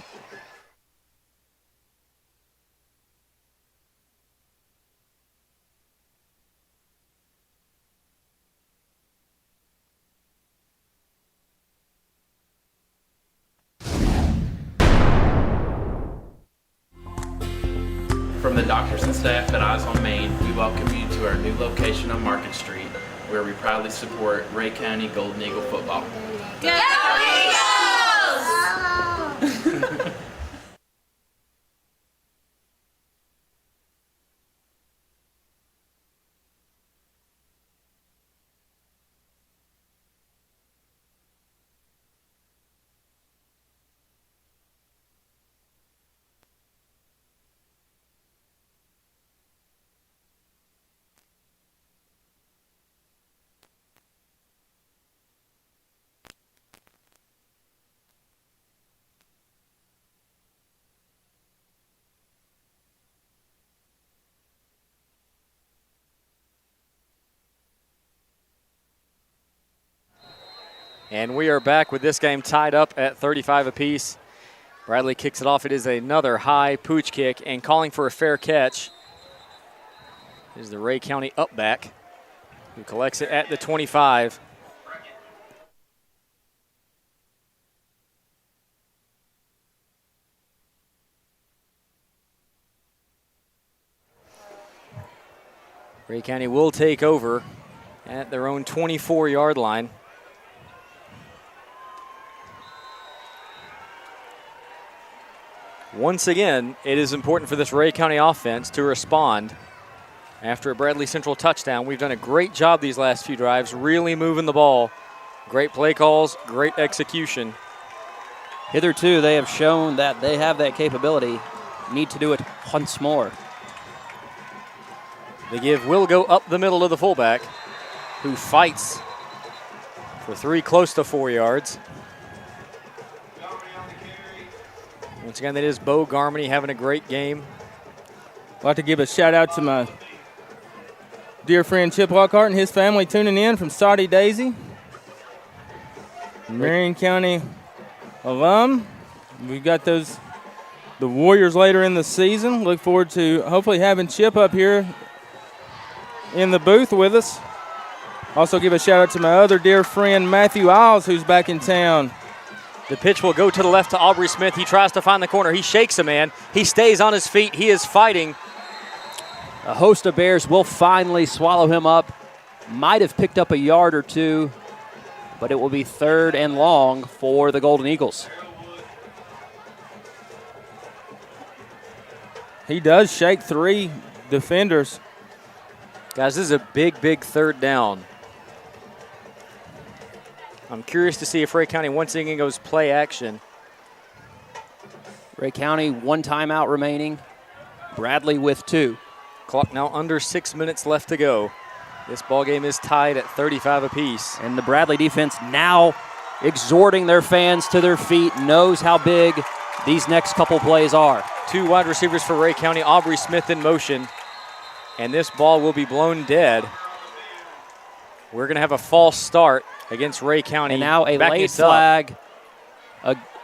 From the doctors and staff at Eyes on Main, we welcome you to our new location on Market Street, where we proudly support Rhea County Golden Eagle football. Go Eagles! And we are back with this game tied up at 35 apiece. Bradley kicks it off. It is another high pooch kick, and calling for a fair catch is the Rhea County up back, who collects it at the 25. Rhea County will take over at their own 24-yard line. Once again, it is important for this Rhea County offense to respond after a Bradley Central touchdown. We've done a great job these last few drives, really moving the ball. Great play calls, great execution. Hitherto, they have shown that they have that capability. Need to do it once more. The give will go up the middle of the fullback, who fights for 3 close to 4 yards. Once again, that is Bo Garmany having a great game. I'd like to give a shout out to my dear friend Chip Lockhart and his family tuning in from Saudi Daisy. Marion County alum. We've got the Warriors later in the season. Look forward to hopefully having Chip up here in the booth with us. Also give a shout out to my other dear friend Matthew Isles, who's back in town. The pitch will go to the left to Aubrey Smith. He tries to find the corner. He shakes a man. He stays on his feet. He is fighting. A host of Bears will finally swallow him up. Might have picked up a yard or two, but it will be 3rd and long for the Golden Eagles. He does shake 3 defenders. Guys, this is a big, big 3rd down. I'm curious to see if Rhea County once again goes play action. Rhea County, 1 timeout remaining. Bradley with 2. Clock now under 6 minutes left to go. This ball game is tied at 35 apiece. And the Bradley defense now exhorting their fans to their feet, knows how big these next couple plays are. 2 wide receivers for Rhea County, Aubrey Smith in motion. And this ball will be blown dead. We're going to have a false start against Rhea County. And now a late flag,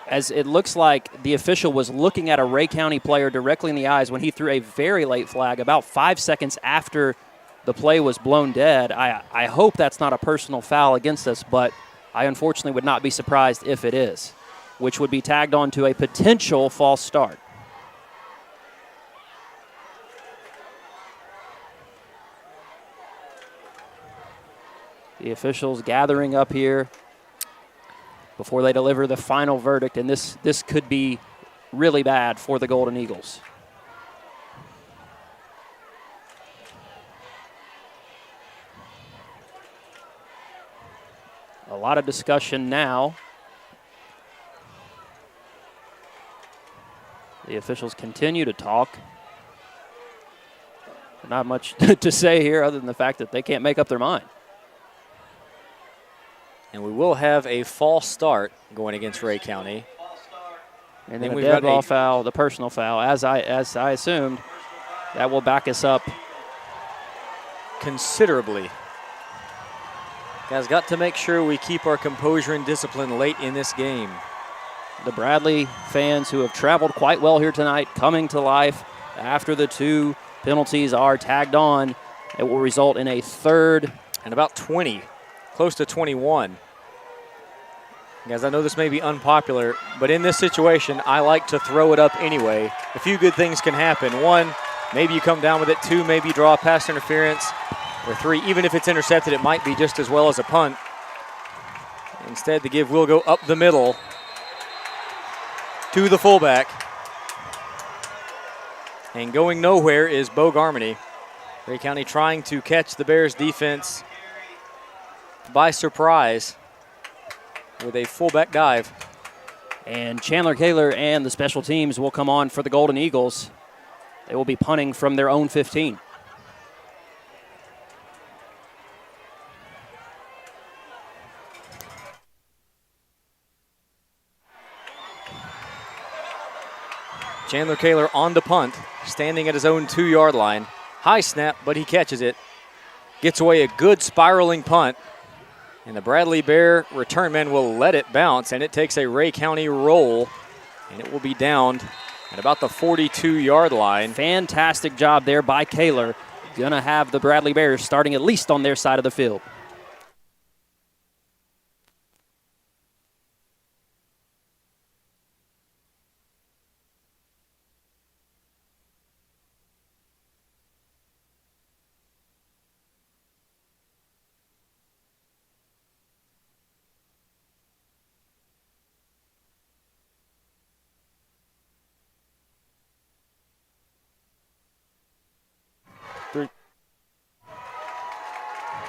as it looks like the official was looking at a Rhea County player directly in the eyes when he threw a very late flag about 5 seconds after the play was blown dead. I hope that's not a personal foul against us, but I unfortunately would not be surprised if it is, which would be tagged on to a potential false start. The officials gathering up here before they deliver the final verdict, and this could be really bad for the Golden Eagles. A lot of discussion now. The officials continue to talk. Not much to say here other than the fact that they can't make up their mind. And we will have a false start going against Rhea County. And then a dead ball foul, the personal foul, as I assumed. That will back us up considerably. Guys, got to make sure we keep our composure and discipline late in this game. The Bradley fans who have traveled quite well here tonight coming to life after the 2 penalties are tagged on. It will result in a third. And about 20, close to 21. Guys, I know this may be unpopular, but in this situation, I like to throw it up anyway. A few good things can happen. 1, maybe you come down with it. 2, maybe you draw a pass interference. Or 3, even if it's intercepted, it might be just as well as a punt. Instead, the give will go up the middle to the fullback. And going nowhere is Bo Garmany. Rhea County trying to catch the Bears defense by surprise with a fullback dive. And Chandler Kaler and the special teams will come on for the Golden Eagles. They will be punting from their own 15. Chandler Kaler on the punt, standing at his own 2-yard line. High snap, but he catches it. Gets away a good spiraling punt. And the Bradley Bear return men will let it bounce, and it takes a Rhea County roll, and it will be downed at about the 42-yard line. Fantastic job there by Kaler. Gonna have the Bradley Bears starting at least on their side of the field.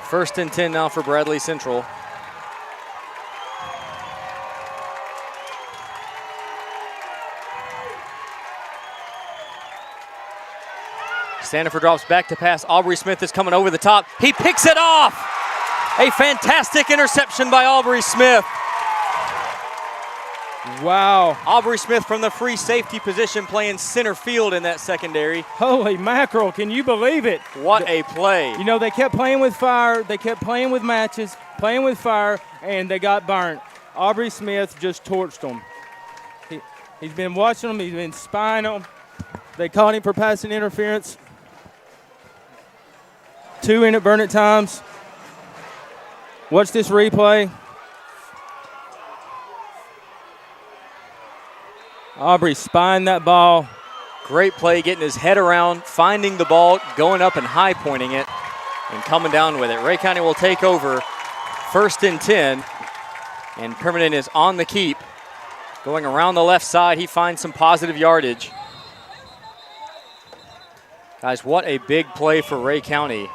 First and 10 now for Bradley Central. Sandifer drops back to pass. Aubrey Smith is coming over the top. He picks it off. A fantastic interception by Aubrey Smith. Wow. Aubrey Smith from the free safety position playing center field in that secondary. Holy mackerel, can you believe it? What a play. You know, they kept playing with fire, they kept playing with matches, playing with fire, and they got burnt. Aubrey Smith just torched them. He's been watching them, he's been spying them. They caught him for passing interference. 2 inadvertent times. Watch this replay. Aubrey spying that ball. Great play, getting his head around, finding the ball, going up and high pointing it, and coming down with it. Rhea County will take over first and 10, and Permanent is on the keep. Going around the left side, he finds some positive yardage. Guys, what a big play for Rhea County.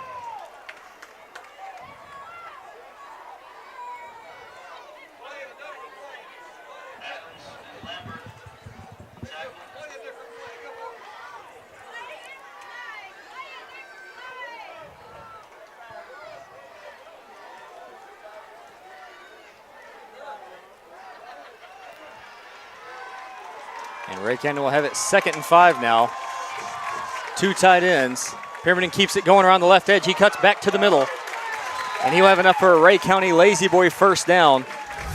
And Rhea County will have it 2nd and 5 now. 2 tight ends. Pemberton keeps it going around the left edge. He cuts back to the middle. And he'll have enough for a Rhea County lazy boy first down.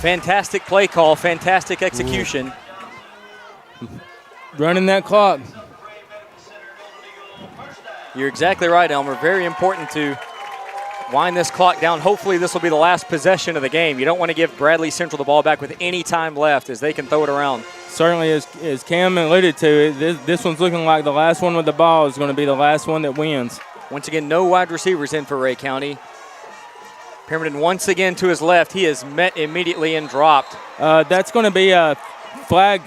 Fantastic play call, fantastic execution. Running that clock. You're exactly right, Elmer. Very important to wind this clock down. Hopefully this will be the last possession of the game. You don't want to give Bradley Central the ball back with any time left, as they can throw it around. Certainly, as Cam alluded to, this one's looking like the last one with the ball is going to be the last one that wins. Once again, no wide receivers in for Rhea County. Pemberton once again to his left. He is met immediately and dropped. That's going to be a flag.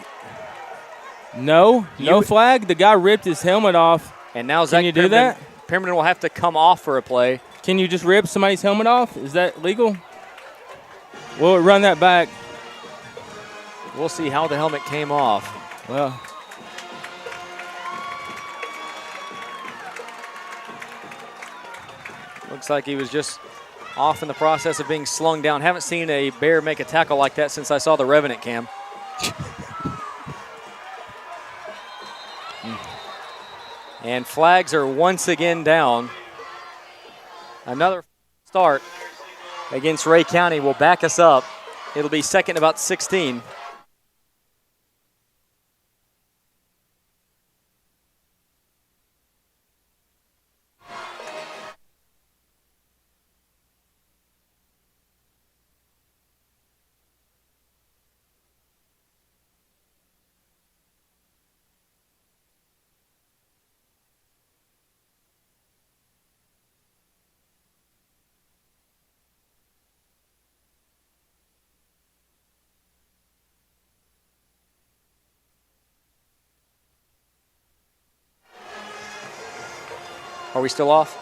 No flag. The guy ripped his helmet off. And now Zach, can you do that? Pemberton will have to come off for a play. Can you just rip somebody's helmet off? Is that legal? We'll run that back. We'll see how the helmet came off. Well, looks like he was just off in the process of being slung down. Haven't seen a Bear make a tackle like that since I saw the Revenant cam. And flags are once again down. Another start against Rhea County will back us up. It'll be second about 16. Are we still off?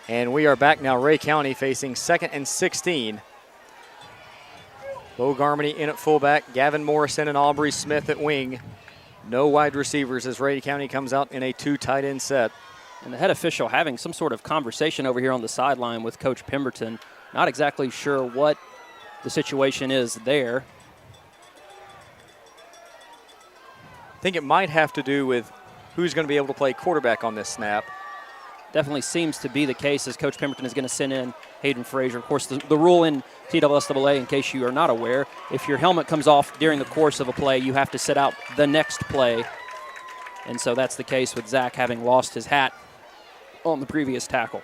And we are back now. Rhea County facing 2nd and 16. Bo Garmany in at fullback, Gavin Morrison and Aubrey Smith at wing. No wide receivers as Rhea County comes out in a 2 tight end set. And the head official having some sort of conversation over here on the sideline with Coach Pemberton. Not exactly sure what the situation is there. I think it might have to do with who's going to be able to play quarterback on this snap. Definitely seems to be the case as Coach Pemberton is going to send in Hayden Frazier. Of course, the rule in TSSAA, in case you are not aware, if your helmet comes off during the course of a play, you have to sit out the next play. And so that's the case with Zach having lost his hat on the previous tackle.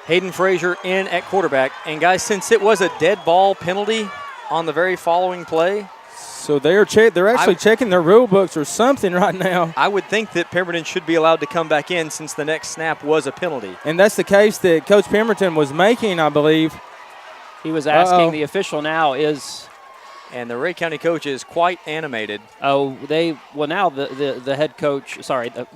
Hayden Frazier in at quarterback. And guys, since it was a dead ball penalty on the very following play, so they're actually checking their rule books or something right now. I would think that Pemberton should be allowed to come back in since the next snap was a penalty. And that's the case that Coach Pemberton was making, I believe. He was asking the official now is. And the Rhea County coach is quite animated. Oh, now the head coach,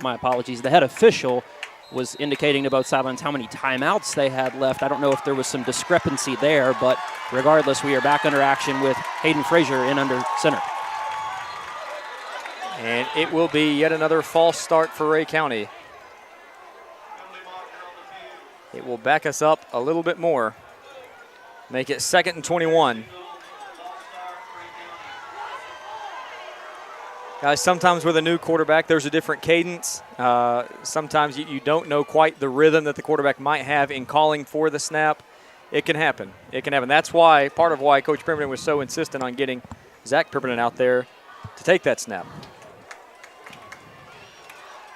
my apologies, the head official was indicating to both sidelines how many timeouts they had left. I don't know if there was some discrepancy there, but regardless, we are back under action with Hayden Frazier in under center. And it will be yet another false start for Rhea County. It will back us up a little bit more. Make it 2nd and 21. Guys, sometimes with a new quarterback, there's a different cadence. Sometimes you don't know quite the rhythm that the quarterback might have in calling for the snap. It can happen. It can happen. That's why, part of why Coach Pemberton was so insistent on getting Zach Pemberton out there to take that snap.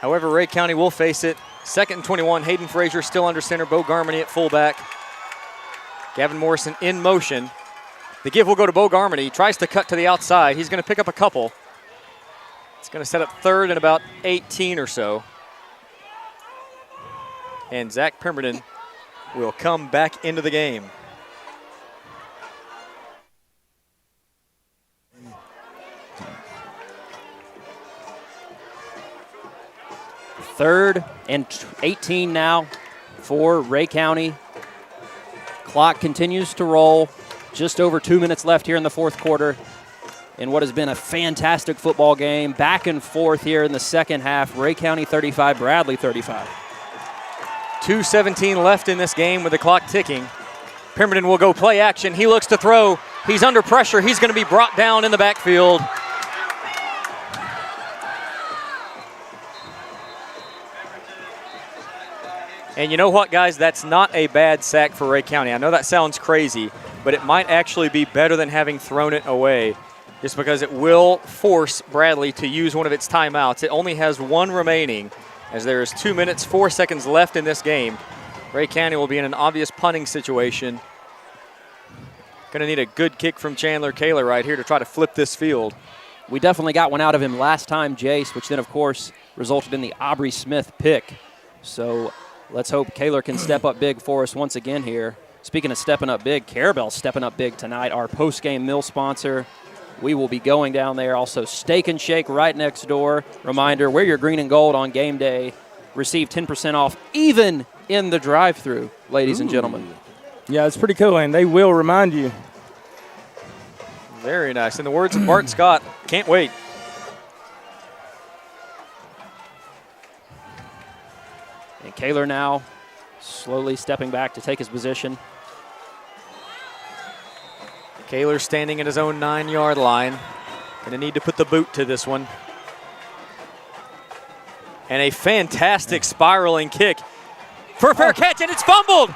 However, Rhea County will face it. 2nd and 21, Hayden Frazier still under center, Bo Garmany at fullback. Gavin Morrison in motion. The give will go to Bo Garmany. He tries to cut to the outside. He's going to pick up a couple. It's going to set up 3rd and about 18 or so. And Zach Pemberton will come back into the game. Third and 18 now for Rhea County. Clock continues to roll. Just over 2 minutes left here in the 4th quarter. In what has been a fantastic football game, back and forth here in the second half. Rhea County 35, Bradley 35. 2:17 left in this game with the clock ticking. Pemberton will go play action. He looks to throw. He's under pressure. He's going to be brought down in the backfield. And you know what, guys? That's not a bad sack for Rhea County. I know that sounds crazy, but it might actually be better than having thrown it away, just because it will force Bradley to use one of its timeouts. It only has one remaining, as there is 2 minutes, 4 seconds left in this game. Rhea County will be in an obvious punting situation. Going to need a good kick from Chandler Kaler right here to try to flip this field. We definitely got one out of him last time, Jace, which then, of course, resulted in the Aubrey Smith pick. So let's hope Kaler can step up big for us once again here. Speaking of stepping up big, Carabelle's stepping up big tonight, our post-game meal sponsor. We will be going down there. Also, Steak and Shake right next door. Reminder, wear your green and gold on game day. Receive 10% off even in the drive-thru, ladies and gentlemen. Yeah, it's pretty cool, and they will remind you. Very nice. In the words of Bart Scott, can't wait. And Kaler now slowly stepping back to take his position. Kaler standing at his own 9-yard line. Going to need to put the boot to this one. And a fantastic spiraling kick for a fair catch, and it's fumbled.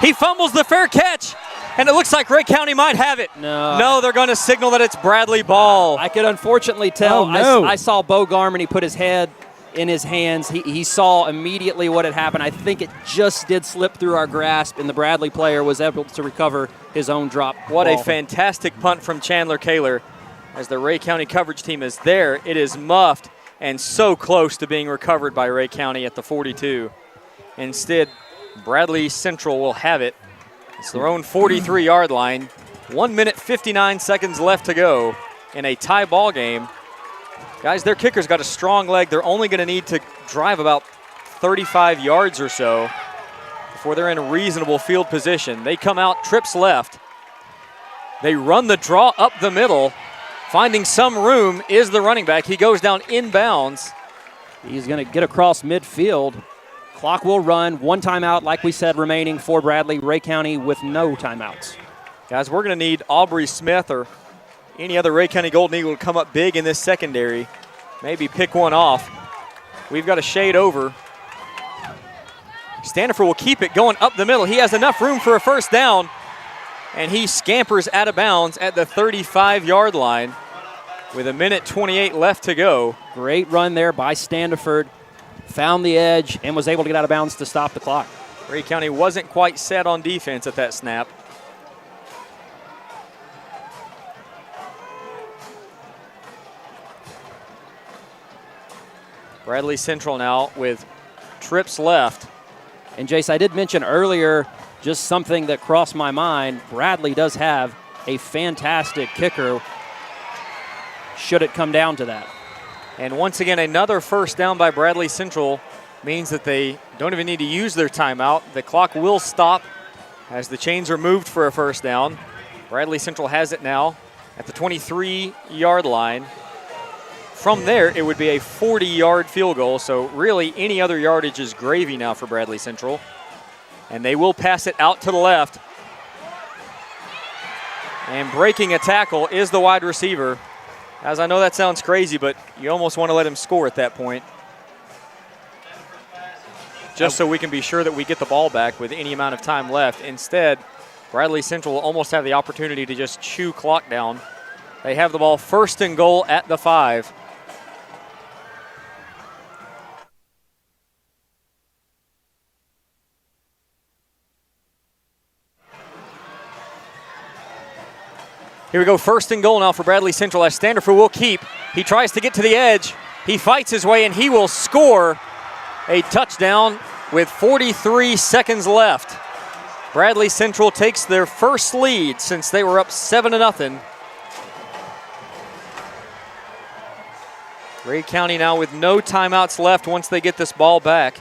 He fumbles the fair catch, and it looks like Rhea County might have it. No, they're going to signal that it's Bradley ball. I could unfortunately tell. Oh, no. I saw Bo Garman. He put his head in his hands. He saw immediately what had happened. I think it just did slip through our grasp, and the Bradley player was able to recover his own drop What ball. a fantastic punt from Chandler Kaler. As the Rhea County coverage team is there, it is muffed and so close to being recovered by Rhea County at the 42. Instead, Bradley Central will have it. It's their own 43-yard line. 1 minute, 59 seconds left to go in a tie ball game. Guys, their kicker's got a strong leg. They're only going to need to drive about 35 yards or so before they're in reasonable field position. They come out, trips left. They run the draw up the middle. Finding some room is the running back. He goes down inbounds. He's going to get across midfield. Clock will run. One timeout, like we said, remaining for Bradley. Rhea County with no timeouts. Guys, we're going to need Aubrey Smith or any other Rhea County Golden Eagle to come up big in this secondary. Maybe pick one off. We've got a shade over. Standifer will keep it going up the middle. He has enough room for a first down, and he scampers out of bounds at the 35-yard line with 1 minute 28 left to go. Great run there by Standiford. Found the edge and was able to get out of bounds to stop the clock. Rhea County wasn't quite set on defense at that snap. Bradley Central now with trips left. And Jace, I did mention earlier just something that crossed my mind. Bradley does have a fantastic kicker, should it come down to that. And once again, another first down by Bradley Central means that they don't even need to use their timeout. The clock will stop as the chains are moved for a first down. Bradley Central has it now at the 23-yard line. From there, it would be a 40-yard field goal, so really any other yardage is gravy now for Bradley Central. And they will pass it out to the left. And breaking a tackle is the wide receiver. As I know that sounds crazy, but you almost want to let him score at that point. Just so we can be sure that we get the ball back with any amount of time left. Instead, Bradley Central will almost have the opportunity to just chew clock down. They have the ball first and goal at the 5. Here we go, first and goal now for Bradley Central as Standifer will keep. He tries to get to the edge. He fights his way and he will score a touchdown with 43 seconds left. Bradley Central takes their first lead since they were up 7-0. Rhea County now with no timeouts left once they get this ball back.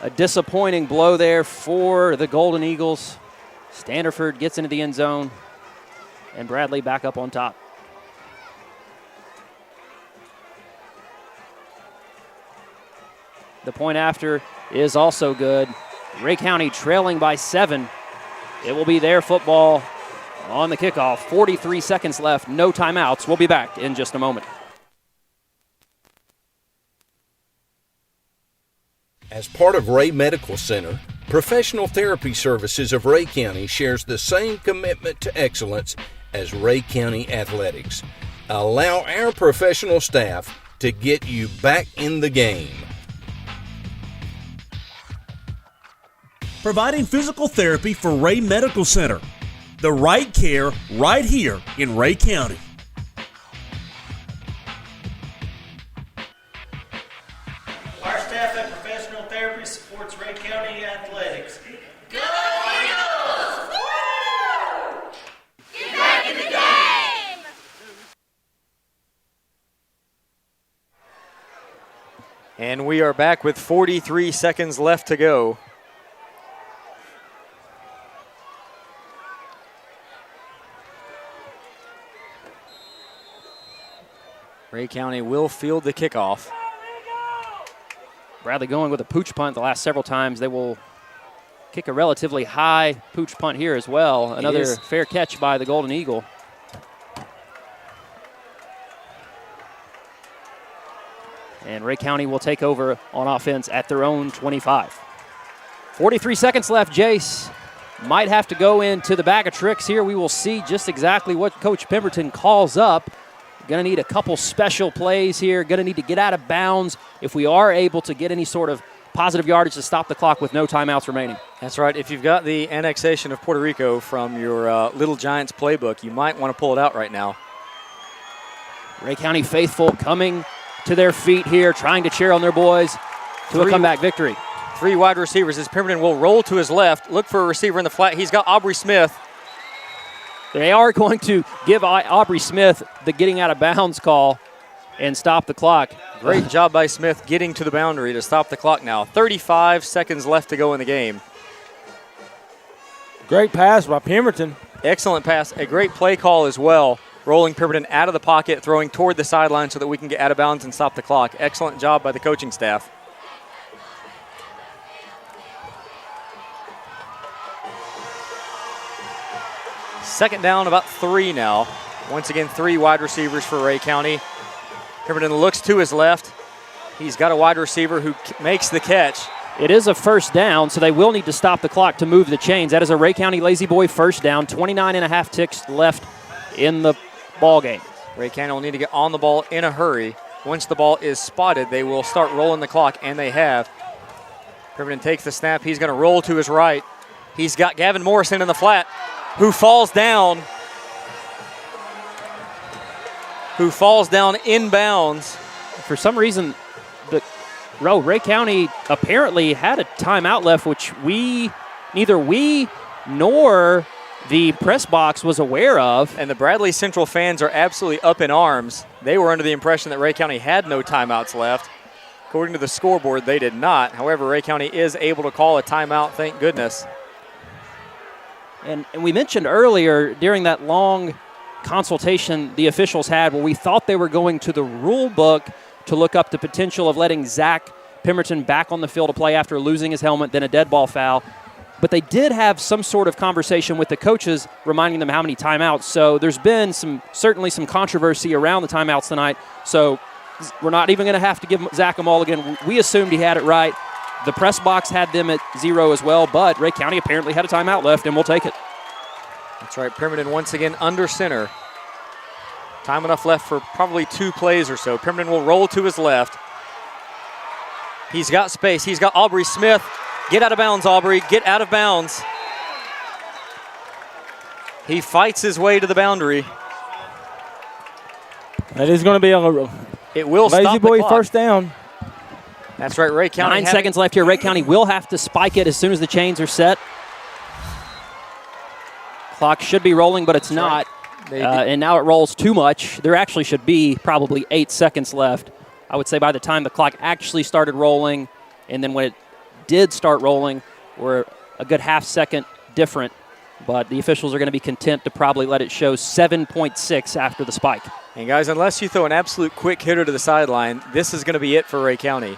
A disappointing blow there for the Golden Eagles. Standiford gets into the end zone, and Bradley back up on top. The point after is also good. Rhea County trailing by 7. It will be their football on the kickoff. 43 seconds left, no timeouts. We'll be back in just a moment. As part of Ray Medical Center, Professional Therapy Services of Rhea County shares the same commitment to excellence as Rhea County Athletics. Allow our professional staff to get you back in the game. Providing physical therapy for Ray Medical Center. The right care right here in Rhea County. Our staff at Professional Therapy supports Rhea County Athletics. Go Eagles! Woo! Get back in the game! And we are back with 43 seconds left to go. Rhea County will field the kickoff. Bradley going with a pooch punt the last several times. They will kick a relatively high pooch punt here as well. Another fair catch by the Golden Eagle. And Rhea County will take over on offense at their own 25. 43 seconds left. Jace might have to go into the bag of tricks here. We will see just exactly what Coach Pemberton calls up. Going to need a couple special plays here. Going to need to get out of bounds if we are able to get any sort of positive yardage to stop the clock with no timeouts remaining. That's right. If you've got the annexation of Puerto Rico from your Little Giants playbook, you might want to pull it out right now. Rhea County faithful coming to their feet here, trying to cheer on their boys to a comeback victory. 3 wide receivers as Pemberton will roll to his left, look for a receiver in the flat. He's got Aubrey Smith. They are going to give Aubrey Smith the getting out of bounds call and stop the clock. Great job by Smith getting to the boundary to stop the clock now. 35 seconds left to go in the game. Great pass by Pemberton. Excellent pass. A great play call as well. Rolling Pemberton out of the pocket, throwing toward the sideline so that we can get out of bounds and stop the clock. Excellent job by the coaching staff. Second down, about 3 now. Once again, 3 wide receivers for Rhea County. Pemberton looks to his left. He's got a wide receiver who makes the catch. It is a first down, so they will need to stop the clock to move the chains. That is a Rhea County Lazy Boy first down. 29.5 ticks left in the ball game. Rhea County will need to get on the ball in a hurry. Once the ball is spotted, they will start rolling the clock, and they have. Pemberton takes the snap. He's going to roll to his right. He's got Gavin Morrison in the flat, who falls down inbounds. For some reason, Rhea County apparently had a timeout left, which neither we nor the press box was aware of. And the Bradley Central fans are absolutely up in arms. They were under the impression that Rhea County had no timeouts left. According to the scoreboard, they did not. However, Rhea County is able to call a timeout, thank goodness. And we mentioned earlier during that long consultation the officials had where we thought they were going to the rule book to look up the potential of letting Zach Pemberton back on the field to play after losing his helmet, then a dead ball foul. But they did have some sort of conversation with the coaches reminding them how many timeouts. So there's been certainly some controversy around the timeouts tonight. So we're not even going to have to give Zach them all again. We assumed he had it right. The press box had them at 0 as well, but Rhea County apparently had a timeout left, and we'll take it. That's right, Pemberton once again under center. Time enough left for probably 2 plays or so. Pemberton will roll to his left. He's got space. He's got Aubrey Smith. Get out of bounds, Aubrey. Get out of bounds. He fights his way to the boundary. That is going to be a it will Lazy stop Boy the clock. first down. That's right, Rhea County. 9 seconds left here. Rhea County will have to spike it as soon as the chains are set. Clock should be rolling, but it's not. And now it rolls too much. There actually should be probably 8 seconds left. I would say by the time the clock actually started rolling, and then when it did start rolling, we're a good half second different. But the officials are going to be content to probably let it show 7.6 after the spike. And guys, unless you throw an absolute quick hitter to the sideline, this is going to be it for Rhea County.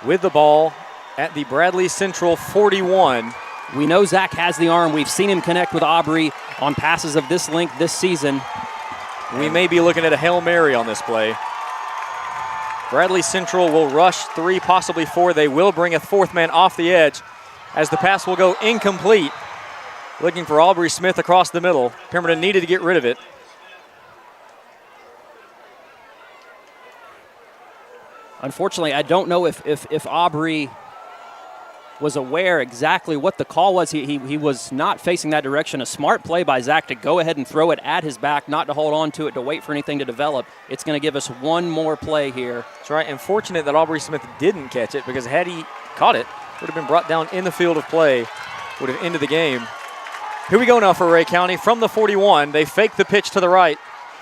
With the ball at the Bradley Central 41, We know Zach has the arm. We've seen him connect with Aubrey on passes of this length this season. We may be looking at a Hail Mary on this play. Bradley Central will rush 3, possibly 4. They will bring a 4th man off the edge as the pass will go incomplete. Looking for Aubrey Smith across the middle. Pemberton needed to get rid of it. Unfortunately, I don't know if Aubrey was aware exactly what the call was. He was not facing that direction. A smart play by Zach to go ahead and throw it at his back, not to hold on to it, to wait for anything to develop. It's going to give us one more play here. That's right, and fortunate that Aubrey Smith didn't catch it, because had he caught it, would have been brought down in the field of play, would have ended the game. Here we go now for Rhea County from the 41. They fake the pitch to the right.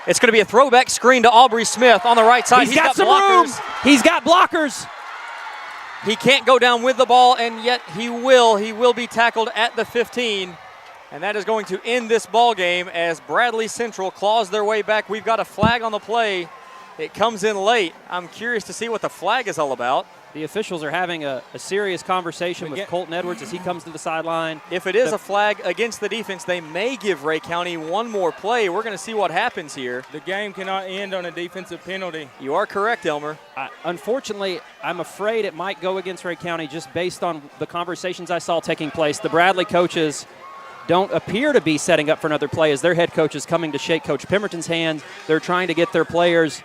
It's going to be a throwback screen to Aubrey Smith on the right side. He's got some room. He's got blockers. He can't go down with the ball, and yet he will. He will be tackled at the 15, and that is going to end this ball game as Bradley Central claws their way back. We've got a flag on the play. It comes in late. I'm curious to see what the flag is all about. The officials are having a serious conversation with Colton Edwards as he comes to the sideline. If it is a flag against the defense, they may give Rhea County one more play. We're going to see what happens here. The game cannot end on a defensive penalty. You are correct, Elmer. Unfortunately, I'm afraid it might go against Rhea County just based on the conversations I saw taking place. The Bradley coaches don't appear to be setting up for another play as their head coach is coming to shake Coach Pemberton's hand. They're trying to get their players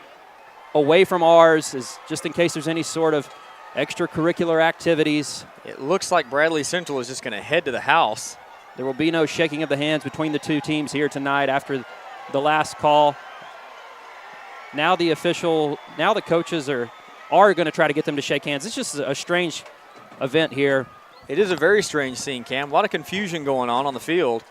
away from ours, just in case there's any sort of extracurricular activities. It looks like Bradley Central is just going to head to the house. There will be no shaking of the hands between the two teams here tonight after the last call. Now the coaches are going to try to get them to shake hands. It's just a strange event here. It is a very strange scene, Cam. A lot of confusion going on the field.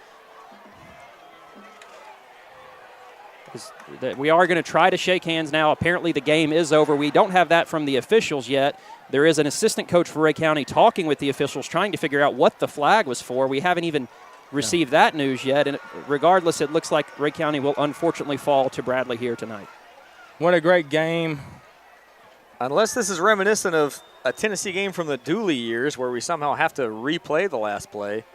We are going to try to shake hands now. Apparently the game is over. We don't have that from the officials yet. There is an assistant coach for Rhea County talking with the officials, trying to figure out what the flag was for. We haven't even received that news yet. And regardless, it looks like Rhea County will unfortunately fall to Bradley here tonight. What a great game. Unless this is reminiscent of a Tennessee game from the Dooley years where we somehow have to replay the last play.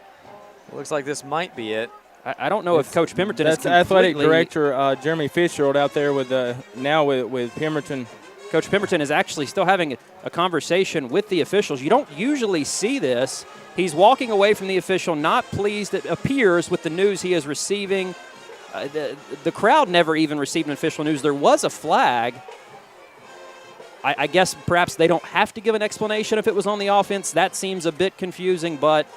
It looks like this might be it. I don't know if Coach Pemberton is completely... That's athletic director Jeremy Fitzgerald out there with Pemberton. Coach Pemberton is actually still having a conversation with the officials. You don't usually see this. He's walking away from the official, not pleased, it appears, with the news he is receiving. The crowd never even received an official news. There was a flag. I guess perhaps they don't have to give an explanation if it was on the offense. That seems a bit confusing, but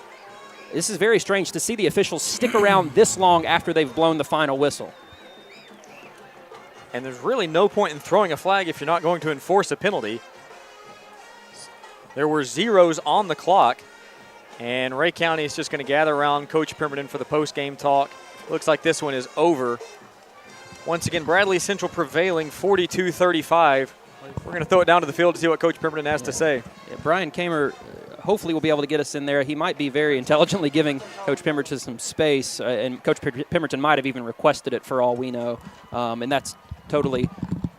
this is very strange to see the officials stick around this long after they've blown the final whistle. And there's really no point in throwing a flag if you're not going to enforce a penalty. There were zeros on the clock, and Rhea County is just going to gather around Coach Pemberton for the post-game talk. Looks like this one is over. Once again, Bradley Central prevailing 42-35. We're going to throw it down to the field to see what Coach Pemberton has to say. Yeah, Brian Kamer hopefully will be able to get us in there. He might be very intelligently giving Coach Pemberton some space, and Coach Pemberton might have even requested it for all we know, and that's totally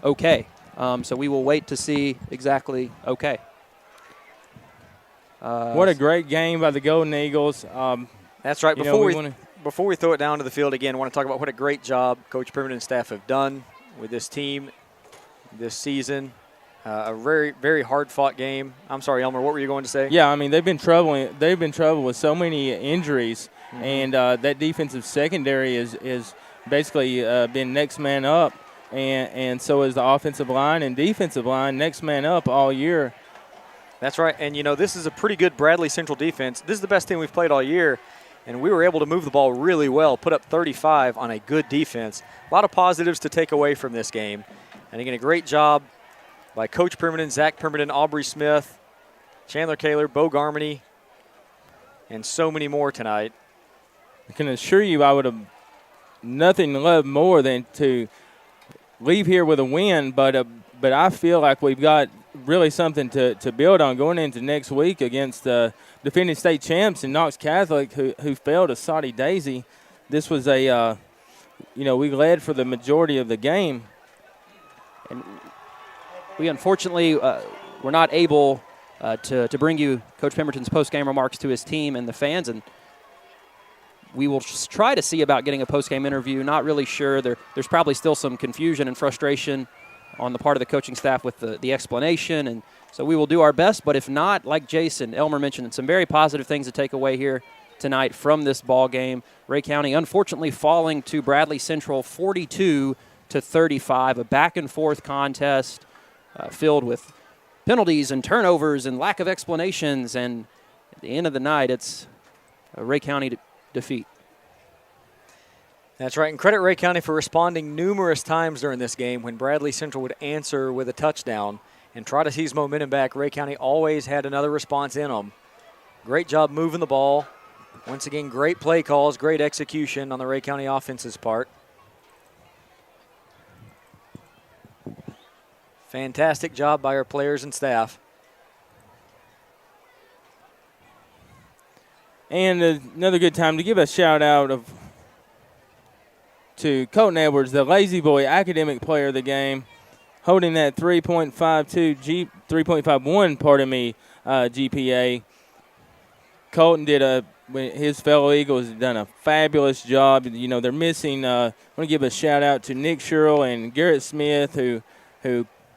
okay. So we will wait to see exactly okay. What a great game by the Golden Eagles. That's right. Before we throw it down to the field again, I want to talk about what a great job Coach Pemberton and staff have done with this team this season. A very, very hard-fought game. I'm sorry, Elmer, what were you going to say? Yeah, I mean, they've been troubled with so many injuries, and that defensive secondary is basically been next man up, and so is the offensive line and defensive line next man up all year. That's right, and, this is a pretty good Bradley Central defense. This is the best team we've played all year, and we were able to move the ball really well, put up 35 on a good defense. A lot of positives to take away from this game. And again, a great job by Coach Pemberton, Zach Pemberton, Aubrey Smith, Chandler Kaler, Bo Garmany, and so many more tonight. I can assure you I would have nothing loved more than to leave here with a win, but I feel like we've got really something to build on going into next week against the defending state champs in Knox Catholic who fell to Soddy Daisy. This was we led for the majority of the game. And we unfortunately were not able to bring you Coach Pemberton's post-game remarks to his team and the fans, and we will try to see about getting a post-game interview. Not really sure. There's probably still some confusion and frustration on the part of the coaching staff with the explanation, and so we will do our best. But if not, like Jason Elmer mentioned, some very positive things to take away here tonight from this ball game. Rhea County unfortunately falling to Bradley Central 42-35, a back-and-forth contest filled with penalties and turnovers and lack of explanations, and at the end of the night, it's a Rhea County defeat. That's right, and credit Rhea County for responding numerous times during this game when Bradley Central would answer with a touchdown and try to seize momentum back. Rhea County always had another response in them. Great job moving the ball. Once again, great play calls, great execution on the Rhea County offense's part. Fantastic job by our players and staff. And another good time to give a shout-out to Colton Edwards, the Lazy Boy academic player of the game, holding that 3.51, GPA. Colton his fellow Eagles have done a fabulous job. You know, they're missing, I want to give a shout-out to Nick Sherrill and Garrett Smith, who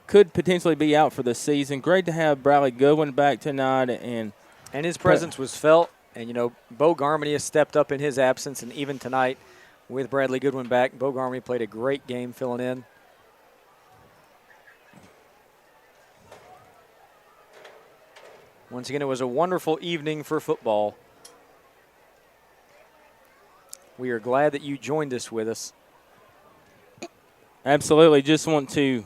could potentially be out for the season. Great to have Bradley Goodwin back tonight. And his presence was felt. And, you know, Bo Garmany has stepped up in his absence, and even tonight with Bradley Goodwin back, Bo Garmany played a great game filling in. Once again, it was a wonderful evening for football. We are glad that you joined us with us. Absolutely. Just want to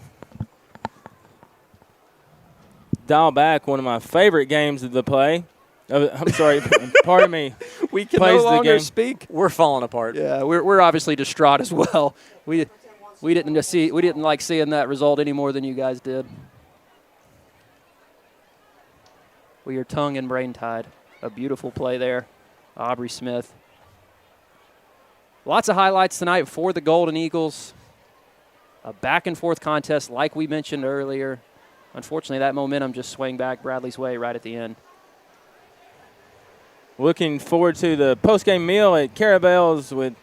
dial back one of my favorite games of the play. I'm sorry, pardon me. We can no longer speak. We're falling apart. Yeah, we're obviously distraught as well. We didn't like seeing that result any more than you guys did. We are tongue and brain tied. A beautiful play there, Aubrey Smith. Lots of highlights tonight for the Golden Eagles. A back-and-forth contest like we mentioned earlier. Unfortunately, that momentum just swung back Bradley's way right at the end. Looking forward to the post-game meal at Caravel's with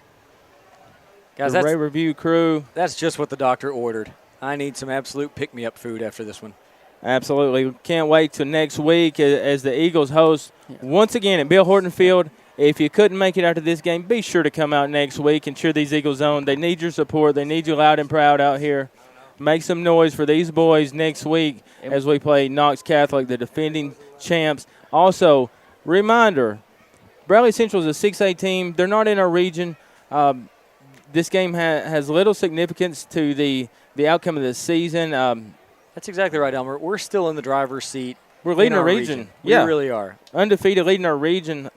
the Ray Review crew. That's just what the doctor ordered. I need some absolute pick-me-up food after this one. Absolutely. Can't wait till next week as the Eagles host once again at Bill Horton Field. If you couldn't make it out to this game, be sure to come out next week and cheer these Eagles on. They need your support. They need you loud and proud out here. Make some noise for these boys next week as we play Knox Catholic, the defending champs. Also, reminder, Bradley Central is a 6A team. They're not in our region. This game has little significance to the outcome of the season. That's exactly right, Elmer. We're still in the driver's seat. We're leading our region. Yeah. We really are. Undefeated, leading our region.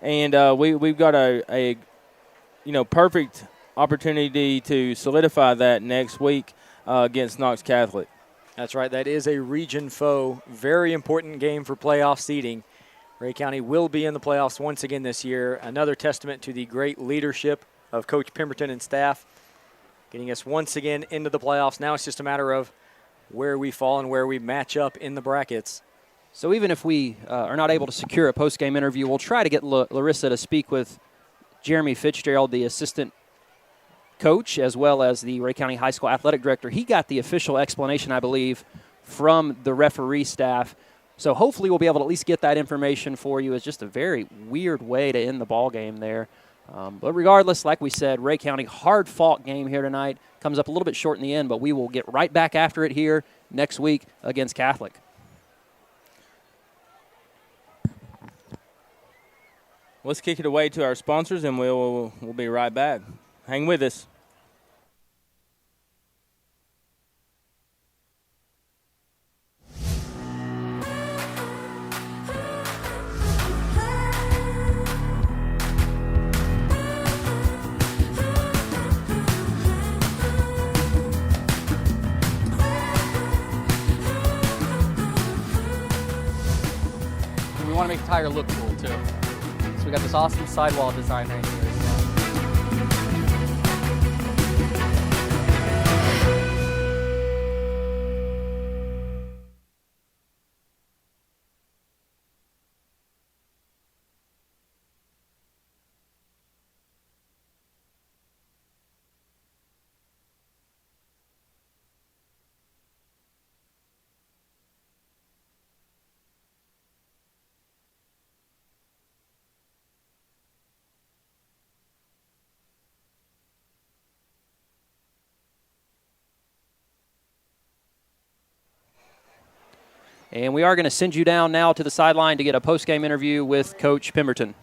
And we've got a perfect opportunity to solidify that next week against Knox Catholic. That's right. That is a region foe. Very important game for playoff seeding. Rhea County will be in the playoffs once again this year. Another testament to the great leadership of Coach Pemberton and staff, getting us once again into the playoffs. Now it's just a matter of where we fall and where we match up in the brackets. So even if we are not able to secure a post-game interview, we'll try to get Larissa to speak with Jeremy Fitzgerald, the assistant coach, as well as the Rhea County High School athletic director. He got the official explanation, I believe, from the referee staff. So hopefully we'll be able to at least get that information for you. It's just a very weird way to end the ball game there. But regardless, like we said, Rhea County, hard-fought game here tonight. Comes up a little bit short in the end, but we will get right back after it here next week against Catholic. Let's kick it away to our sponsors, and we'll be right back. Hang with us. We want to make the tire look cool, too. So we got this awesome sidewall design right here. And we are going to send you down now to the sideline to get a post-game interview with Coach Pemberton.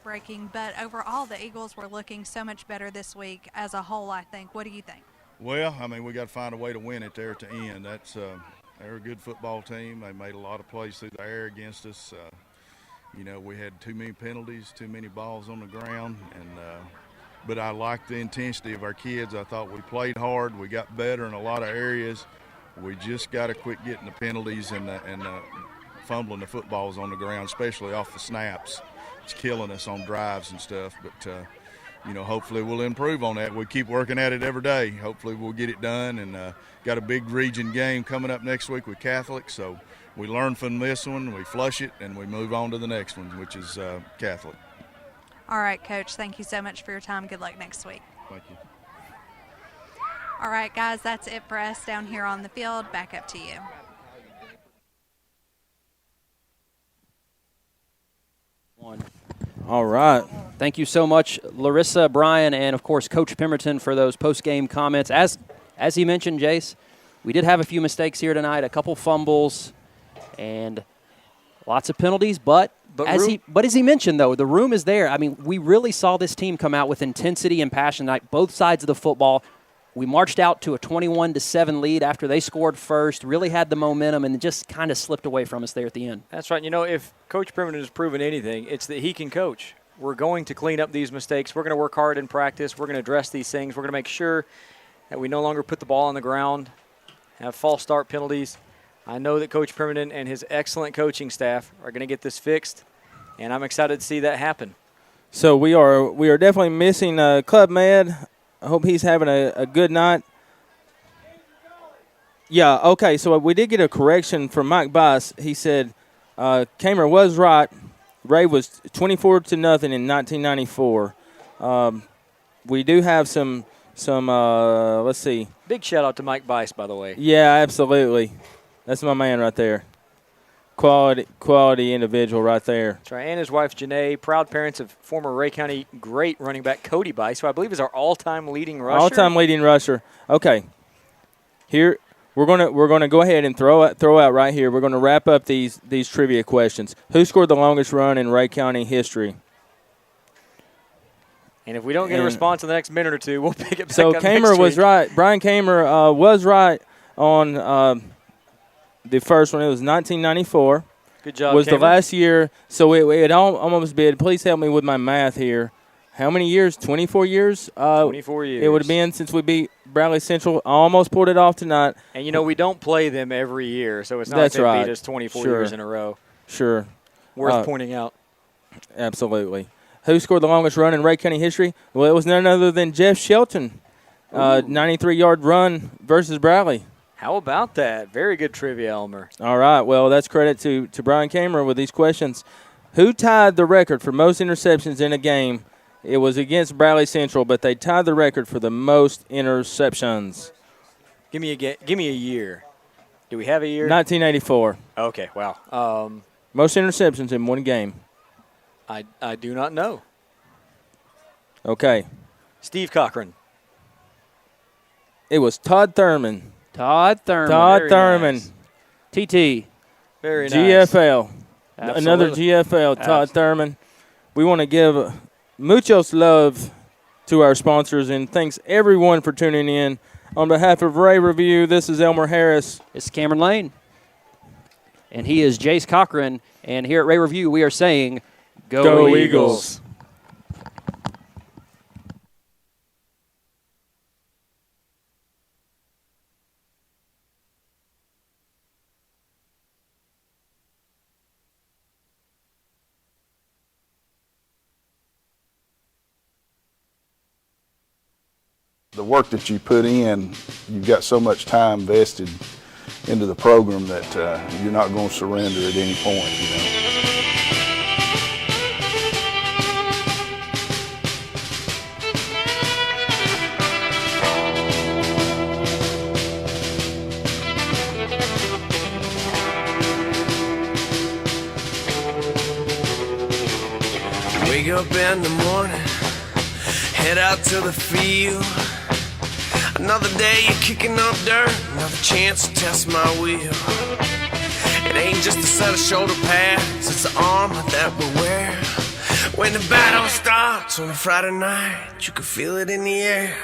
Breaking, but overall the Eagles were looking so much better this week as a whole, I think. What do you think? Well, I mean, we got to find a way to win it there at the end. They're a good football team. They made a lot of plays through the air against us. We had too many penalties, too many balls on the ground, but I liked the intensity of our kids. I thought we played hard. We got better in a lot of areas. We just got to quit getting the penalties and fumbling the footballs on the ground, especially off the snaps. It's killing us on drives and stuff, but hopefully we'll improve on that. We keep working at it every day. Hopefully we'll get it done, and got a big region game coming up next week with Catholic, so we learn from this one, we flush it, and we move on to the next one, which is Catholic. All right, Coach, thank you so much for your time. Good luck next week. Thank you. All right, guys, that's it for us down here on the field. Back up to you. All right. Thank you so much, Larissa, Brian, and, of course, Coach Pemberton for those post-game comments. As he mentioned, Jace, we did have a few mistakes here tonight, a couple fumbles, and lots of penalties. But as he mentioned, though, the room is there. I mean, we really saw this team come out with intensity and passion tonight, both sides of the football. We marched out to a 21-7 lead after they scored first, really had the momentum, and just kind of slipped away from us there at the end. That's right. If Coach Pemberton has proven anything, it's that he can coach. We're going to clean up these mistakes. We're going to work hard in practice. We're going to address these things. We're going to make sure that we no longer put the ball on the ground, have false start penalties. I know that Coach Pemberton and his excellent coaching staff are going to get this fixed, and I'm excited to see that happen. So we are definitely missing Club Med. I hope he's having a good night. Yeah, okay, so we did get a correction from Mike Bice. He said Kamer was right. Ray was 24-0 in 1994. We do have some let's see. Big shout-out to Mike Bice, by the way. Yeah, absolutely. That's my man right there. Quality individual right there. That's right. And his wife, Janae, proud parents of former Rhea County great running back Cody Bice, who I believe is our all-time leading rusher. All-time leading rusher. Okay. Here we're gonna go ahead and throw out right here. We're gonna wrap up these trivia questions. Who scored the longest run in Rhea County history? And if we don't get a response in the next minute or two, we'll pick it back so up Kamer next was week. right. Brian Kamer was right on the first one. It was 1994. Good job, was Kamer. the last year. So it almost been. Please help me with my math here. How many years? 24 years? 24 years. It would have been since we beat Bradley Central. I almost pulled it off tonight. And, we don't play them every year, so it's not That's like they right. beat us 24 Sure. years in a row. Sure. Worth pointing out. Absolutely. Who scored the longest run in Rhea County history? Well, it was none other than Jeff Shelton. 93-yard run versus Bradley. How about that? Very good trivia, Elmer. All right. Well, that's credit to Brian Kamer with these questions. Who tied the record for most interceptions in a game? It was against Bradley Central, but they tied the record for the most interceptions. Give me a year. Do we have a year? 1984. Okay, wow. Most interceptions in one game. I do not know. Okay. Steve Cochran. It was Todd Thurman. Todd Thurman. Nice. TT. Very nice. GFL. Absolutely. Another GFL, Todd Thurman. We want to give muchos love to our sponsors, and thanks everyone for tuning in. On behalf of Ray Review, this is Elmer Harris. It's Cameron Lane. And he is Jace Cochran. And here at Ray Review, we are saying, Go Eagles. The work that you put in, you've got so much time vested into the program that you're not going to surrender at any point, Wake up in the morning, head out to the field. Another day you're kicking up dirt, another chance to test my will. It ain't just a set of shoulder pads, it's the armor that we wear. When the battle starts on a Friday night, you can feel it in the air.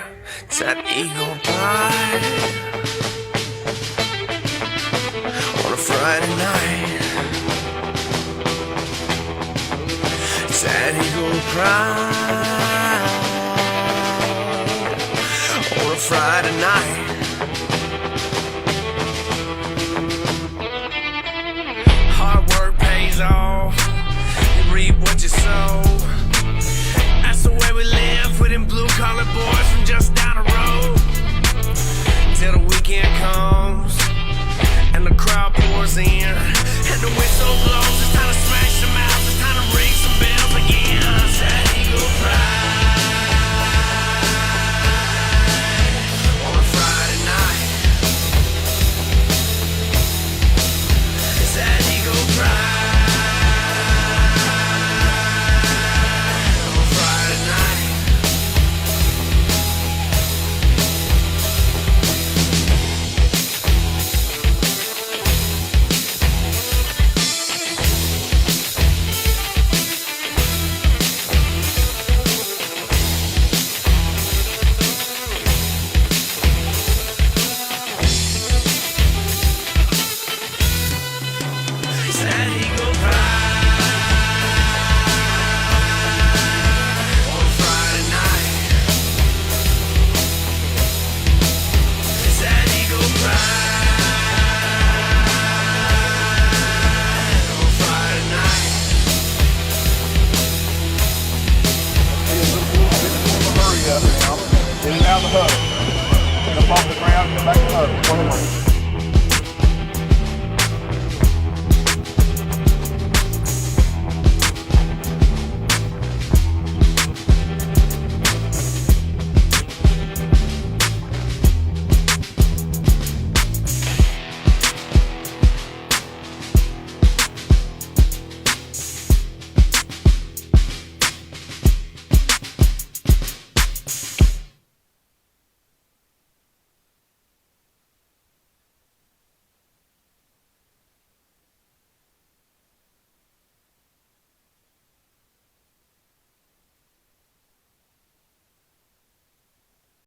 It's that eagle pride. On a Friday night, it's that eagle pride.